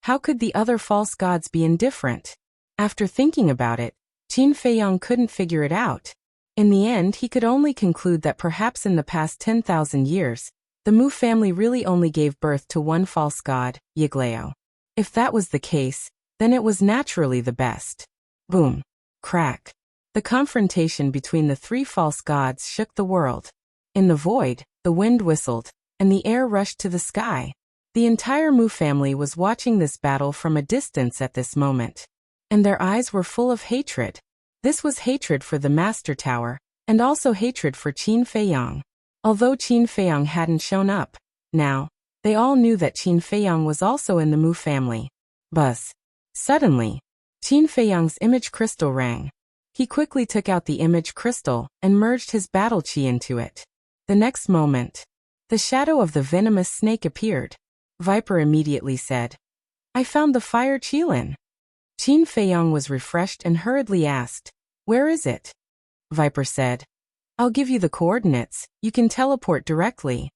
S1: How could the other false gods be indifferent? After thinking about it, Qin Feiyang couldn't figure it out. In the end, he could only conclude that perhaps in the past 10,000 years, the Mu family really only gave birth to one false god, Yiglao. If that was the case, then it was naturally the best. Boom. Crack. The confrontation between the three false gods shook the world. In the void, the wind whistled, and the air rushed to the sky. The entire Mu family was watching this battle from a distance at this moment. And their eyes were full of hatred. This was hatred for the Master Tower, and also hatred for Qin Feiyang. Although Qin Feiyang hadn't shown up, now, they all knew that Qin Feiyang was also in the Mu family. Buzz. Suddenly, Qin Feiyang's image crystal rang. He quickly took out the image crystal and merged his battle chi into it. The next moment, the shadow of the venomous snake appeared. Viper immediately said, "I found the fire Qilin." Qin Feiyang was refreshed and hurriedly asked, "Where is it?" Viper said, "I'll give you the coordinates, you can teleport directly."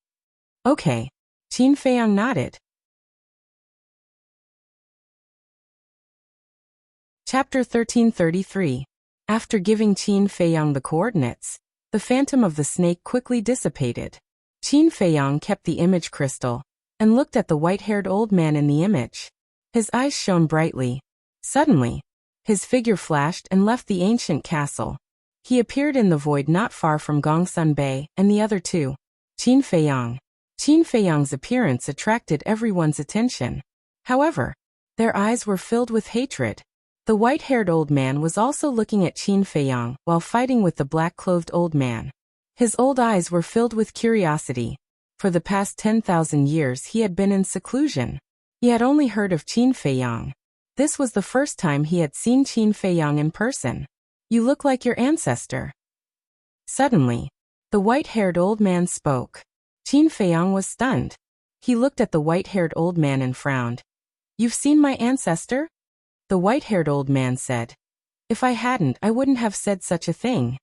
S1: Okay. Qin Feiyang nodded. Chapter 1333. After giving Qin Feiyang the coordinates, the phantom of the snake quickly dissipated. Qin Feiyang kept the image crystal and looked at the white-haired old man in the image. His eyes shone brightly. Suddenly, his figure flashed and left the ancient castle. He appeared in the void not far from Gongsun Bei and the other two. Qin Feiyang. Qin Feiyang's appearance attracted everyone's attention. However, their eyes were filled with hatred. The white-haired old man was also looking at Qin Feiyang while fighting with the black-clothed old man. His old eyes were filled with curiosity. For the past 10,000 years he had been in seclusion. He had only heard of Qin Feiyang. This was the first time he had seen Qin Feiyang in person. "You look like your ancestor." Suddenly, the white-haired old man spoke. Qin Feiyang was stunned. He looked at the white-haired old man and frowned. "You've seen my ancestor?" The white-haired old man said, "If I hadn't, I wouldn't have said such a thing."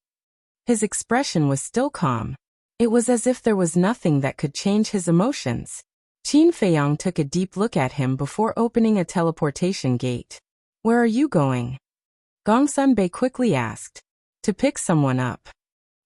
S1: His expression was still calm. It was as if there was nothing that could change his emotions. Qin Feiyang took a deep look at him before opening a teleportation gate. "Where are you going?" Gongsun Bei quickly asked. "To pick someone up."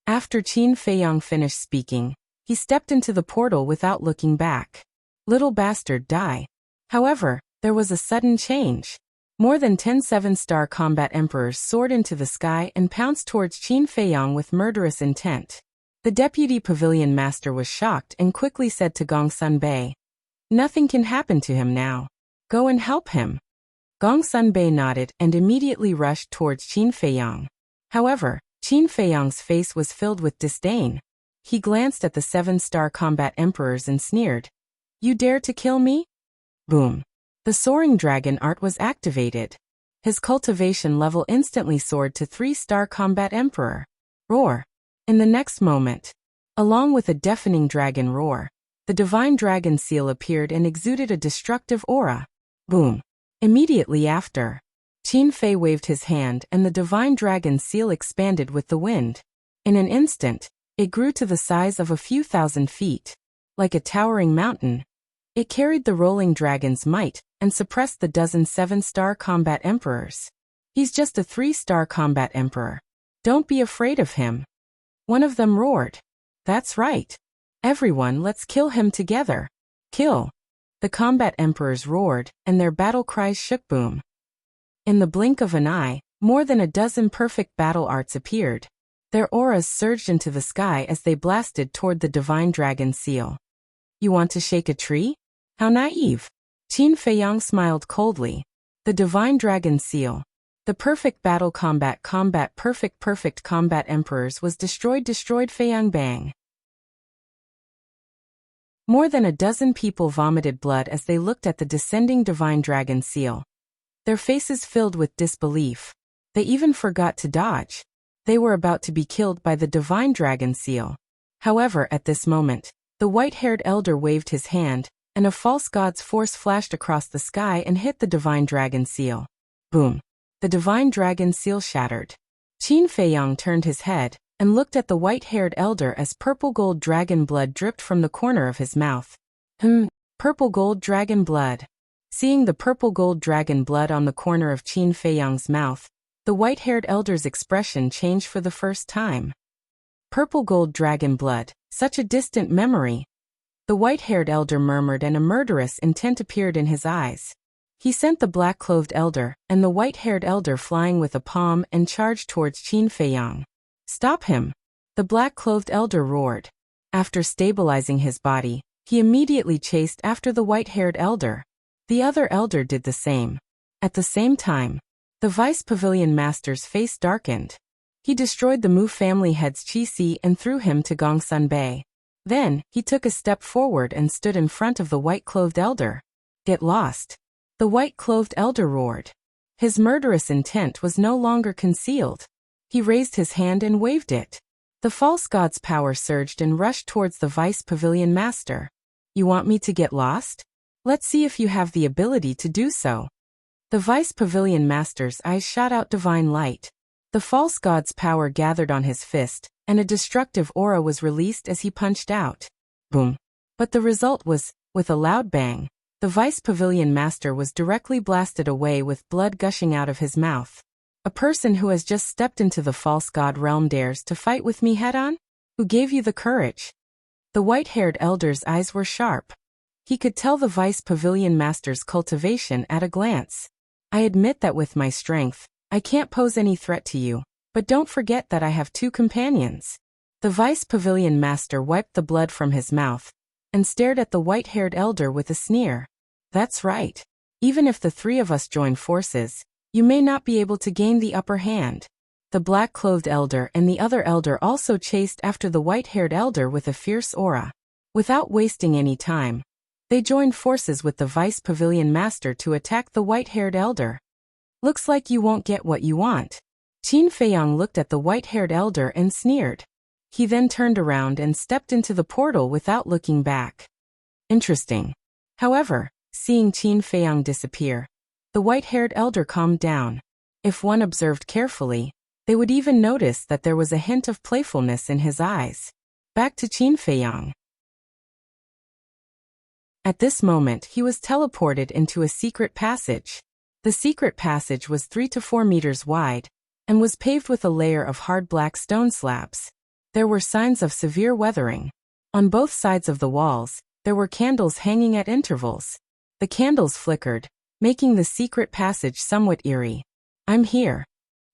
S1: After Qin Feiyang finished speaking, he stepped into the portal without looking back. Little bastard, die. However, there was a sudden change. More than 10 seven-star combat emperors soared into the sky and pounced towards Qin Feiyang with murderous intent. The deputy pavilion master was shocked and quickly said to Gongsun Bei, "Nothing can happen to him now. Go and help him." Gongsun Bei nodded and immediately rushed towards Qin Feiyang. However, Qin Feiyang's face was filled with disdain. He glanced at the 7-star combat emperors and sneered, "You dare to kill me?" Boom. The soaring dragon art was activated. His cultivation level instantly soared to 3-star combat emperor. Roar. In the next moment, along with a deafening dragon roar, the divine dragon seal appeared and exuded a destructive aura. Boom. Immediately after, Qin Fei waved his hand and the divine dragon seal expanded with the wind. In an instant, it grew to the size of a few thousand feet. Like a towering mountain, it carried the rolling dragon's might and suppressed the dozen 7-star combat emperors. "He's just a 3-star combat emperor. Don't be afraid of him." One of them roared. "That's right. Everyone, let's kill him together. Kill." The combat emperors roared, and their battle cries shook. Boom. In the blink of an eye, more than a dozen perfect battle arts appeared. Their auras surged into the sky as they blasted toward the divine dragon seal. "You want to shake a tree? How naive." Qin Feiyang smiled coldly. The divine dragon seal. The perfect battle combat perfect combat emperors was destroyed Feiyang bang. More than a dozen people vomited blood as they looked at the descending divine dragon seal. Their faces filled with disbelief. They even forgot to dodge. They were about to be killed by the divine dragon seal. However, at this moment, the white-haired elder waved his hand, and a false god's force flashed across the sky and hit the divine dragon seal. Boom. The divine dragon seal shattered. Qin Feiyang turned his head and looked at the white-haired elder as purple-gold dragon blood dripped from the corner of his mouth. Purple-gold dragon blood. Seeing the purple-gold dragon blood on the corner of Qin Feiyang's mouth, the white-haired elder's expression changed for the first time. Purple-gold dragon blood, such a distant memory. The white-haired elder murmured and a murderous intent appeared in his eyes. He sent the black-clothed elder and the white-haired elder flying with a palm and charged towards Qin Feiyang. "Stop him!" the black-clothed elder roared. After stabilizing his body, he immediately chased after the white-haired elder. The other elder did the same. At the same time, the Vice Pavilion Master's face darkened. He destroyed the Mu family head's Qi and threw him to Gongsun Bay. Then, he took a step forward and stood in front of the white-clothed elder. "Get lost!" the white-clothed elder roared. His murderous intent was no longer concealed. He raised his hand and waved it. The false god's power surged and rushed towards the Vice Pavilion Master. "You want me to get lost? Let's see if you have the ability to do so." The Vice Pavilion Master's eyes shot out divine light. The false god's power gathered on his fist, and a destructive aura was released as he punched out. Boom. But the result was, with a loud bang, the Vice Pavilion Master was directly blasted away with blood gushing out of his mouth. "A person who has just stepped into the false god realm dares to fight with me head-on? Who gave you the courage?" The white-haired elder's eyes were sharp. He could tell the Vice Pavilion Master's cultivation at a glance. "I admit that with my strength, I can't pose any threat to you, but don't forget that I have two companions." The Vice Pavilion Master wiped the blood from his mouth and stared at the white-haired elder with a sneer. "That's right. Even if the three of us join forces, you may not be able to gain the upper hand." The black-clothed elder and the other elder also chased after the white-haired elder with a fierce aura. Without wasting any time, they joined forces with the Vice Pavilion Master to attack the white-haired elder. "Looks like you won't get what you want." Qin Feiyang looked at the white-haired elder and sneered. He then turned around and stepped into the portal without looking back. Interesting. However, seeing Qin Feiyang disappear, the white-haired elder calmed down. If one observed carefully, they would even notice that there was a hint of playfulness in his eyes. Back to Qin Feiyang. At this moment he was teleported into a secret passage. The secret passage was 3 to 4 meters wide, and was paved with a layer of hard black stone slabs. There were signs of severe weathering. On both sides of the walls, there were candles hanging at intervals. The candles flickered, making the secret passage somewhat eerie. "I'm here."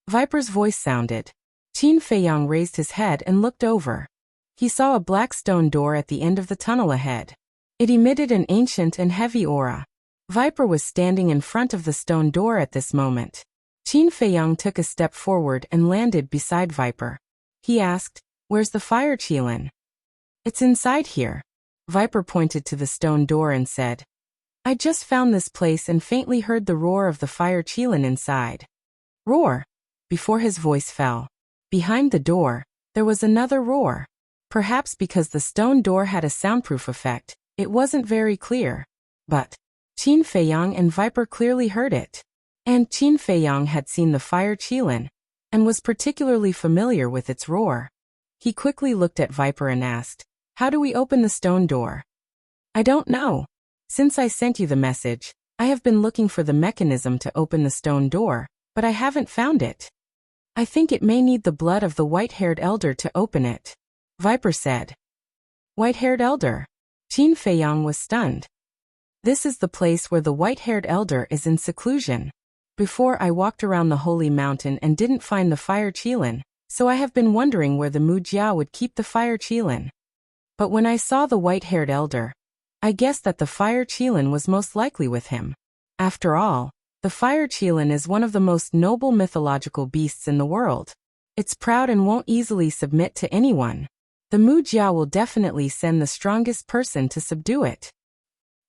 S1: Viper's voice sounded. Qin Feiyang raised his head and looked over. He saw a black stone door at the end of the tunnel ahead. It emitted an ancient and heavy aura. Viper was standing in front of the stone door at this moment. Qin Feiyang took a step forward and landed beside Viper. He asked, "Where's the fire qilin?" "It's inside here." Viper pointed to the stone door and said, "I just found this place and faintly heard the roar of the fire qilin inside." Roar. Before his voice fell, behind the door, there was another roar. Perhaps because the stone door had a soundproof effect, it wasn't very clear. But Qin Feiyang and Viper clearly heard it. And Qin Feiyang had seen the fire qilin, and was particularly familiar with its roar. He quickly looked at Viper and asked, "How do we open the stone door?" "I don't know. Since I sent you the message, I have been looking for the mechanism to open the stone door, but I haven't found it. I think it may need the blood of the white-haired elder to open it," Viper said. "White-haired elder?" Qin Feiyang was stunned. "This is the place where the white-haired elder is in seclusion. Before I walked around the holy mountain and didn't find the fire qilin, so I have been wondering where the Mu Jia would keep the fire qilin. But when I saw the white-haired elder, I guessed that the fire qilin was most likely with him. After all, the fire qilin is one of the most noble mythological beasts in the world. It's proud and won't easily submit to anyone. The Mu Jia will definitely send the strongest person to subdue it.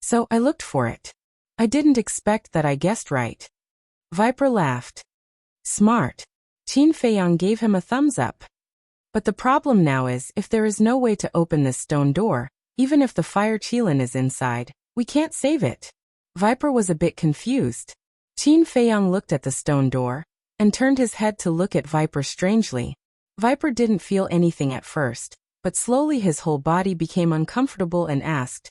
S1: So I looked for it. I didn't expect that I guessed right." Viper laughed. "Smart." Qin Feiyang gave him a thumbs up. "But the problem now is, if there is no way to open this stone door, even if the fire qilin is inside, we can't save it." Viper was a bit confused. Qin Feiyang looked at the stone door, and turned his head to look at Viper strangely. Viper didn't feel anything at first, but slowly his whole body became uncomfortable and asked,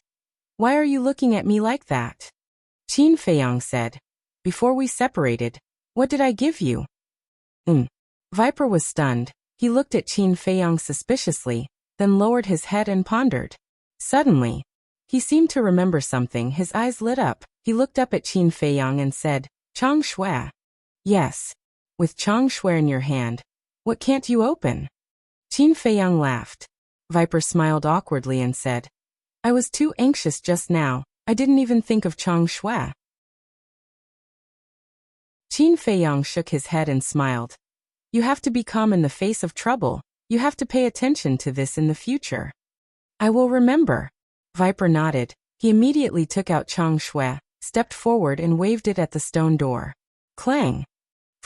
S1: "Why are you looking at me like that?" Qin Feiyang said, "Before we separated, what did I give you?" Viper was stunned. He looked at Qin Feiyang suspiciously, then lowered his head and pondered. Suddenly, he seemed to remember something. His eyes lit up. He looked up at Qin Feiyang and said, "Chang Shui." "Yes. With Chang Shui in your hand, what can't you open?" Qin Feiyang laughed. Viper smiled awkwardly and said, "I was too anxious just now. I didn't even think of Chang Shui." Qin Feiyang shook his head and smiled. "You have to be calm in the face of trouble. You have to pay attention to this in the future." "I will remember." Viper nodded. He immediately took out Chang Shui, stepped forward and waved it at the stone door. Clang!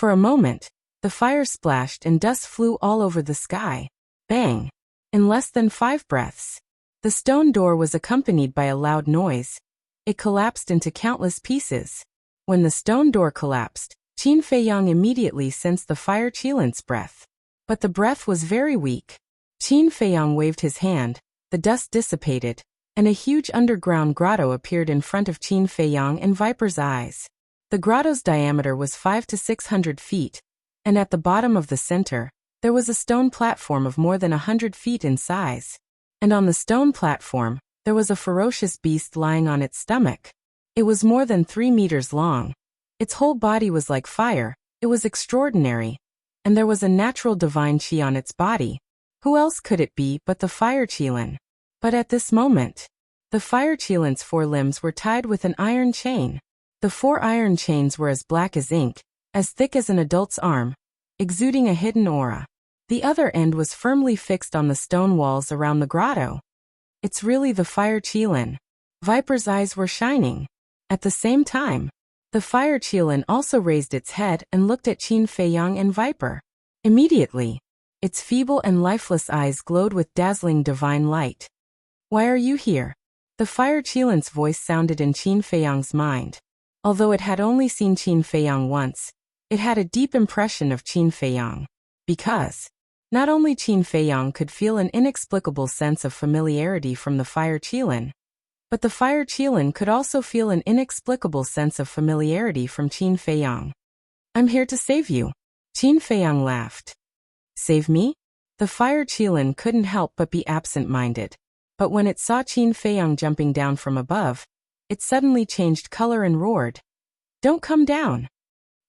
S1: For a moment, the fire splashed and dust flew all over the sky. Bang! In less than 5 breaths, the stone door was accompanied by a loud noise. It collapsed into countless pieces. When the stone door collapsed, Qin Feiyang immediately sensed the fire Qilin's breath. But the breath was very weak. Qin Feiyang waved his hand, the dust dissipated, and a huge underground grotto appeared in front of Qin Feiyang and Viper's eyes. The grotto's diameter was 500 to 600 feet, and at the bottom of the center, there was a stone platform of more than 100 feet in size. And on the stone platform, there was a ferocious beast lying on its stomach. It was more than 3 meters long. Its whole body was like fire. It was extraordinary. And there was a natural divine qi on its body. Who else could it be but the fire Qilin? But at this moment, the fire Qilin's 4 limbs were tied with an iron chain. The 4 iron chains were as black as ink, as thick as an adult's arm, exuding a hidden aura. The other end was firmly fixed on the stone walls around the grotto. "It's really the fire Qilin." Viper's eyes were shining. At the same time, the fire Qilin also raised its head and looked at Qin Feiyang and Viper. Immediately, its feeble and lifeless eyes glowed with dazzling divine light. "Why are you here?" The fire Qilin's voice sounded in Qin Feiyang's mind. Although it had only seen Qin Feiyang once, it had a deep impression of Qin Feiyang. Because not only Qin Feiyang could feel an inexplicable sense of familiarity from the fire Qilin, but the fire Qilin could also feel an inexplicable sense of familiarity from Qin Feiyang. "I'm here to save you." Qin Feiyang laughed. "Save me?" The fire Qilin couldn't help but be absent-minded. But when it saw Qin Feiyang jumping down from above, it suddenly changed color and roared, "Don't come down!"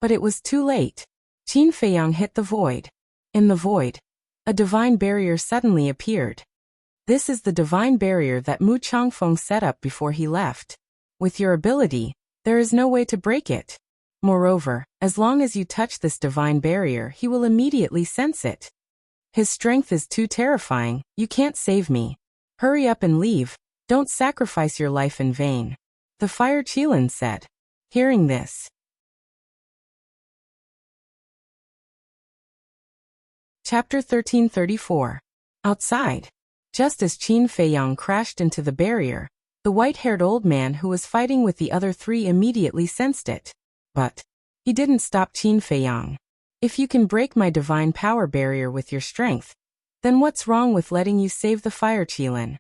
S1: But it was too late. Qin Feiyang hit the void. In the void, a divine barrier suddenly appeared. This is the divine barrier that Mu Changfeng set up before he left. With your ability, there is no way to break it. Moreover, as long as you touch this divine barrier, he will immediately sense it. His strength is too terrifying. You can't save me. Hurry up and leave. Don't sacrifice your life in vain," the fire Qilin said. Hearing this, Chapter 1334. Outside. Just as Qin Feiyang crashed into the barrier, the white-haired old man who was fighting with the other 3 immediately sensed it. But he didn't stop Qin Feiyang. "If you can break my divine power barrier with your strength, then what's wrong with letting you save the fire Qilin?"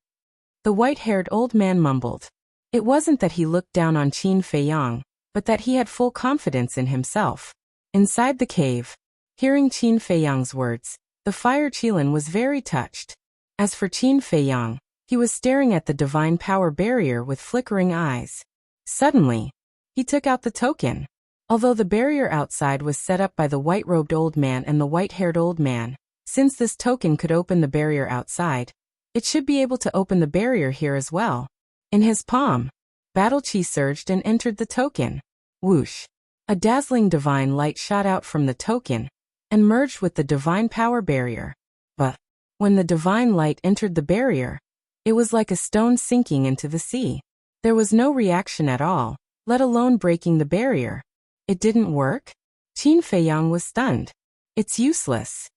S1: The white-haired old man mumbled. It wasn't that he looked down on Qin Feiyang, but that he had full confidence in himself. Inside the cave, hearing Qin Feiyang's words, the fire Qilin was very touched. As for Qin Feiyang, he was staring at the divine power barrier with flickering eyes. Suddenly, he took out the token. Although the barrier outside was set up by the white-robed old man and the white-haired old man, since this token could open the barrier outside, it should be able to open the barrier here as well. In his palm, battle chi surged and entered the token. Whoosh! A dazzling divine light shot out from the token and merged with the divine power barrier. But when the divine light entered the barrier, it was like a stone sinking into the sea. There was no reaction at all, let alone breaking the barrier. It didn't work? Qin Feiyang was stunned. "It's useless."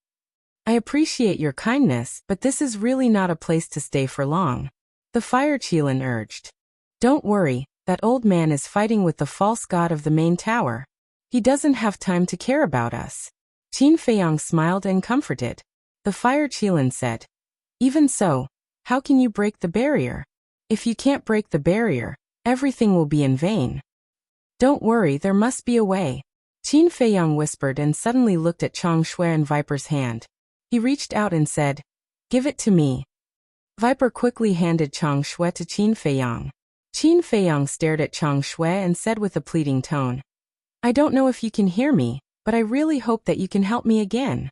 S1: "I appreciate your kindness, but this is really not a place to stay for long," the fire Qilin urged. "Don't worry, that old man is fighting with the false god of the main tower. He doesn't have time to care about us. Qin Feiyang smiled and comforted. The fire Qilin said, even so, how can you break the barrier? If you can't break the barrier, everything will be in vain. Don't worry, there must be a way. Qin Feiyang whispered and suddenly looked at Chang Shui and Viper's hand. He reached out and said, give it to me. Viper quickly handed Chang Shui to Qin Feiyang. Qin Feiyang stared at Chang Shui and said with a pleading tone, I don't know if you can hear me, but I really hope that you can help me again.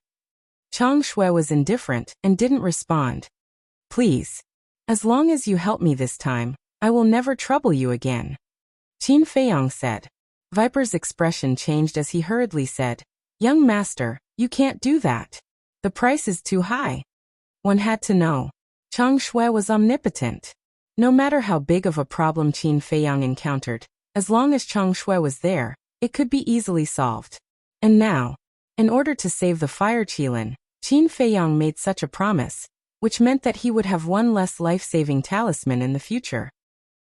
S1: Chang Shui was indifferent and didn't respond. Please. As long as you help me this time, I will never trouble you again. Qin Feiyang said. Viper's expression changed as he hurriedly said, young master, you can't do that. The price is too high. One had to know. Chang Shui was omnipotent. No matter how big of a problem Qin Feiyang encountered, as long as Chang Shui was there, it could be easily solved. And now, in order to save the fire Qilin, Qin Feiyang made such a promise, which meant that he would have one less life-saving talisman in the future.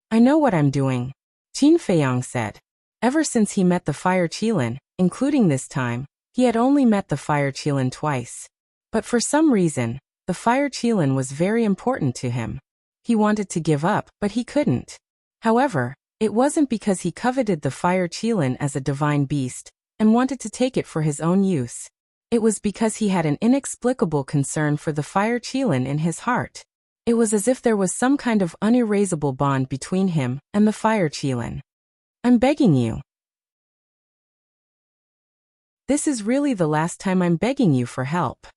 S1: I know what I'm doing, Qin Feiyang said. Ever since he met the fire Qilin, including this time, he had only met the fire Qilin twice. But for some reason, the fire Qilin was very important to him. He wanted to give up, but he couldn't. However, it wasn't because he coveted the fire Qilin as a divine beast and wanted to take it for his own use. It was because he had an inexplicable concern for the fire Qilin in his heart. It was as if there was some kind of unerasable bond between him and the fire Qilin. I'm begging you. This is really the last time I'm begging you for help.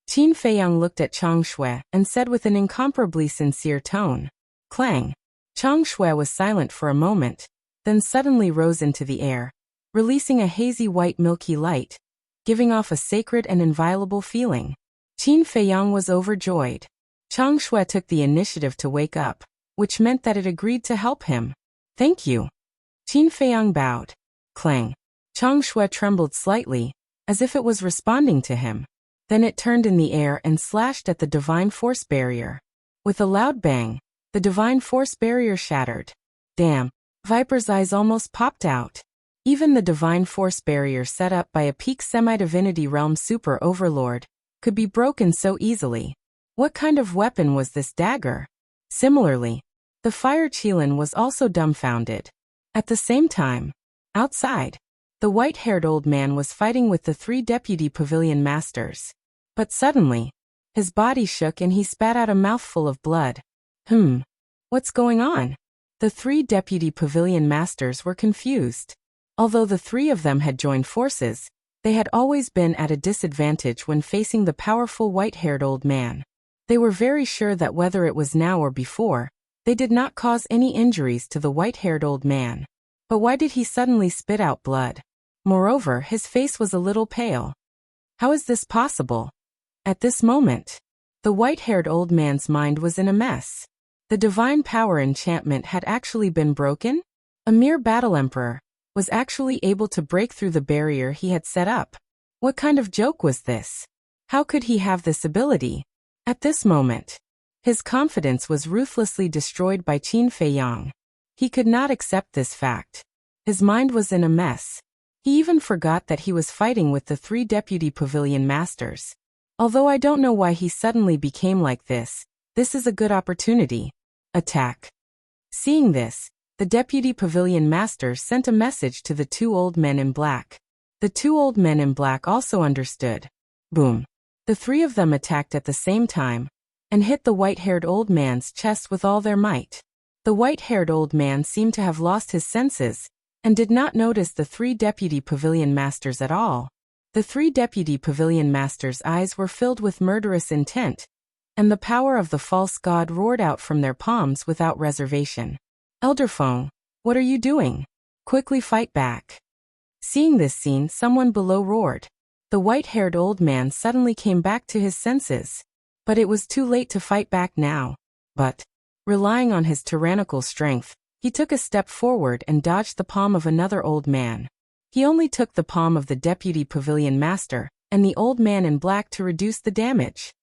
S1: Qin Feiyang looked at Chang Shui and said with an incomparably sincere tone. Clang. Chang Shui was silent for a moment, then suddenly rose into the air, releasing a hazy white milky light, giving off a sacred and inviolable feeling. Qin Feiyang was overjoyed. Chang Shui took the initiative to wake up, which meant that it agreed to help him. Thank you. Qin Feiyang bowed. Clang. Chang Shui trembled slightly, as if it was responding to him. Then it turned in the air and slashed at the divine force barrier. With a loud bang, the divine force barrier shattered. Damn, Viper's eyes almost popped out. Even the divine force barrier set up by a peak semi-divinity realm super overlord could be broken so easily. What kind of weapon was this dagger? Similarly, the fire Qilin was also dumbfounded. At the same time, outside, the white-haired old man was fighting with the 3 deputy pavilion masters. But suddenly, his body shook and he spat out a mouthful of blood. What's going on? The 3 deputy pavilion masters were confused. Although the 3 of them had joined forces, they had always been at a disadvantage when facing the powerful white-haired old man. They were very sure that whether it was now or before, they did not cause any injuries to the white-haired old man. But why did he suddenly spit out blood? Moreover, his face was a little pale. How is this possible? At this moment, the white-haired old man's mind was in a mess. The divine power enchantment had actually been broken? A mere battle emperor was actually able to break through the barrier he had set up. What kind of joke was this? How could he have this ability? At this moment, his confidence was ruthlessly destroyed by Qin Feiyang. He could not accept this fact. His mind was in a mess. He even forgot that he was fighting with the 3 deputy pavilion masters. Although I don't know why he suddenly became like this is a good opportunity. Attack. Seeing this, the deputy pavilion masters sent a message to the 2 old men in black. The 2 old men in black also understood. Boom. The 3 of them attacked at the same time and hit the white-haired old man's chest with all their might. The white-haired old man seemed to have lost his senses and did not notice the 3 deputy pavilion masters at all. The 3 deputy pavilion masters' eyes were filled with murderous intent, and the power of the false god roared out from their palms without reservation. Elder Feng, what are you doing? Quickly fight back. Seeing this scene, someone below roared. The white-haired old man suddenly came back to his senses. But it was too late to fight back now. But, relying on his tyrannical strength, he took a step forward and dodged the palm of another old man. He only took the palm of the deputy pavilion master and the old man in black to reduce the damage.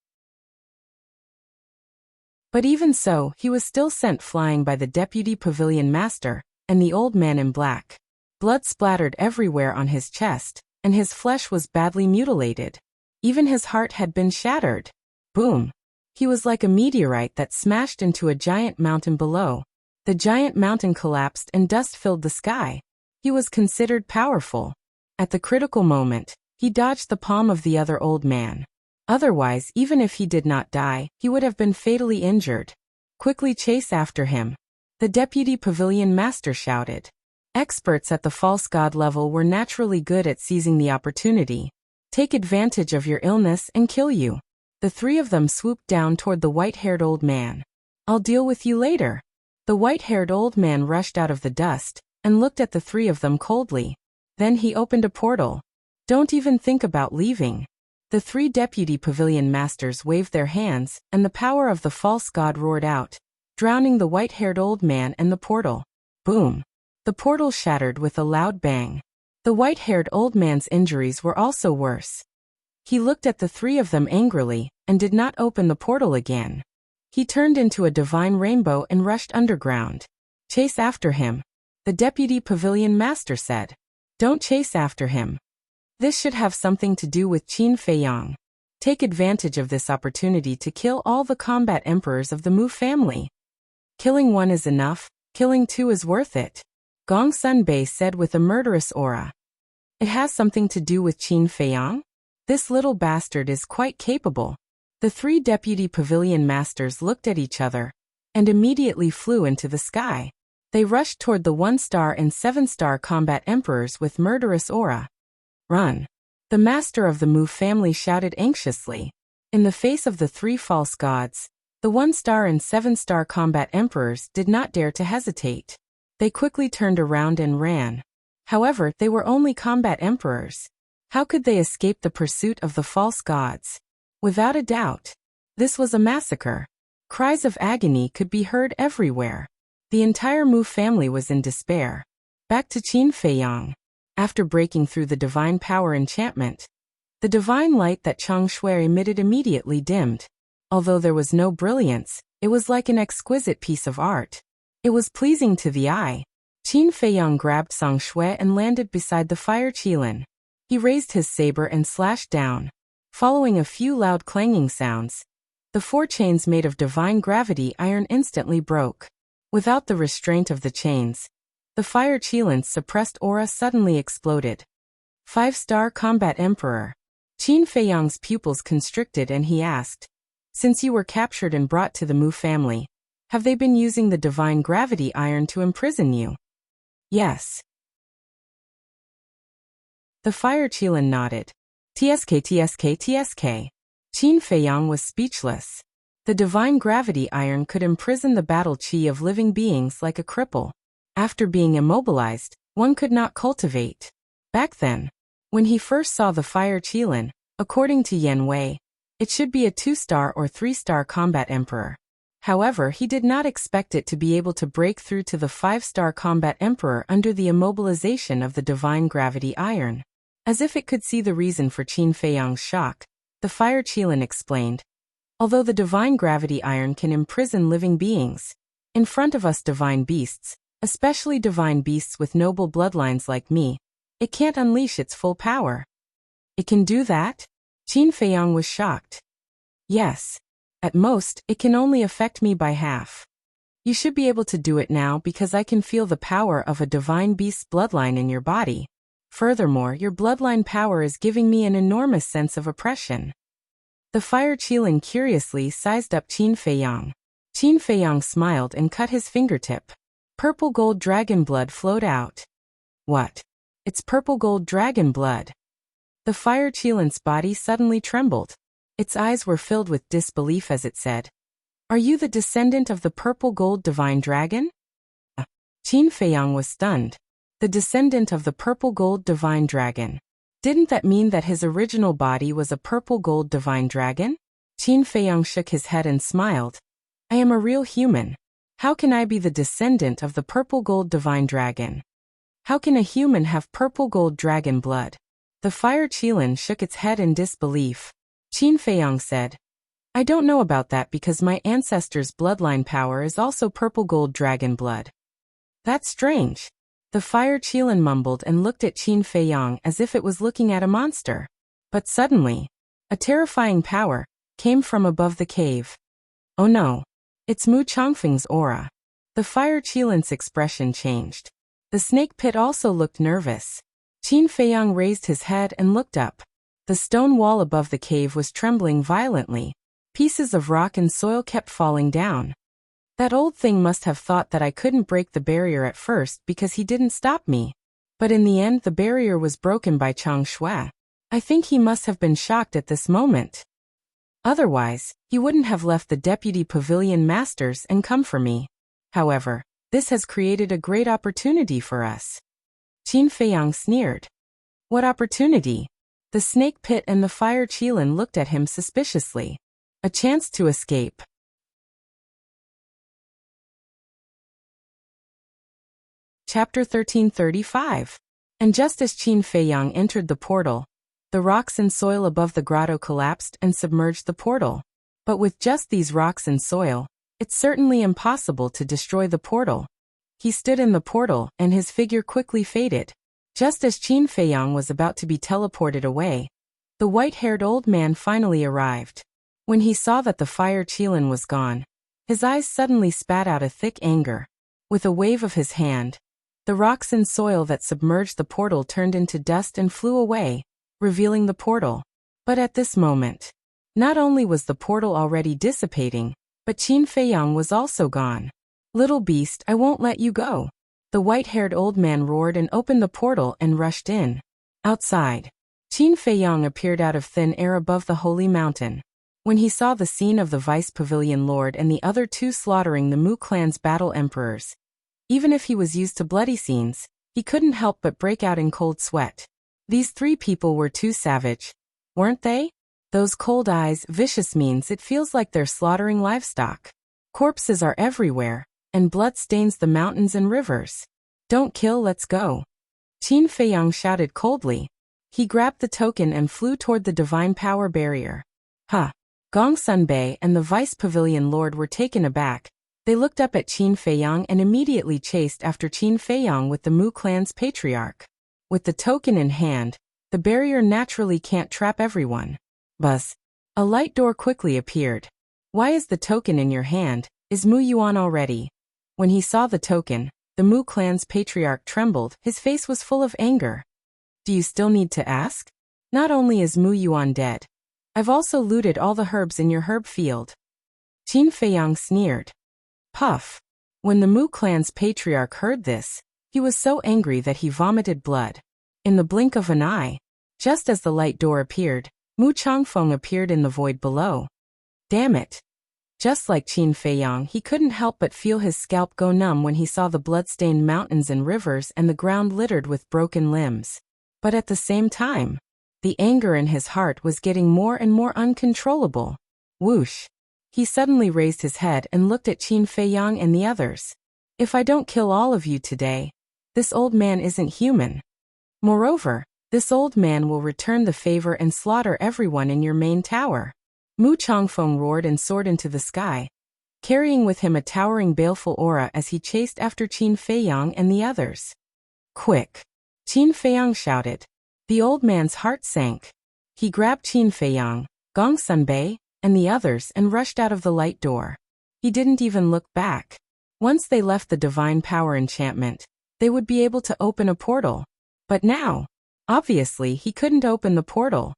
S1: But even so, he was still sent flying by the deputy pavilion master and the old man in black. Blood splattered everywhere on his chest, and his flesh was badly mutilated. Even his heart had been shattered. Boom! He was like a meteorite that smashed into a giant mountain below. The giant mountain collapsed and dust filled the sky. He was considered powerful. At the critical moment, he dodged the palm of the other old man. Otherwise, even if he did not die, he would have been fatally injured. Quickly chase after him. The deputy pavilion master shouted. Experts at the false god level were naturally good at seizing the opportunity. Take advantage of your illness and kill you. The three of them swooped down toward the white-haired old man. I'll deal with you later. The white-haired old man rushed out of the dust and looked at the three of them coldly. Then he opened a portal. Don't even think about leaving. The three deputy pavilion masters waved their hands, and the power of the false god roared out, drowning the white-haired old man and the portal. Boom! The portal shattered with a loud bang. The white-haired old man's injuries were also worse. He looked at the three of them angrily, and did not open the portal again. He turned into a divine rainbow and rushed underground. Chase after him. The deputy pavilion master said. Don't chase after him. This should have something to do with Qin Feiyang. Take advantage of this opportunity to kill all the combat emperors of the Mu family. Killing one is enough, killing two is worth it. Gong Sunbei said with a murderous aura. It has something to do with Qin Feiyang? This little bastard is quite capable. The three deputy pavilion masters looked at each other, and immediately flew into the sky. They rushed toward the 1-star and 7-star combat emperors with murderous aura. Run! The master of the Mu family shouted anxiously. In the face of the three false gods, the 1-star and 7-star combat emperors did not dare to hesitate. They quickly turned around and ran. However, they were only combat emperors. How could they escape the pursuit of the false gods? Without a doubt, this was a massacre. Cries of agony could be heard everywhere. The entire Mu family was in despair. Back to Qin Feiyang. After breaking through the divine power enchantment, the divine light that Chang Shui emitted immediately dimmed. Although there was no brilliance, it was like an exquisite piece of art. It was pleasing to the eye. Qin Feiyang grabbed Sang Shui and landed beside the fire qilin. He raised his saber and slashed down. Following a few loud clanging sounds, the 4 chains made of divine gravity iron instantly broke. Without the restraint of the chains, the fire qilin's suppressed aura suddenly exploded. 5-star combat emperor. Qin Feiyang's pupils constricted and he asked, since you were captured and brought to the Mu family, have they been using the divine gravity iron to imprison you? Yes. The fire qilin nodded. TSK. Qin Feiyang was speechless. The divine gravity iron could imprison the battle qi of living beings like a cripple. After being immobilized, one could not cultivate. Back then, when he first saw the fire qilin, according to Yan Wei, it should be a 2-star or 3-star combat emperor. However, he did not expect it to be able to break through to the 5-star combat emperor under the immobilization of the divine gravity iron. As if it could see the reason for Qin Feiyang's shock, the fire qilin explained, although the divine gravity iron can imprison living beings, in front of us divine beasts, especially divine beasts with noble bloodlines like me, it can't unleash its full power. It can do that? Qin Feiyang was shocked. Yes. At most, it can only affect me by half. You should be able to do it now because I can feel the power of a divine beast's bloodline in your body. Furthermore, your bloodline power is giving me an enormous sense of oppression. The fire qilin curiously sized up Qin Feiyang. Qin Feiyang smiled and cut his fingertip. Purple gold dragon blood flowed out. What? It's purple gold dragon blood. The fire qilin's body suddenly trembled. Its eyes were filled with disbelief as it said, "Are you the descendant of the purple gold divine dragon?" Qin Feiyang was stunned. The descendant of the purple gold divine dragon. Didn't that mean that his original body was a purple gold divine dragon? Qin Feiyang shook his head and smiled. I am a real human. How can I be the descendant of the purple gold divine dragon? How can a human have purple gold dragon blood? The fire qilin shook its head in disbelief. Qin Feiyang said, I don't know about that because my ancestors' bloodline power is also purple gold dragon blood. That's strange. The fire Qilin mumbled and looked at Qin Feiyang as if it was looking at a monster. But suddenly, a terrifying power came from above the cave. Oh no! It's Mu Changfeng's aura. The fire Qilin's expression changed. The snake pit also looked nervous. Qin Feiyang raised his head and looked up. The stone wall above the cave was trembling violently. Pieces of rock and soil kept falling down. That old thing must have thought that I couldn't break the barrier at first because he didn't stop me. But in the end the barrier was broken by Chang Shui. I think he must have been shocked at this moment. Otherwise, he wouldn't have left the deputy pavilion masters and come for me. However, this has created a great opportunity for us. Qin Feiyang sneered. What opportunity? The snake pit and the fire Qilin looked at him suspiciously. A chance to escape. Chapter 1335. And just as Qin Feiyang entered the portal, the rocks and soil above the grotto collapsed and submerged the portal. But with just these rocks and soil, it's certainly impossible to destroy the portal. He stood in the portal and his figure quickly faded. Just as Qin Feiyang was about to be teleported away, the white-haired old man finally arrived. When he saw that the fire Qilin was gone, his eyes suddenly spat out a thick anger. With a wave of his hand, the rocks and soil that submerged the portal turned into dust and flew away, revealing the portal. But at this moment, not only was the portal already dissipating, but Qin Feiyang was also gone. Little beast, I won't let you go. The white-haired old man roared and opened the portal and rushed in. Outside, Qin Feiyang appeared out of thin air above the holy mountain. When he saw the scene of the vice pavilion lord and the other two slaughtering the Mu clan's battle emperors, even if he was used to bloody scenes, he couldn't help but break out in cold sweat. These three people were too savage, weren't they? Those cold eyes, vicious means it feels like they're slaughtering livestock. Corpses are everywhere, and blood stains the mountains and rivers. Don't kill, let's go. Qin Feiyang shouted coldly. He grabbed the token and flew toward the divine power barrier. Huh. Gong Sunbei and the vice pavilion lord were taken aback. They looked up at Qin Feiyang and immediately chased after Qin Feiyang with the Mu clan's patriarch. With the token in hand, the barrier naturally can't trap everyone. Buzz. A light door quickly appeared. Why is the token in your hand? Is Mu Yuan already? When he saw the token, the Mu clan's patriarch trembled. His face was full of anger. Do you still need to ask? Not only is Mu Yuan dead, I've also looted all the herbs in your herb field. Qin Feiyang sneered. Puff. When the Mu clan's patriarch heard this, he was so angry that he vomited blood. In the blink of an eye, just as the light door appeared, Mu Changfeng appeared in the void below. Damn it. Just like Qin Feiyang, he couldn't help but feel his scalp go numb when he saw the blood-stained mountains and rivers and the ground littered with broken limbs. But at the same time, the anger in his heart was getting more and more uncontrollable. Whoosh. He suddenly raised his head and looked at Qin Feiyang and the others. If I don't kill all of you today, this old man isn't human. Moreover, this old man will return the favor and slaughter everyone in your main tower. Mu Changfeng roared and soared into the sky, carrying with him a towering baleful aura as he chased after Qin Feiyang and the others. Quick! Qin Feiyang shouted. The old man's heart sank. He grabbed Qin Feiyang, Gong Sunbei, and the others and rushed out of the light door. He didn't even look back. Once they left the divine power enchantment, they would be able to open a portal. But now, obviously he couldn't open the portal.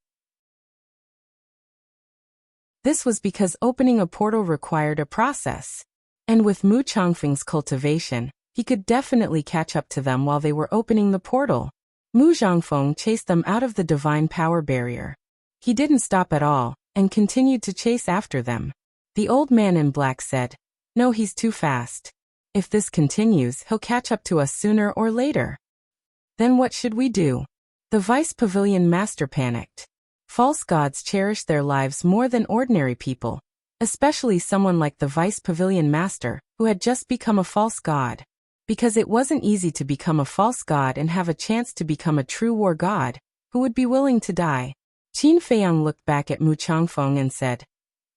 S1: This was because opening a portal required a process. And with Mu Changfeng's cultivation, he could definitely catch up to them while they were opening the portal. Mu Zhangfeng chased them out of the divine power barrier. He didn't stop at all, and continued to chase after them. The old man in black said, "No, he's too fast. If this continues, he'll catch up to us sooner or later." Then what should we do? The vice pavilion master panicked. False gods cherish their lives more than ordinary people, especially someone like the vice pavilion master, who had just become a false god. Because it wasn't easy to become a false god and have a chance to become a true war god, who would be willing to die. Qin Feiyang looked back at Mu Changfeng and said,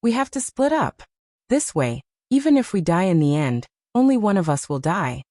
S1: "We have to split up. This way, even if we die in the end, only one of us will die."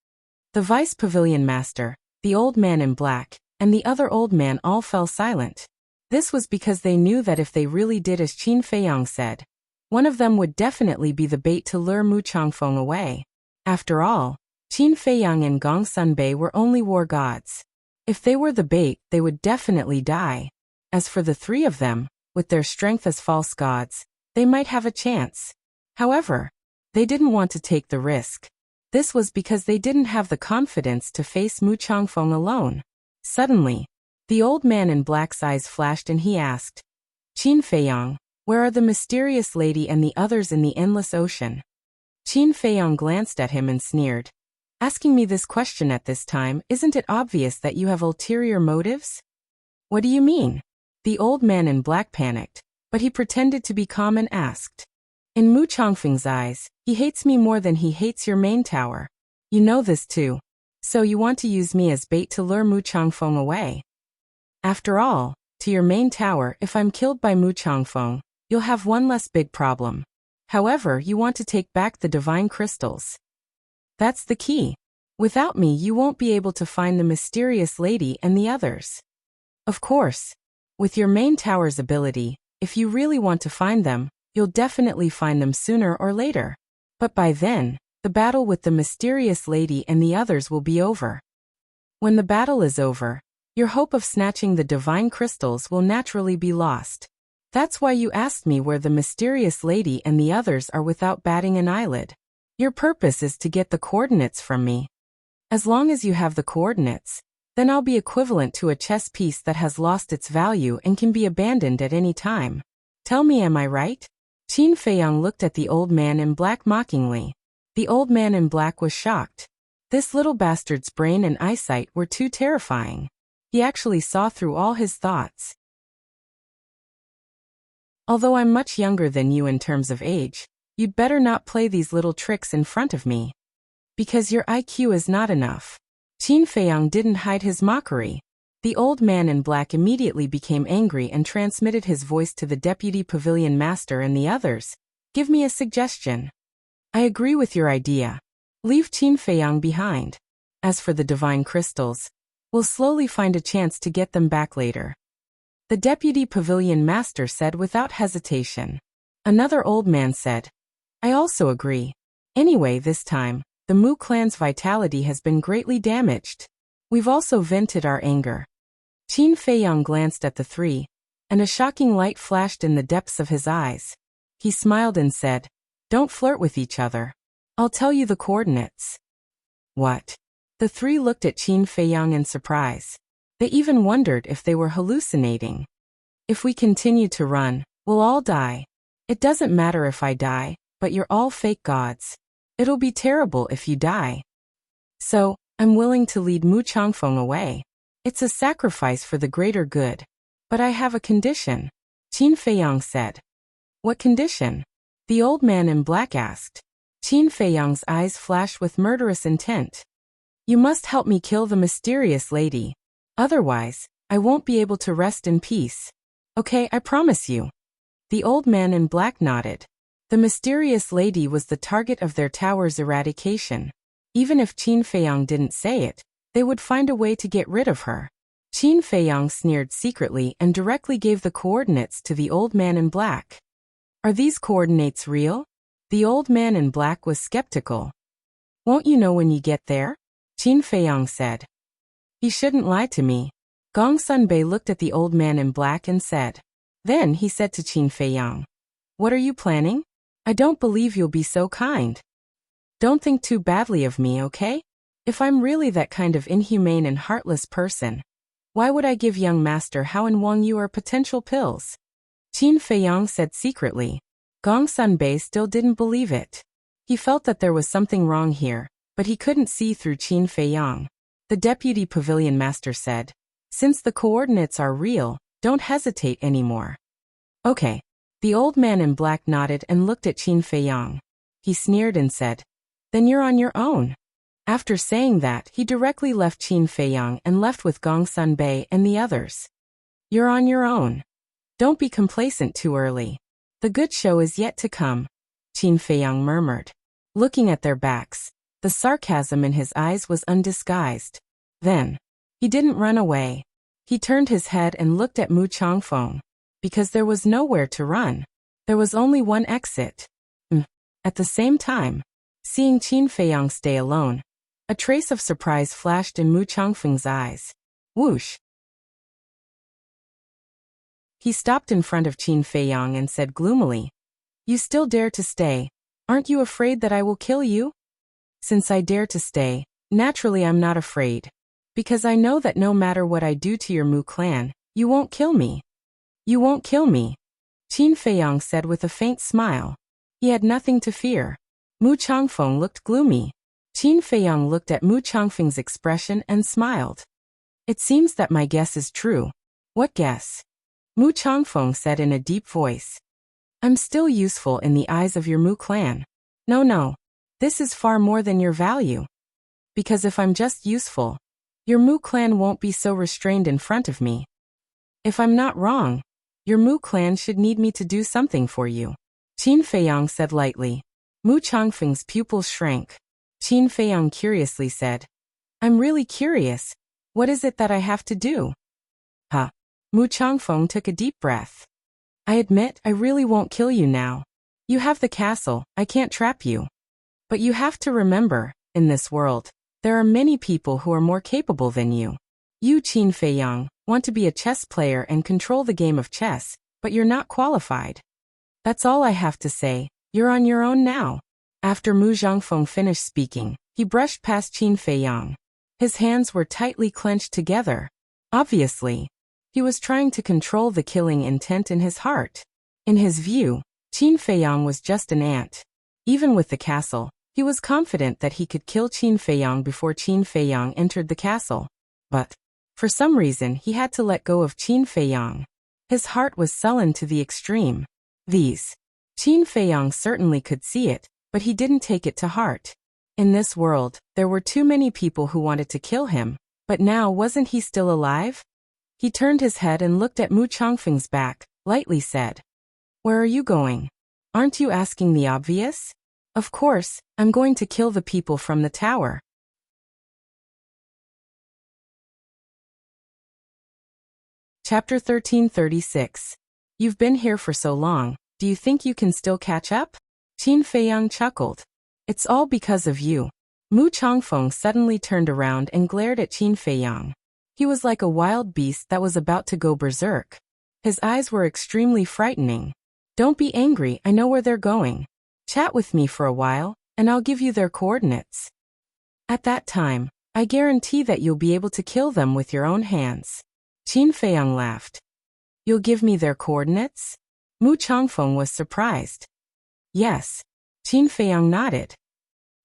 S1: The vice pavilion master, the old man in black, and the other old man all fell silent. This was because they knew that if they really did as Qin Feiyang said, one of them would definitely be the bait to lure Mu Changfeng away. After all, Qin Feiyang and Gong Sunbei were only war gods. If they were the bait, they would definitely die. As for the three of them, with their strength as false gods, they might have a chance. However, they didn't want to take the risk. This was because they didn't have the confidence to face Mu Changfeng alone. Suddenly, the old man in black's eyes flashed and he asked, Qin Feiyang, where are the mysterious lady and the others in the endless ocean? Qin Feiyang glanced at him and sneered. Asking me this question at this time, isn't it obvious that you have ulterior motives? What do you mean? The old man in black panicked, but he pretended to be calm and asked. In Mu Changfeng's eyes, he hates me more than he hates your main tower. You know this too. So you want to use me as bait to lure Mu Changfeng away. After all, to your main tower, if I'm killed by Mu Changfeng, you'll have one less big problem. However, you want to take back the divine crystals. That's the key. Without me, you won't be able to find the mysterious lady and the others. Of course, with your main tower's ability, if you really want to find them, you'll definitely find them sooner or later. But by then, the battle with the mysterious lady and the others will be over. When the battle is over, your hope of snatching the divine crystals will naturally be lost. That's why you asked me where the mysterious lady and the others are without batting an eyelid. Your purpose is to get the coordinates from me. As long as you have the coordinates, then I'll be equivalent to a chess piece that has lost its value and can be abandoned at any time. Tell me, am I right? Qin Feiyang looked at the old man in black mockingly. The old man in black was shocked. This little bastard's brain and eyesight were too terrifying. He actually saw through all his thoughts. Although I'm much younger than you in terms of age, you'd better not play these little tricks in front of me. Because your IQ is not enough. Qin Feiyang didn't hide his mockery. The old man in black immediately became angry and transmitted his voice to the deputy pavilion master and the others. Give me a suggestion. I agree with your idea. Leave Qin Feiyang behind. As for the divine crystals, we'll slowly find a chance to get them back later. The deputy pavilion master said without hesitation. Another old man said, I also agree. Anyway, this time, the Mu clan's vitality has been greatly damaged. We've also vented our anger. Qin Feiyang glanced at the three, and a shocking light flashed in the depths of his eyes. He smiled and said, Don't flirt with each other. I'll tell you the coordinates. What? The three looked at Qin Feiyang in surprise. They even wondered if they were hallucinating. If we continue to run, we'll all die. It doesn't matter if I die, but you're all fake gods. It'll be terrible if you die. So, I'm willing to lead Mu Changfeng away. It's a sacrifice for the greater good. But I have a condition. Qin Feiyang said. What condition? The old man in black asked. Qin Feiyang's eyes flashed with murderous intent. You must help me kill the mysterious lady. Otherwise, I won't be able to rest in peace. Okay, I promise you. The old man in black nodded. The mysterious lady was the target of their tower's eradication. Even if Qin Feiyang didn't say it, they would find a way to get rid of her. Qin Feiyang sneered secretly and directly gave the coordinates to the old man in black. Are these coordinates real? The old man in black was skeptical. Won't you know when you get there? Qin Feiyang said. You shouldn't lie to me. Gong Sunbei looked at the old man in black and said. Then he said to Qin Feiyang. What are you planning? I don't believe you'll be so kind. Don't think too badly of me, okay? If I'm really that kind of inhumane and heartless person, why would I give young master Hao and Wang Yu potential pills? Qin Feiyang said secretly. Gong Sunbei still didn't believe it. He felt that there was something wrong here, but he couldn't see through Qin Feiyang. The deputy pavilion master said, Since the coordinates are real, don't hesitate anymore. Okay. The old man in black nodded and looked at Qin Feiyang. He sneered and said, Then you're on your own. After saying that, he directly left Qin Feiyang and left with Gong Sunbei and the others. You're on your own. Don't be complacent too early. The good show is yet to come, Qin Feiyang murmured. Looking at their backs, The sarcasm in his eyes was undisguised. Then, he didn't run away. He turned his head and looked at Mu Changfeng. Because there was nowhere to run. There was only one exit. At the same time, seeing Qin Feiyang stay alone, a trace of surprise flashed in Mu Changfeng's eyes. Whoosh! He stopped in front of Qin Feiyang and said gloomily, "You still dare to stay? Aren't you afraid that I will kill you?" "Since I dare to stay, naturally I'm not afraid. Because I know that no matter what I do to your Mu clan, you won't kill me." "You won't kill me," Qin Feiyang said with a faint smile. He had nothing to fear. Mu Changfeng looked gloomy. Qin Feiyang looked at Mu Changfeng's expression and smiled. "It seems that my guess is true." "What guess?" Mu Changfeng said in a deep voice. "I'm still useful in the eyes of your Mu clan." No. This is far more than your value. Because if I'm just useful, your Mu clan won't be so restrained in front of me. If I'm not wrong, your Mu clan should need me to do something for you," Qin Feiyang said lightly. Mu Changfeng's pupils shrank. Qin Feiyang curiously said, "I'm really curious. What is it that I have to do?" Mu Changfeng took a deep breath. "I admit I really won't kill you now. You have the castle, I can't trap you. But you have to remember, in this world, there are many people who are more capable than you. You, Qin Feiyang, want to be a chess player and control the game of chess, but you're not qualified. That's all I have to say. You're on your own now." After Mu Zhangfeng finished speaking, he brushed past Qin Feiyang. His hands were tightly clenched together. Obviously, he was trying to control the killing intent in his heart. In his view, Qin Feiyang was just an ant. Even with the castle, he was confident that he could kill Qin Feiyang before Qin Feiyang entered the castle. But, for some reason he had to let go of Qin Feiyang. His heart was sullen to the extreme. Qin Feiyang certainly could see it, but he didn't take it to heart. In this world, there were too many people who wanted to kill him, but now wasn't he still alive? He turned his head and looked at Mu Changfeng's back, lightly said, "Where are you going? Aren't you asking the obvious?" "Of course, I'm going to kill the people from the tower." Chapter 1336. You've been here for so long, do you think you can still catch up? Qin Feiyang chuckled. It's all because of you. Mu Changfeng suddenly turned around and glared at Qin Feiyang. He was like a wild beast that was about to go berserk. His eyes were extremely frightening. Don't be angry, I know where they're going. Chat with me for a while, and I'll give you their coordinates. At that time, I guarantee that you'll be able to kill them with your own hands. Qin Feiyang laughed. You'll give me their coordinates? Mu Changfeng was surprised. Yes. Qin Feiyang nodded.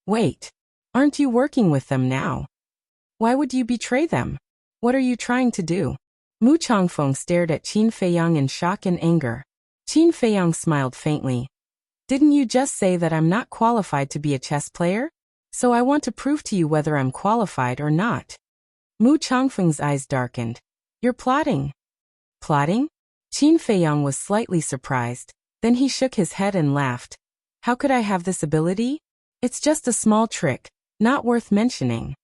S1: Wait, aren't you working with them now? Why would you betray them? What are you trying to do? Mu Changfeng stared at Qin Feiyang in shock and anger. Qin Feiyang smiled faintly. Didn't you just say that I'm not qualified to be a chess player? So I want to prove to you whether I'm qualified or not. Mu Changfeng's eyes darkened. You're plotting. Plotting? Qin Feiyang was slightly surprised. Then he shook his head and laughed. How could I have this ability? It's just a small trick, not worth mentioning.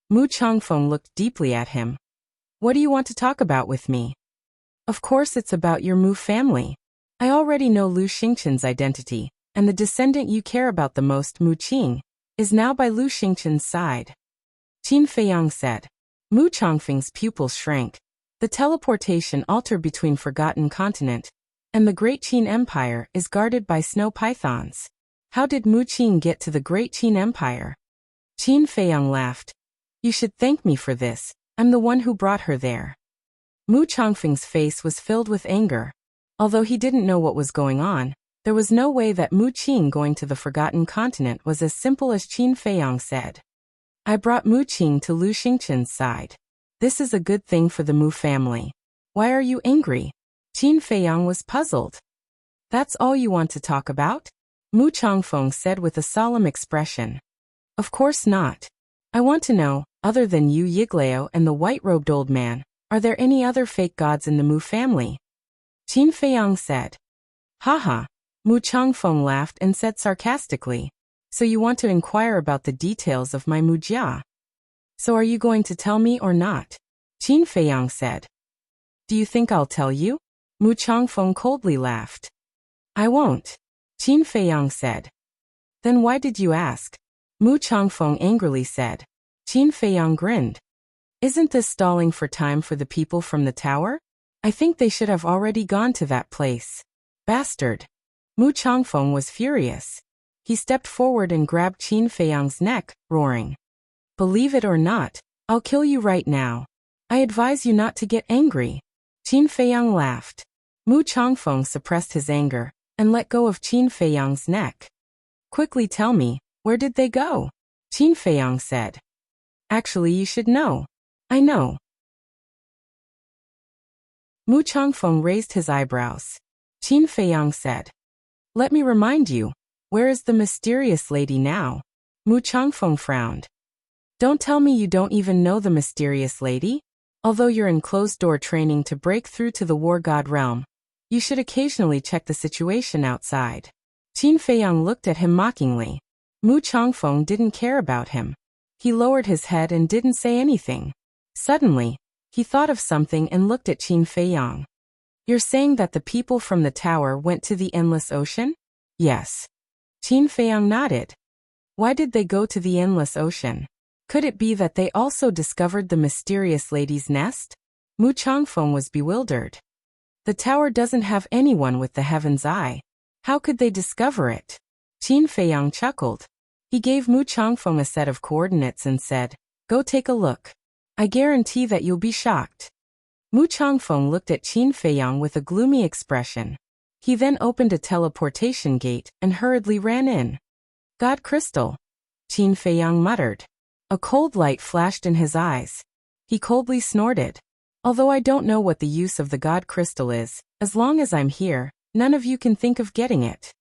S1: Mu Changfeng looked deeply at him. What do you want to talk about with me? Of course it's about your Mu family. I already know Lu Xingchen's identity, and the descendant you care about the most, Mu Qing, is now by Lu Xingchen's side. Qin Feiyang said. Mu Changfeng's pupils shrank. The teleportation altar between Forgotten Continent and the Great Qin Empire is guarded by snow pythons. How did Mu Qing get to the Great Qin Empire? Qin Feiyang laughed. You should thank me for this. I'm the one who brought her there. Mu Changfeng's face was filled with anger. Although he didn't know what was going on, there was no way that Mu Qing going to the Forgotten Continent was as simple as Qin Feiyang said. I brought Mu Qing to Lu Xingchen's side. This is a good thing for the Mu family. Why are you angry? Qin Feiyang was puzzled. That's all you want to talk about? Mu Changfeng said with a solemn expression. Of course not. I want to know, other than you Yiglao and the white-robed old man, are there any other fake gods in the Mu family? Qin Feiyang said. Haha. Mu Changfeng laughed and said sarcastically. So you want to inquire about the details of my mujia? So are you going to tell me or not? Qin Feiyang said. Do you think I'll tell you? Mu Changfeng coldly laughed. I won't, Qin Feiyang said. Then why did you ask? Mu Changfeng angrily said. Qin Feiyang grinned. Isn't this stalling for time for the people from the tower? I think they should have already gone to that place. Bastard. Mu Changfeng was furious. He stepped forward and grabbed Qin Feiyang's neck, roaring. Believe it or not, I'll kill you right now. I advise you not to get angry. Qin Feiyang laughed. Mu Changfeng suppressed his anger and let go of Qin Feiyang's neck. Quickly tell me, where did they go? Qin Feiyang said. Actually, you should know. I know. Mu Changfeng raised his eyebrows. Qin Feiyang said. Let me remind you, where is the mysterious lady now? Mu Changfeng frowned. Don't tell me you don't even know the mysterious lady? Although you're in closed-door training to break through to the war god realm, you should occasionally check the situation outside. Qin Feiyang looked at him mockingly. Mu Changfeng didn't care about him. He lowered his head and didn't say anything. Suddenly, he thought of something and looked at Qin Feiyang. You're saying that the people from the tower went to the endless ocean? Yes. Qin Feiyang nodded. Why did they go to the endless ocean? Could it be that they also discovered the mysterious lady's nest? Mu Changfeng was bewildered. The tower doesn't have anyone with the heaven's eye. How could they discover it? Qin Feiyang chuckled. He gave Mu Changfeng a set of coordinates and said, Go take a look. I guarantee that you'll be shocked. Mu Changfeng looked at Qin Feiyang with a gloomy expression. He then opened a teleportation gate and hurriedly ran in. God crystal, Qin Feiyang muttered. A cold light flashed in his eyes. He coldly snorted. Although I don't know what the use of the God crystal is, as long as I'm here, none of you can think of getting it.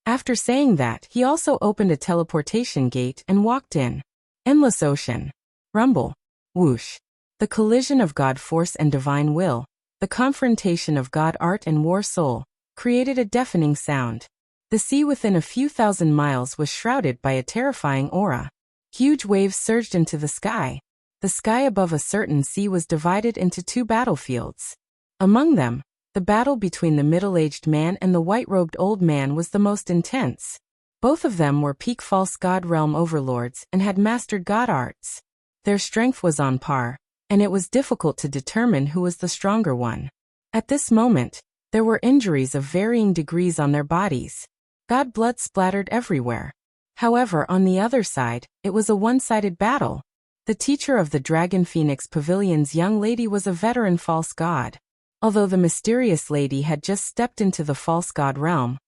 S1: After saying that, he also opened a teleportation gate and walked in. Endless ocean. Rumble. Whoosh. The collision of God force and divine will, the confrontation of God art and war soul, created a deafening sound. The sea within a few thousand miles was shrouded by a terrifying aura. Huge waves surged into the sky. The sky above a certain sea was divided into two battlefields. Among them, the battle between the middle-aged man and the white-robed old man was the most intense. Both of them were peak false god realm overlords and had mastered god arts. Their strength was on par, and it was difficult to determine who was the stronger one. At this moment, there were injuries of varying degrees on their bodies. God blood splattered everywhere. However, on the other side, it was a one-sided battle. The teacher of the Dragon Phoenix Pavilion's young lady was a veteran false god. Although the mysterious lady had just stepped into the false god realm,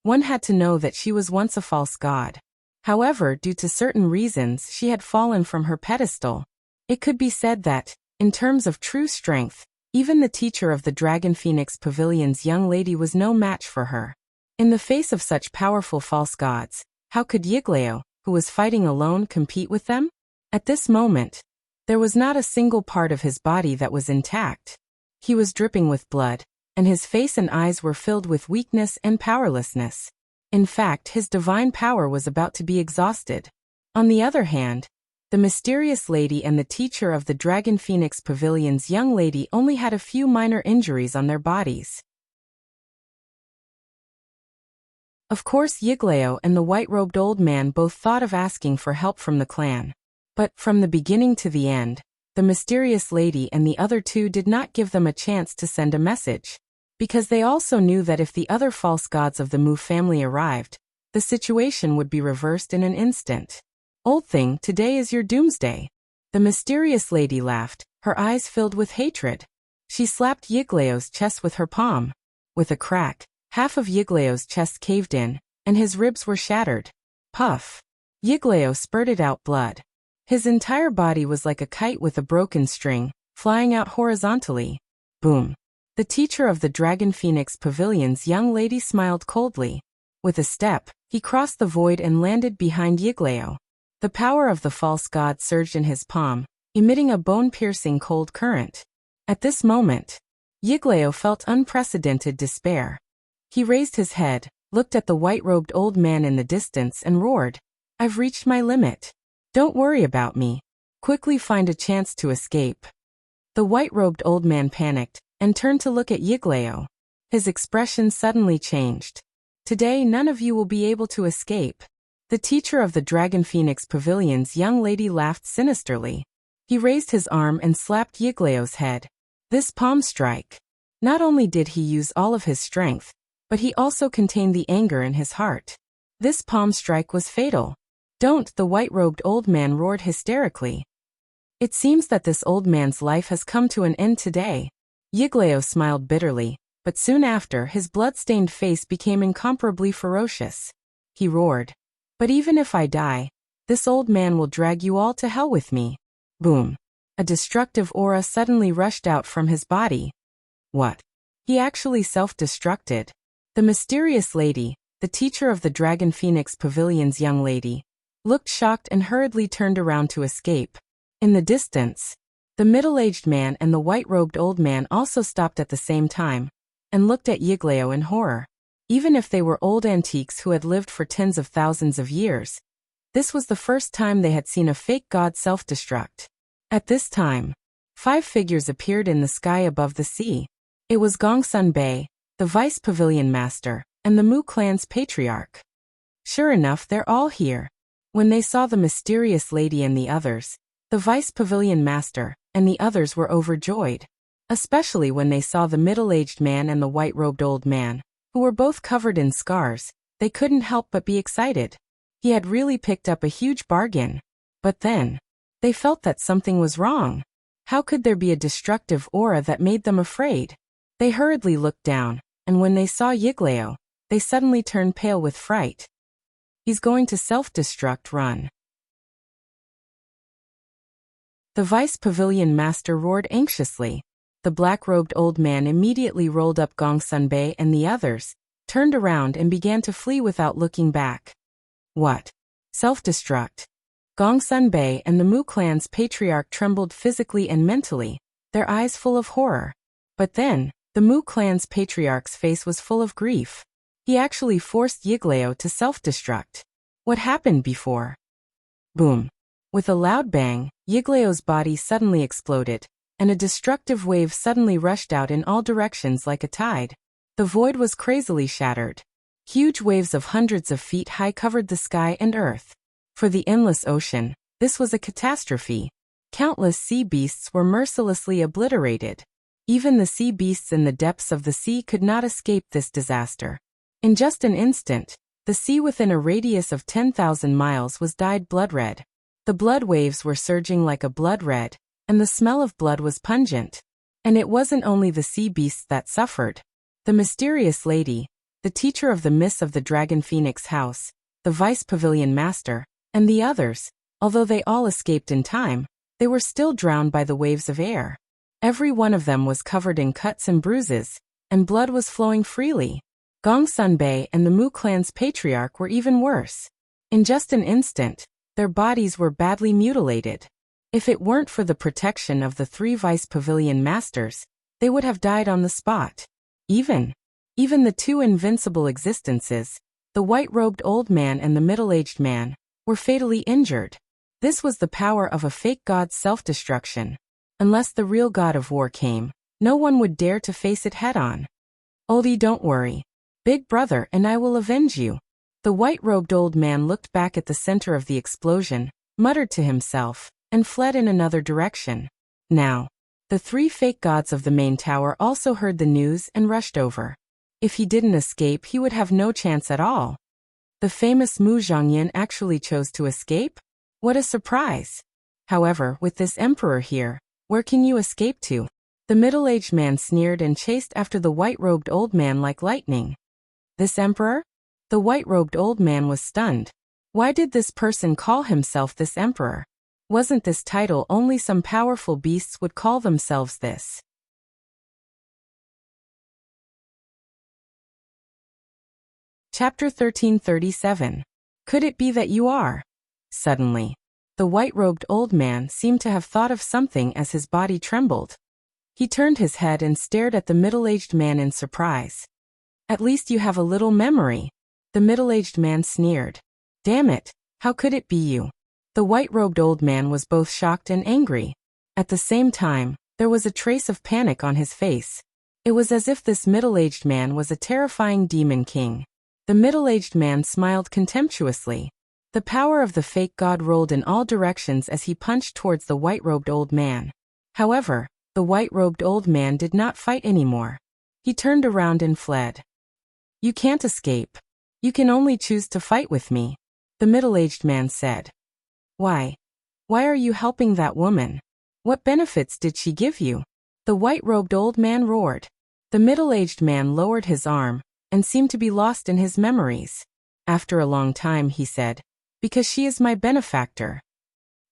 S1: one had to know that she was once a false god. However, due to certain reasons, she had fallen from her pedestal. It could be said that, in terms of true strength, even the teacher of the Dragon Phoenix Pavilion's young lady was no match for her. In the face of such powerful false gods, how could Yigleo, who was fighting alone, compete with them? At this moment, there was not a single part of his body that was intact. He was dripping with blood, and his face and eyes were filled with weakness and powerlessness. In fact, his divine power was about to be exhausted. On the other hand, the mysterious lady and the teacher of the Dragon Phoenix Pavilion's young lady only had a few minor injuries on their bodies. Of course, Yigleo and the white-robed old man both thought of asking for help from the clan. But, from the beginning to the end, the mysterious lady and the other two did not give them a chance to send a message. Because they also knew that if the other false gods of the Mu family arrived, the situation would be reversed in an instant. Old thing, today is your doomsday. The mysterious lady laughed, her eyes filled with hatred. She slapped Yigleo's chest with her palm. With a crack, half of Yigleo's chest caved in, and his ribs were shattered. Puff. Yigleo spurted out blood. His entire body was like a kite with a broken string, flying out horizontally. Boom. The teacher of the Dragon Phoenix Pavilion's young lady smiled coldly. With a step, he crossed the void and landed behind Yigleo. The power of the false god surged in his palm, emitting a bone-piercing cold current. At this moment, Yigleo felt unprecedented despair. He raised his head, looked at the white-robed old man in the distance and roared, I've reached my limit. Don't worry about me. Quickly find a chance to escape." The white-robed old man panicked and turned to look at Yiglao. His expression suddenly changed. "Today none of you will be able to escape." The teacher of the Dragon Phoenix Pavilion's young lady laughed sinisterly. He raised his arm and slapped Yiglao's head. This palm strike. Not only did he use all of his strength, but he also contained the anger in his heart. This palm strike was fatal. "Don't!" the white-robed old man roared hysterically. It seems that this old man's life has come to an end today. Yiglao smiled bitterly, but soon after his blood-stained face became incomparably ferocious. He roared, "But even if I die, this old man will drag you all to hell with me." Boom. A destructive aura suddenly rushed out from his body. What? He actually self-destructed. The mysterious lady, the teacher of the Dragon Phoenix Pavilion's young lady, looked shocked and hurriedly turned around to escape. In the distance, the middle-aged man and the white-robed old man also stopped at the same time and looked at Yiglao in horror. Even if they were old antiques who had lived for tens of thousands of years, this was the first time they had seen a fake god self-destruct. At this time, 5 figures appeared in the sky above the sea. It was Gongsun Bei, the vice pavilion master, and the Mu clan's patriarch. Sure enough, they're all here. When they saw the mysterious lady and the others, the vice pavilion master and the others were overjoyed, especially when they saw the middle-aged man and the white-robed old man, who were both covered in scars. They couldn't help but be excited. He had really picked up a huge bargain. But then, they felt that something was wrong. How could there be a destructive aura that made them afraid? They hurriedly looked down, and when they saw Yiglao, they suddenly turned pale with fright. "He's going to self-destruct, run." The vice pavilion master roared anxiously. The black-robed old man immediately rolled up Gongsun Bei and the others, turned around and began to flee without looking back. What? Self-destruct? Gongsun Bei and the Mu clan's patriarch trembled physically and mentally, their eyes full of horror. But then, the Mu clan's patriarch's face was full of grief. He actually forced Yiglao to self-destruct. What happened before? Boom. With a loud bang, Yiglao's body suddenly exploded, and a destructive wave suddenly rushed out in all directions like a tide. The void was crazily shattered. Huge waves of hundreds of feet high covered the sky and earth. For the endless ocean, this was a catastrophe. Countless sea beasts were mercilessly obliterated. Even the sea beasts in the depths of the sea could not escape this disaster. In just an instant, the sea within a radius of 10,000 miles was dyed blood-red. The blood waves were surging like a blood red, and the smell of blood was pungent. And it wasn't only the sea beasts that suffered. The mysterious lady, the teacher of the myths of the Dragon Phoenix house, the vice pavilion master, and the others, although they all escaped in time, they were still drowned by the waves of air. Every one of them was covered in cuts and bruises, and blood was flowing freely. Gongsun Bei and the Mu clan's patriarch were even worse. In just an instant, their bodies were badly mutilated. If it weren't for the protection of the 3 vice pavilion masters, they would have died on the spot. Even the 2 invincible existences, the white-robed old man and the middle-aged man, were fatally injured. This was the power of a fake god's self-destruction. Unless the real god of war came, no one would dare to face it head-on. "Oldie, don't worry. Big brother and I will avenge you." The white-robed old man looked back at the center of the explosion, muttered to himself, and fled in another direction. Now, the 3 fake gods of the main tower also heard the news and rushed over. If he didn't escape, he would have no chance at all. The famous Mu Zhongyan actually chose to escape? What a surprise! However, with this emperor here, where can you escape to? The middle-aged man sneered and chased after the white-robed old man like lightning. This emperor? The white-robed old man was stunned. Why did this person call himself this emperor? Wasn't this title only some powerful beasts would call themselves this? Chapter 1337. Could it be that you are? Suddenly, the white-robed old man seemed to have thought of something as his body trembled. He turned his head and stared at the middle-aged man in surprise. "At least you have a little memory." The middle-aged man sneered. "Damn it, How could it be you? The white-robed old man was both shocked and angry. At the same time, there was a trace of panic on his face. It was as if this middle-aged man was a terrifying demon king. The middle-aged man smiled contemptuously. The power of the fake god rolled in all directions as he punched towards the white-robed old man. However, the white-robed old man did not fight anymore. He turned around and fled. You can't escape. You can only choose to fight with me, the middle-aged man said. Why? Why are you helping that woman? What benefits did she give you? The white-robed old man roared. The middle-aged man lowered his arm and seemed to be lost in his memories. After a long time he said, because she is my benefactor.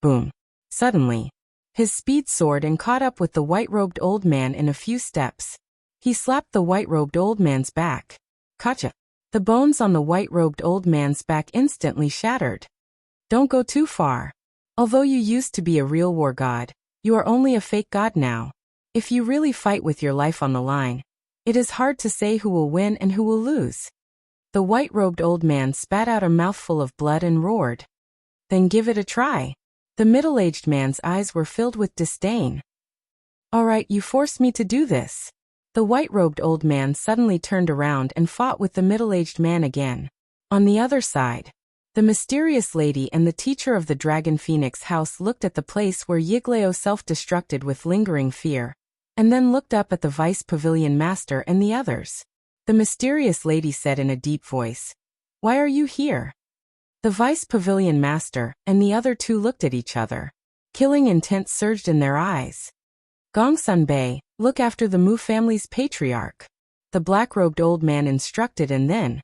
S1: Boom. Suddenly, his speed soared and caught up with the white-robed old man in a few steps. He slapped the white-robed old man's back. Gotcha. The bones on the white-robed old man's back instantly shattered. Don't go too far. Although you used to be a real war god, you are only a fake god now. If you really fight with your life on the line, it is hard to say who will win and who will lose. The white-robed old man spat out a mouthful of blood and roared. Then give it a try. The middle-aged man's eyes were filled with disdain. All right, you forced me to do this. The white-robed old man suddenly turned around and fought with the middle-aged man again. On the other side, the mysterious lady and the teacher of the Dragon Phoenix house looked at the place where Yigleo self-destructed with lingering fear, and then looked up at the vice pavilion master and the others. The mysterious lady said in a deep voice, "Why are you here?" The vice pavilion master and the other two looked at each other. Killing intent surged in their eyes. Gongsun Bei, look after the Mu family's patriarch. The black-robed old man instructed and then,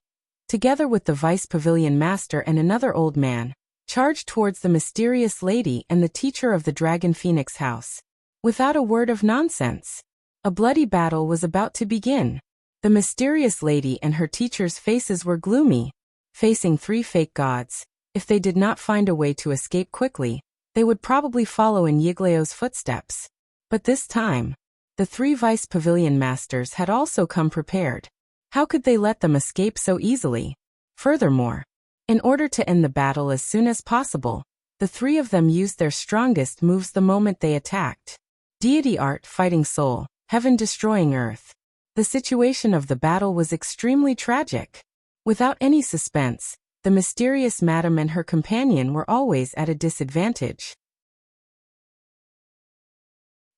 S1: together with the vice pavilion master and another old man, charged towards the mysterious lady and the teacher of the Dragon Phoenix house. Without a word of nonsense, a bloody battle was about to begin. The mysterious lady and her teacher's faces were gloomy. Facing three fake gods, if they did not find a way to escape quickly, they would probably follow in Yigleo's footsteps. But this time, the three vice pavilion masters had also come prepared. How could they let them escape so easily? Furthermore, in order to end the battle as soon as possible, the three of them used their strongest moves the moment they attacked. Deity Art fighting Soul, Heaven destroying Earth. The situation of the battle was extremely tragic. Without any suspense, the mysterious madam and her companion were always at a disadvantage.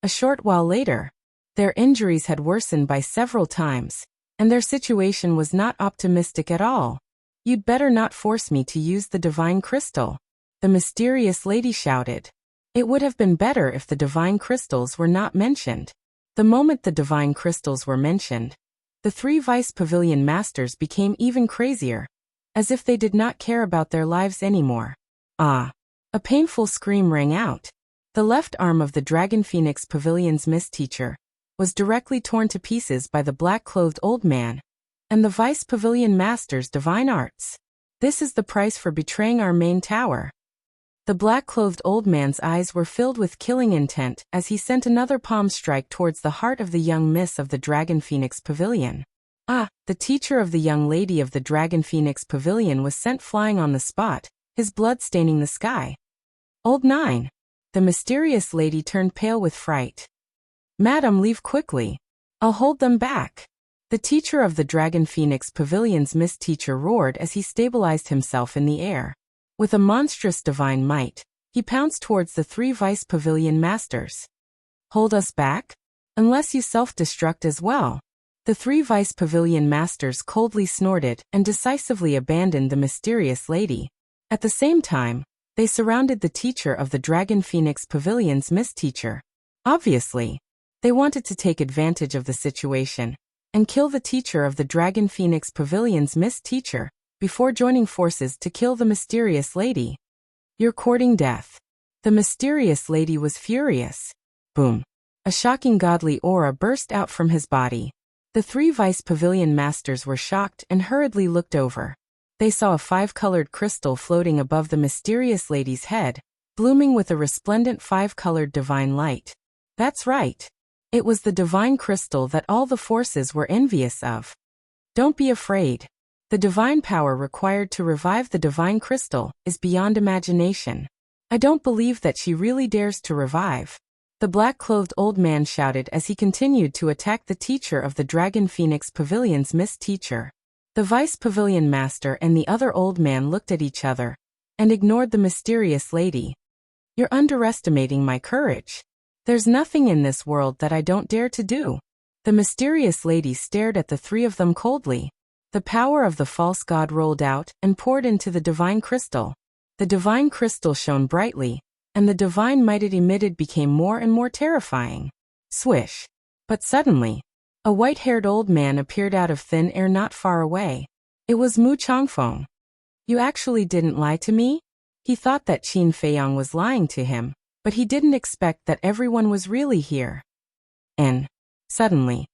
S1: A short while later, their injuries had worsened by several times, and their situation was not optimistic at all. You'd better not force me to use the divine crystal, the mysterious lady shouted. It would have been better if the divine crystals were not mentioned. The moment the divine crystals were mentioned, the three vice pavilion masters became even crazier, as if they did not care about their lives anymore. Ah! A painful scream rang out. The left arm of the Dragon Phoenix Pavilion's Miss Teacher was directly torn to pieces by the black-clothed old man and the vice pavilion master's divine arts. This is the price for betraying our main tower. The black-clothed old man's eyes were filled with killing intent as he sent another palm strike towards the heart of the young miss of the Dragon Phoenix Pavilion. Ah! The teacher of the young lady of the Dragon Phoenix Pavilion was sent flying on the spot, his blood staining the sky. Old 9. The mysterious lady turned pale with fright. Madam, leave quickly. I'll hold them back. The teacher of the Dragon Phoenix Pavilion's Miss Teacher roared as he stabilized himself in the air. With a monstrous divine might, he pounced towards the three vice pavilion masters. Hold us back? Unless you self-destruct as well. The three vice pavilion masters coldly snorted and decisively abandoned the mysterious lady. At the same time, they surrounded the teacher of the Dragon Phoenix Pavilion's Miss Teacher. Obviously, they wanted to take advantage of the situation and kill the teacher of the Dragon Phoenix Pavilion's Miss Teacher before joining forces to kill the mysterious lady. You're courting death. The mysterious lady was furious. Boom. A shocking godly aura burst out from his body. The three vice pavilion masters were shocked and hurriedly looked over. They saw a 5-colored crystal floating above the mysterious lady's head, blooming with a resplendent 5-colored divine light. That's right. It was the divine crystal that all the forces were envious of. Don't be afraid. The divine power required to revive the divine crystal is beyond imagination. I don't believe that she really dares to revive. The black-clothed old man shouted as he continued to attack the teacher of the Dragon Phoenix Pavilion's Miss Teacher. The Vice Pavilion Master and the other old man looked at each other and ignored the mysterious lady. You're underestimating my courage. There's nothing in this world that I don't dare to do. The mysterious lady stared at the three of them coldly. The power of the false god rolled out and poured into the divine crystal. The divine crystal shone brightly, and the divine might it emitted became more and more terrifying. Swish. But suddenly, a white-haired old man appeared out of thin air not far away. It was Mu Changfeng. You actually didn't lie to me? He thought that Qin Feiyang was lying to him, but he didn't expect that everyone was really here. And, suddenly,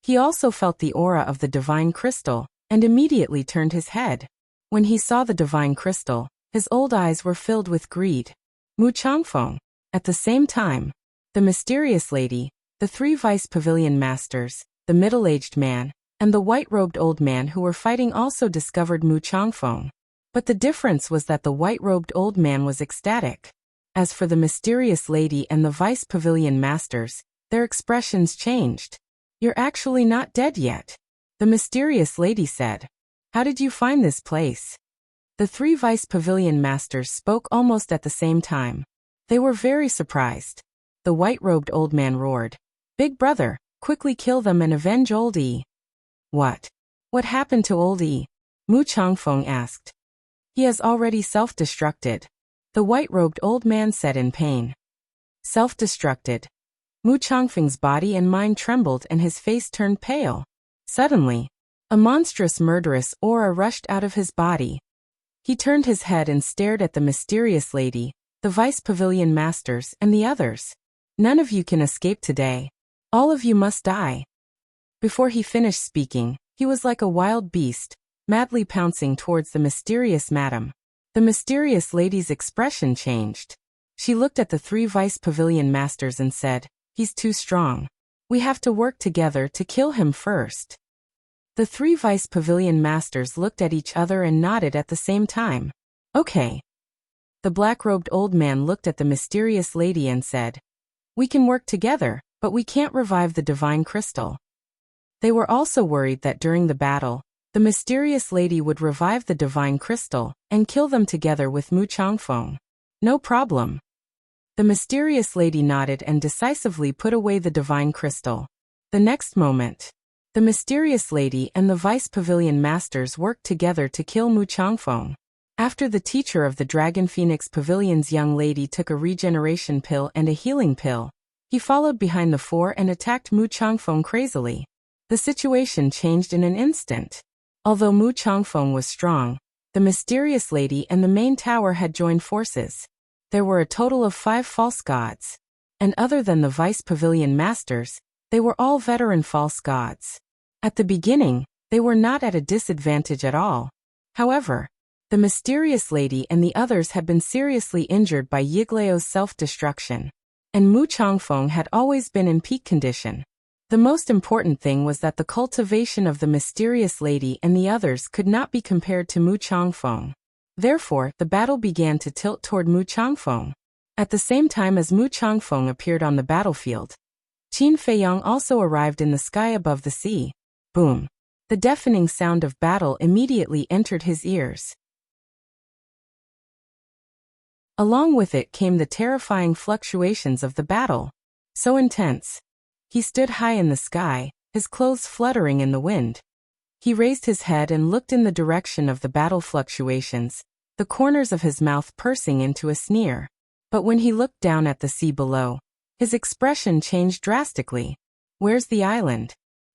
S1: he also felt the aura of the divine crystal, and immediately turned his head. When he saw the divine crystal, his old eyes were filled with greed. Mu Changfeng. At the same time, the mysterious lady, the three vice pavilion masters, the middle-aged man, and the white-robed old man who were fighting also discovered Mu Changfeng. But the difference was that the white-robed old man was ecstatic. As for the mysterious lady and the vice pavilion masters, their expressions changed. You're actually not dead yet, the mysterious lady said. How did you find this place? The three vice pavilion masters spoke almost at the same time. They were very surprised. The white-robed old man roared, Big brother, quickly kill them and avenge Old E. What? What happened to Old E? Mu Changfeng asked. He has already self-destructed, the white-robed old man said in pain. Self-destructed. Mu Changfeng's body and mind trembled and his face turned pale. Suddenly, a monstrous murderous aura rushed out of his body. He turned his head and stared at the mysterious lady, the vice pavilion masters, and the others. None of you can escape today. All of you must die. Before he finished speaking, he was like a wild beast, madly pouncing towards the mysterious madam. The mysterious lady's expression changed. She looked at the three vice pavilion masters and said, He's too strong. We have to work together to kill him first. The three vice pavilion masters looked at each other and nodded at the same time. Okay. The black-robed old man looked at the mysterious lady and said, We can work together, but we can't revive the divine crystal. They were also worried that during the battle, the mysterious lady would revive the divine crystal and kill them together with Mu Changfeng. No problem. The mysterious lady nodded and decisively put away the divine crystal. The next moment, the mysterious lady and the vice pavilion masters worked together to kill Mu Changfeng. After the teacher of the Dragon Phoenix Pavilion's young lady took a regeneration pill and a healing pill, he followed behind the four and attacked Mu Changfeng crazily. The situation changed in an instant. Although Mu Changfeng was strong, the mysterious lady and the main tower had joined forces. There were a total of 5 false gods. And other than the vice pavilion masters, they were all veteran false gods. At the beginning, they were not at a disadvantage at all. However, the mysterious lady and the others had been seriously injured by Yigleo's self-destruction. And Mu Changfeng had always been in peak condition. The most important thing was that the cultivation of the mysterious lady and the others could not be compared to Mu Changfeng. Therefore, the battle began to tilt toward Mu Changfeng. At the same time as Mu Changfeng appeared on the battlefield, Qin Feiyang also arrived in the sky above the sea. Boom! The deafening sound of battle immediately entered his ears. Along with it came the terrifying fluctuations of the battle. So intense. He stood high in the sky, his clothes fluttering in the wind. He raised his head and looked in the direction of the battle fluctuations, the corners of his mouth pursing into a sneer. But when he looked down at the sea below, his expression changed drastically. Where's the island?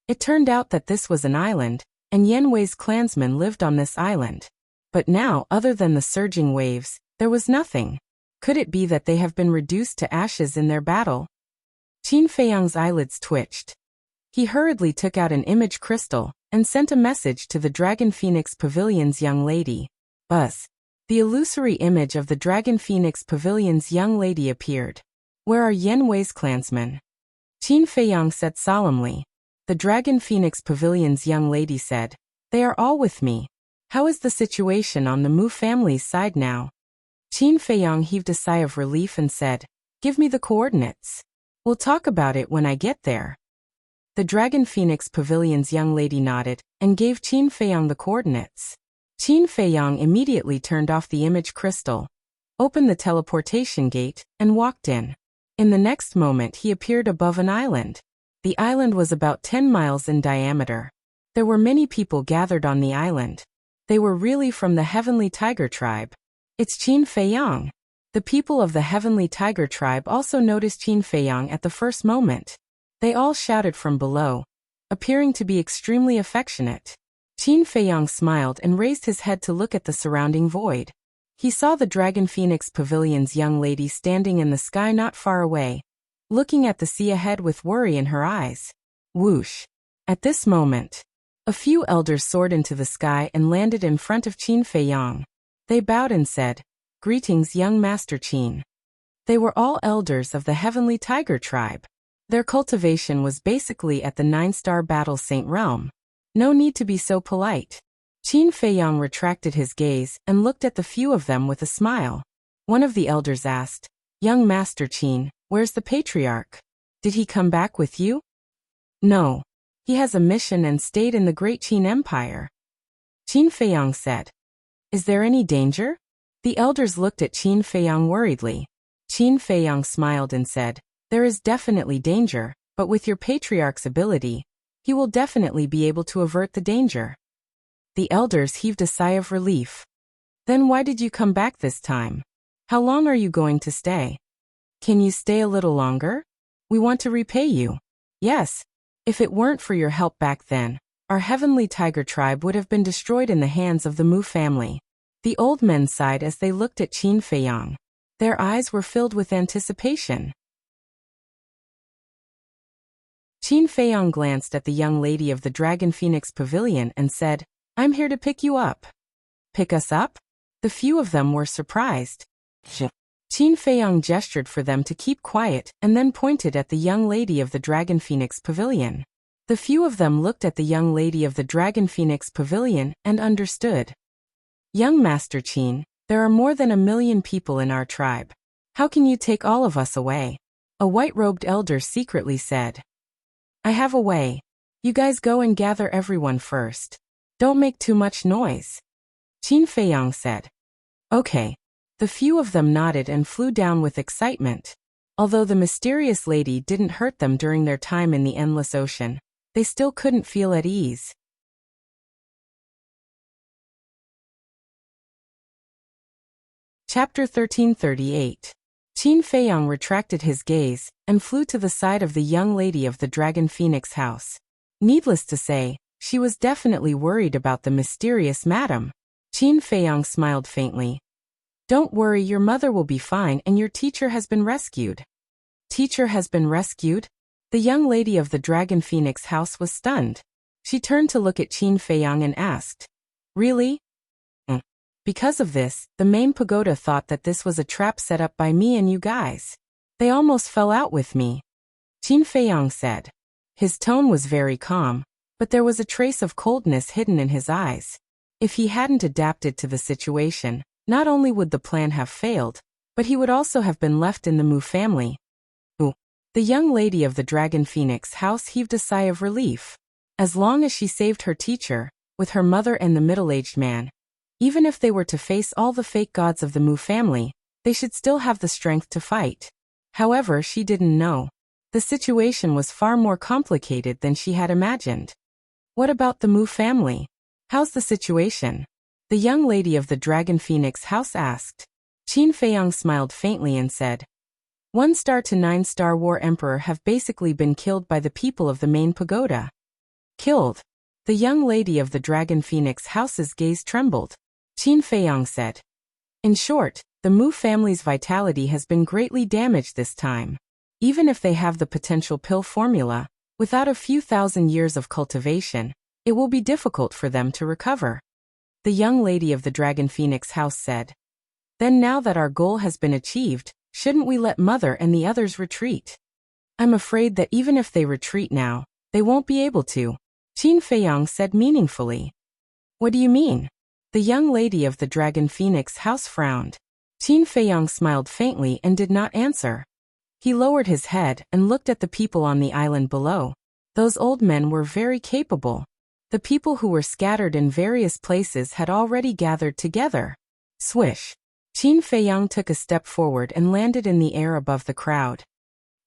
S1: It turned out that this was an island, and Yanwei's clansmen lived on this island. But now, other than the surging waves, there was nothing. Could it be that they have been reduced to ashes in their battle? Qin Feiyang's eyelids twitched. He hurriedly took out an image crystal and sent a message to the Dragon Phoenix Pavilion's young lady. Buzz. The illusory image of the Dragon Phoenix Pavilion's young lady appeared. Where are Yanwei's clansmen? Qin Feiyang said solemnly. The Dragon Phoenix Pavilion's young lady said. They are all with me. How is the situation on the Mu family's side now? Qin Feiyang heaved a sigh of relief and said, Give me the coordinates. We'll talk about it when I get there. The Dragon Phoenix Pavilion's young lady nodded and gave Qin Feiyang the coordinates. Qin Feiyang immediately turned off the image crystal, opened the teleportation gate, and walked in. In the next moment he appeared above an island. The island was about 10 miles in diameter. There were many people gathered on the island. They were really from the Heavenly Tiger tribe. It's Qin Feiyang. The people of the Heavenly Tiger tribe also noticed Qin Feiyang at the first moment. They all shouted from below, appearing to be extremely affectionate. Qin Feiyang smiled and raised his head to look at the surrounding void. He saw the Dragon Phoenix Pavilion's young lady standing in the sky not far away, looking at the sea ahead with worry in her eyes. Whoosh! At this moment, a few elders soared into the sky and landed in front of Qin Feiyang. They bowed and said, Greetings, young Master Qin. They were all elders of the Heavenly Tiger tribe. Their cultivation was basically at the 9-star Battle Saint realm. No need to be so polite. Qin Feiyang retracted his gaze and looked at the few of them with a smile. One of the elders asked, Young Master Qin, where's the patriarch? Did he come back with you? No. He has a mission and stayed in the Great Qin Empire. Qin Feiyang said. Is there any danger? The elders looked at Qin Feiyang worriedly. Qin Feiyang smiled and said, There is definitely danger, but with your patriarch's ability, he will definitely be able to avert the danger. The elders heaved a sigh of relief. Then why did you come back this time? How long are you going to stay? Can you stay a little longer? We want to repay you. Yes. If it weren't for your help back then, our Heavenly Tiger tribe would have been destroyed in the hands of the Mu family. The old men sighed as they looked at Qin Feiyang. Their eyes were filled with anticipation. Qin Feiyang glanced at the young lady of the Dragon Phoenix Pavilion and said, I'm here to pick you up. Pick us up? The few of them were surprised. Qin Feiyang gestured for them to keep quiet and then pointed at the young lady of the Dragon Phoenix Pavilion. The few of them looked at the young lady of the Dragon Phoenix Pavilion and understood. Young Master Qin, there are more than 1 million people in our tribe. How can you take all of us away? A white-robed elder secretly said. I have a way. You guys go and gather everyone first. Don't make too much noise. Qin Feiyang said. Okay. The few of them nodded and flew down with excitement. Although the mysterious lady didn't hurt them during their time in the endless ocean, they still couldn't feel at ease. Chapter 1338. Qin Feiyang retracted his gaze and flew to the side of the young lady of the Dragon Phoenix house. Needless to say, she was definitely worried about the mysterious madam. Qin Feiyang smiled faintly. Don't worry, your mother will be fine and your teacher has been rescued. Teacher has been rescued? The young lady of the Dragon Phoenix house was stunned. She turned to look at Qin Feiyang and asked, Really? Because of this, the main pagoda thought that this was a trap set up by me and you guys. They almost fell out with me. Qin Feiyang said. His tone was very calm, but there was a trace of coldness hidden in his eyes. If he hadn't adapted to the situation, not only would the plan have failed, but he would also have been left in the Mu family. Ooh. The young lady of the Dragon Phoenix house heaved a sigh of relief. As long as she saved her teacher, with her mother and the middle-aged man, even if they were to face all the fake gods of the Mu family, they should still have the strength to fight. However, she didn't know. The situation was far more complicated than she had imagined. What about the Mu family? How's the situation? The young lady of the Dragon Phoenix house asked. Qin Feiyang smiled faintly and said, 1-star to 9-star War Emperor have basically been killed by the people of the main pagoda. Killed? The young lady of the Dragon Phoenix house's gaze trembled. Qin Feiyang said. In short, the Mu family's vitality has been greatly damaged this time. Even if they have the potential pill formula, without a few thousand years of cultivation, it will be difficult for them to recover. The young lady of the Dragon Phoenix house said. Then now that our goal has been achieved, shouldn't we let Mother and the others retreat? I'm afraid that even if they retreat now, They won't be able to, Qin Feiyang said meaningfully. What do you mean? The young lady of the Dragon Phoenix house frowned. Qin Feiyang smiled faintly and did not answer. He lowered his head and looked at the people on the island below. Those old men were very capable. The people who were scattered in various places had already gathered together. Swish. Qin Feiyang took a step forward and landed in the air above the crowd.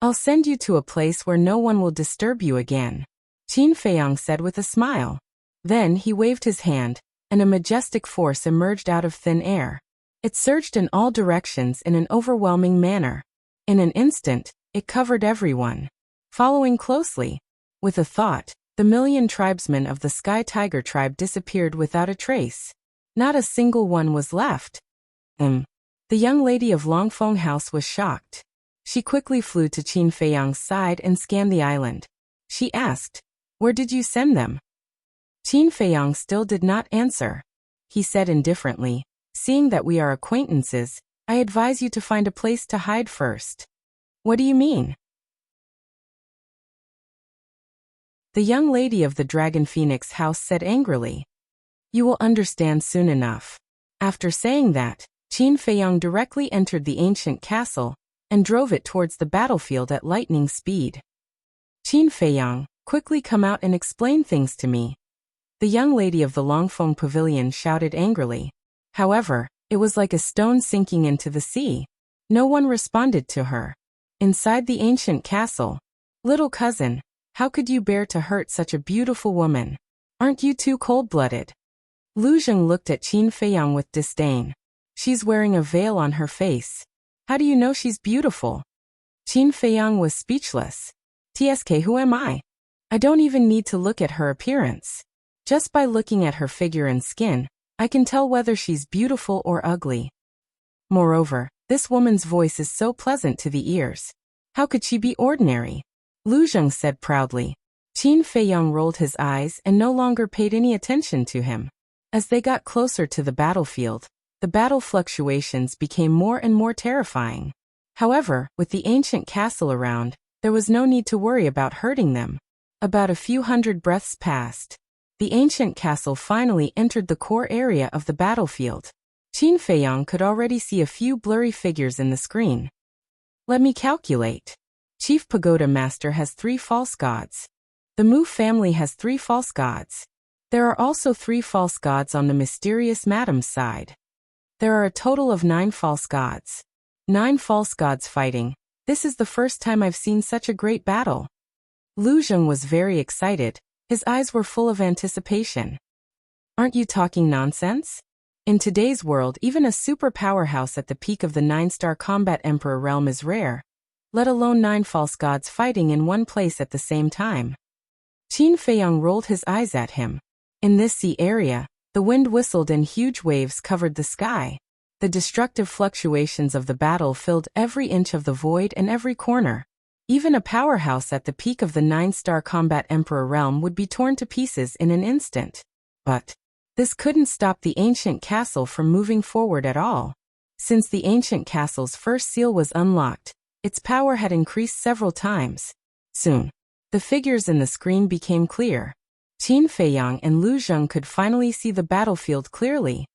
S1: I'll send you to a place where no one will disturb you again, Qin Feiyang said with a smile. Then he waved his hand, and a majestic force emerged out of thin air. It surged in all directions in an overwhelming manner. In an instant, it covered everyone. Following closely, with a thought, the million tribesmen of the Sky Tiger tribe disappeared without a trace. Not a single one was left. The young lady of Longfeng House was shocked. She quickly flew to Qin Feiyang's side and scanned the island. She asked, "Where did you send them?" Qin Feiyang still did not answer. He said indifferently, "Seeing that we are acquaintances, I advise you to find a place to hide first." What do you mean? The young lady of the Dragon Phoenix house said angrily. You will understand soon enough. After saying that, Qin Feiyang directly entered the ancient castle and drove it towards the battlefield at lightning speed. Qin Feiyang, quickly come out and explain things to me. The young lady of the Longfeng Pavilion shouted angrily. However, it was like a stone sinking into the sea. No one responded to her. Inside the ancient castle, little cousin, how could you bear to hurt such a beautiful woman? Aren't you too cold-blooded? Lu Zheng looked at Qin Feiyang with disdain. She's wearing a veil on her face. How do you know she's beautiful? Qin Feiyang was speechless. TSK, who am I? I don't even need to look at her appearance. Just by looking at her figure and skin, I can tell whether she's beautiful or ugly. Moreover, this woman's voice is so pleasant to the ears. How could she be ordinary? Lu Zheng said proudly. Qin Feiyang rolled his eyes and no longer paid any attention to him. As they got closer to the battlefield, the battle fluctuations became more and more terrifying. However, with the ancient castle around, there was no need to worry about hurting them. About a few hundred breaths passed. The ancient castle finally entered the core area of the battlefield. Qin Feiyang could already see a few blurry figures in the screen. Let me calculate. Chief Pagoda Master has 3 false gods. The Mu family has 3 false gods. There are also 3 false gods on the mysterious madam's side. There are a total of 9 false gods. 9 false gods fighting. This is the first time I've seen such a great battle. Lu Zheng was very excited. His eyes were full of anticipation. Aren't you talking nonsense? In today's world, even a super powerhouse at the peak of the 9-star combat emperor realm is rare, let alone 9 false gods fighting in one place at the same time. Qin Feiyang rolled his eyes at him. In this sea area, the wind whistled and huge waves covered the sky. The destructive fluctuations of the battle filled every inch of the void and every corner. Even a powerhouse at the peak of the 9-star combat emperor realm would be torn to pieces in an instant. But this couldn't stop the ancient castle from moving forward at all. Since the ancient castle's first seal was unlocked, its power had increased several times. Soon, the figures in the screen became clear. Qin Feiyang and Lu Zheng could finally see the battlefield clearly.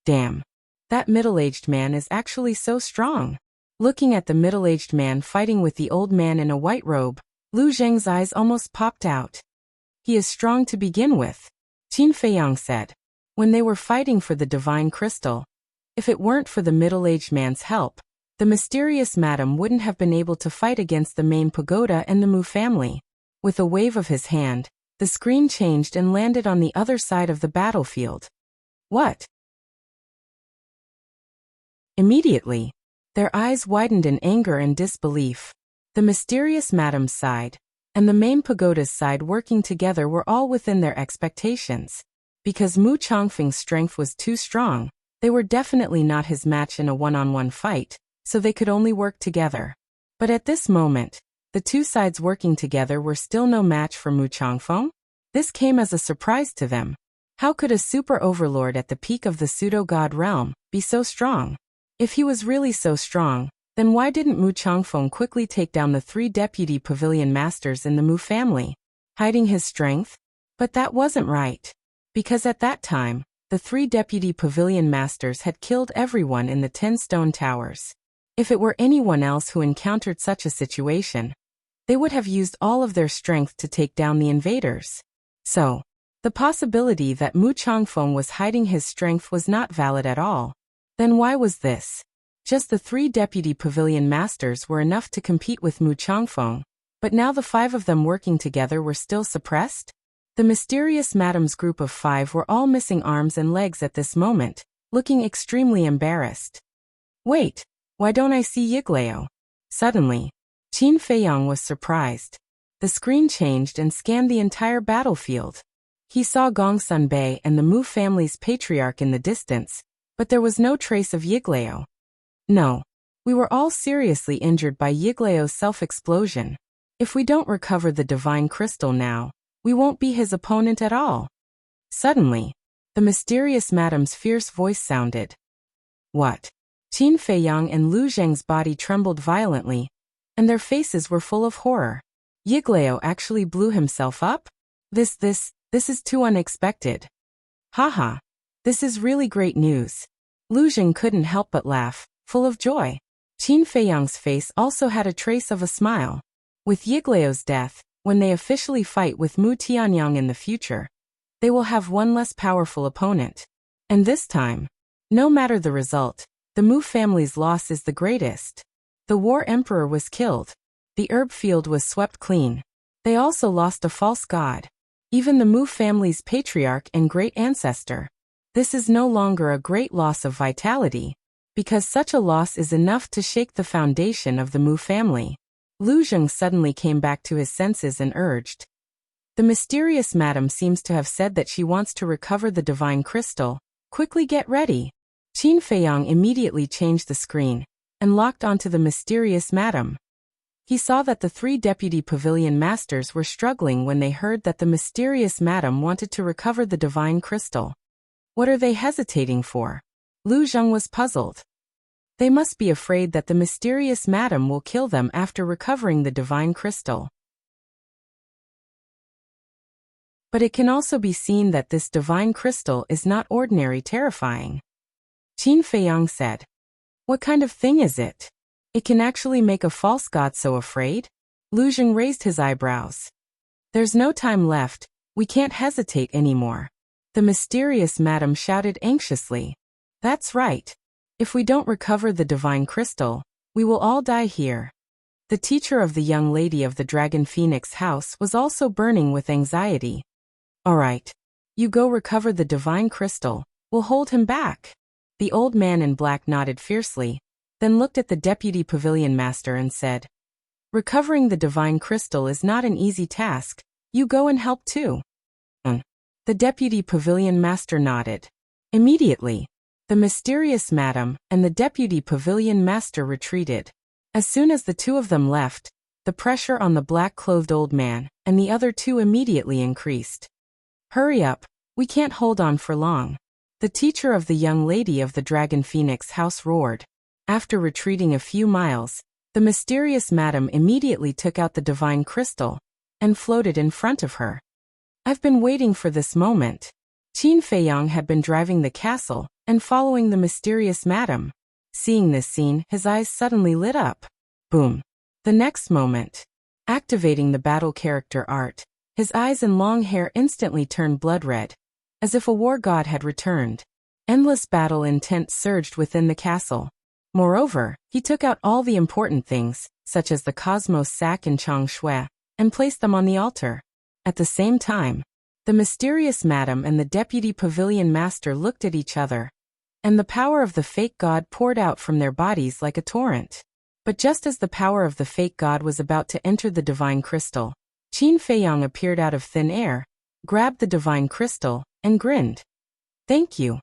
S1: Damn. That middle-aged man is actually so strong. Looking at the middle-aged man fighting with the old man in a white robe, Lu Zheng's eyes almost popped out. He is strong to begin with, Qin Feiyang said. When they were fighting for the divine crystal, if it weren't for the middle-aged man's help, the mysterious madam wouldn't have been able to fight against the main pagoda and the Mu family. With a wave of his hand, the screen changed and landed on the other side of the battlefield. What? Immediately, their eyes widened in anger and disbelief. The mysterious madam's side and the main pagoda's side working together were all within their expectations. Because Mu Chongfeng's strength was too strong, they were definitely not his match in a one-on-one fight, so they could only work together. But at this moment, the two sides working together were still no match for Mu Chongfeng? This came as a surprise to them. How could a super overlord at the peak of the pseudo-god realm be so strong? If he was really so strong, then why didn't Mu Chongfeng quickly take down the 3 deputy pavilion masters in the Mu family? Hiding his strength? But that wasn't right. Because at that time, the 3 deputy pavilion masters had killed everyone in the 10 stone towers. If it were anyone else who encountered such a situation, they would have used all of their strength to take down the invaders. So, the possibility that Mu Changfeng was hiding his strength was not valid at all. Then why was this? Just the 3 deputy pavilion masters were enough to compete with Mu Changfeng, but now the 5 of them working together were still suppressed? The mysterious madam's group of 5 were all missing arms and legs at this moment, looking extremely embarrassed. Wait, why don't I see Yiglao? Suddenly, Qin Feiyang was surprised. The screen changed and scanned the entire battlefield. He saw Gong Sunbei and the Mu family's patriarch in the distance, but there was no trace of Yiglao. No, we were all seriously injured by Yiglao's self-explosion. If we don't recover the divine crystal now, we won't be his opponent at all. Suddenly, the mysterious madam's fierce voice sounded. What? Qin Feiyang and Lu Zheng's body trembled violently, and their faces were full of horror. Yiglao actually blew himself up? This is too unexpected. Haha, this is really great news. Lu Zheng couldn't help but laugh, full of joy. Qin Feiyang's face also had a trace of a smile. With Yiglao's death, when they officially fight with Mu Tianyang in the future, they will have one less powerful opponent. And this time, no matter the result, the Mu family's loss is the greatest. The war emperor was killed. The herb field was swept clean. They also lost a false god. Even the Mu family's patriarch and great ancestor. This is no longer a great loss of vitality, because such a loss is enough to shake the foundation of the Mu family. Lu Zheng suddenly came back to his senses and urged. The mysterious madam seems to have said that she wants to recover the divine crystal. Quickly get ready. Qin Feiyang immediately changed the screen and locked onto the mysterious madam. He saw that the 3 deputy pavilion masters were struggling when they heard that the mysterious madam wanted to recover the divine crystal. What are they hesitating for? Lu Zheng was puzzled. They must be afraid that the mysterious madam will kill them after recovering the divine crystal. But it can also be seen that this divine crystal is not ordinary terrifying. Qin Feiyang said. What kind of thing is it? It can actually make a false god so afraid? Lu Zheng raised his eyebrows. There's no time left, we can't hesitate anymore. The mysterious madam shouted anxiously. That's right. If we don't recover the divine crystal, we will all die here. The teacher of the young lady of the Dragon Phoenix house was also burning with anxiety. All right. You go recover the divine crystal, we'll hold him back. The old man in black nodded fiercely, then looked at the deputy pavilion master and said, recovering the divine crystal is not an easy task, you go and help too. The deputy pavilion master nodded. Immediately, the mysterious madam and the deputy pavilion master retreated. As soon as the 2 of them left, the pressure on the black-clothed old man and the other 2 immediately increased. Hurry up, we can't hold on for long. The teacher of the young lady of the Dragon Phoenix house roared. After retreating a few miles, the mysterious madam immediately took out the divine crystal and floated in front of her. I've been waiting for this moment. Qin Feiyang had been driving the castle and following the mysterious madam. Seeing this scene, his eyes suddenly lit up. Boom. The next moment, activating the battle character art, his eyes and long hair instantly turned blood red, as if a war god had returned. Endless battle intent surged within the castle. Moreover, he took out all the important things, such as the Cosmos sack and Chang Shui, and placed them on the altar. At the same time, the mysterious madam and the deputy pavilion master looked at each other, and the power of the fake god poured out from their bodies like a torrent. But just as the power of the fake god was about to enter the divine crystal, Qin Feiyang appeared out of thin air, grabbed the divine crystal, and grinned. Thank you.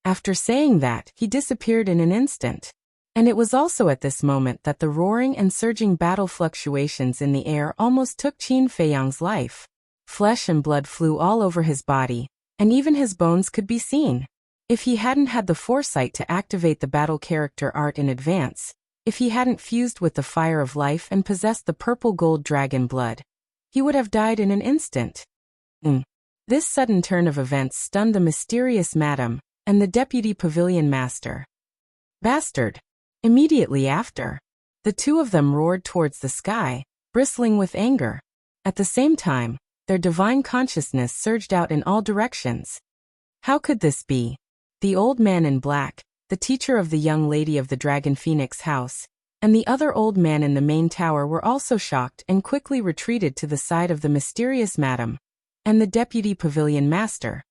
S1: After saying that, he disappeared in an instant. And it was also at this moment that the roaring and surging battle fluctuations in the air almost took Qin Feiyang's life. Flesh and blood flew all over his body, and even his bones could be seen. If he hadn't had the foresight to activate the battle character art in advance, if he hadn't fused with the fire of life and possessed the purple gold dragon blood, he would have died in an instant. This sudden turn of events stunned the mysterious madam and the deputy pavilion master. Bastard! Immediately after, the two of them roared towards the sky, bristling with anger. At the same time, their divine consciousness surged out in all directions. How could this be? The old man in black, the teacher of the young lady of the Dragon Phoenix house, and the other old man in the main tower were also shocked and quickly retreated to the side of the mysterious madam and the deputy pavilion master.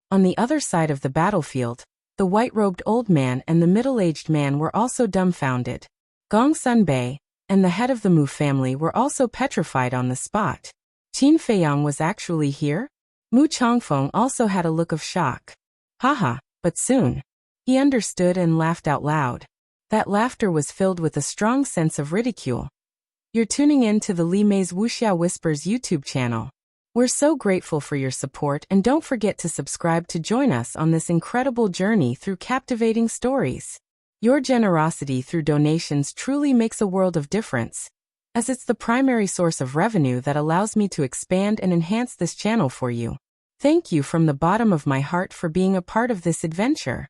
S1: On the other side of the battlefield, the white-robed old man and the middle-aged man were also dumbfounded. Gong Sunbei and the head of the Mu family were also petrified on the spot. Qin Feiyang was actually here? Mu Chongfeng also had a look of shock. Haha, but soon, he understood and laughed out loud. That laughter was filled with a strong sense of ridicule. You're tuning in to the Li Mei's Wuxia Whispers YouTube channel. We're so grateful for your support, and don't forget to subscribe to join us on this incredible journey through captivating stories. Your generosity through donations truly makes a world of difference, as it's the primary source of revenue that allows me to expand and enhance this channel for you. Thank you from the bottom of my heart for being a part of this adventure.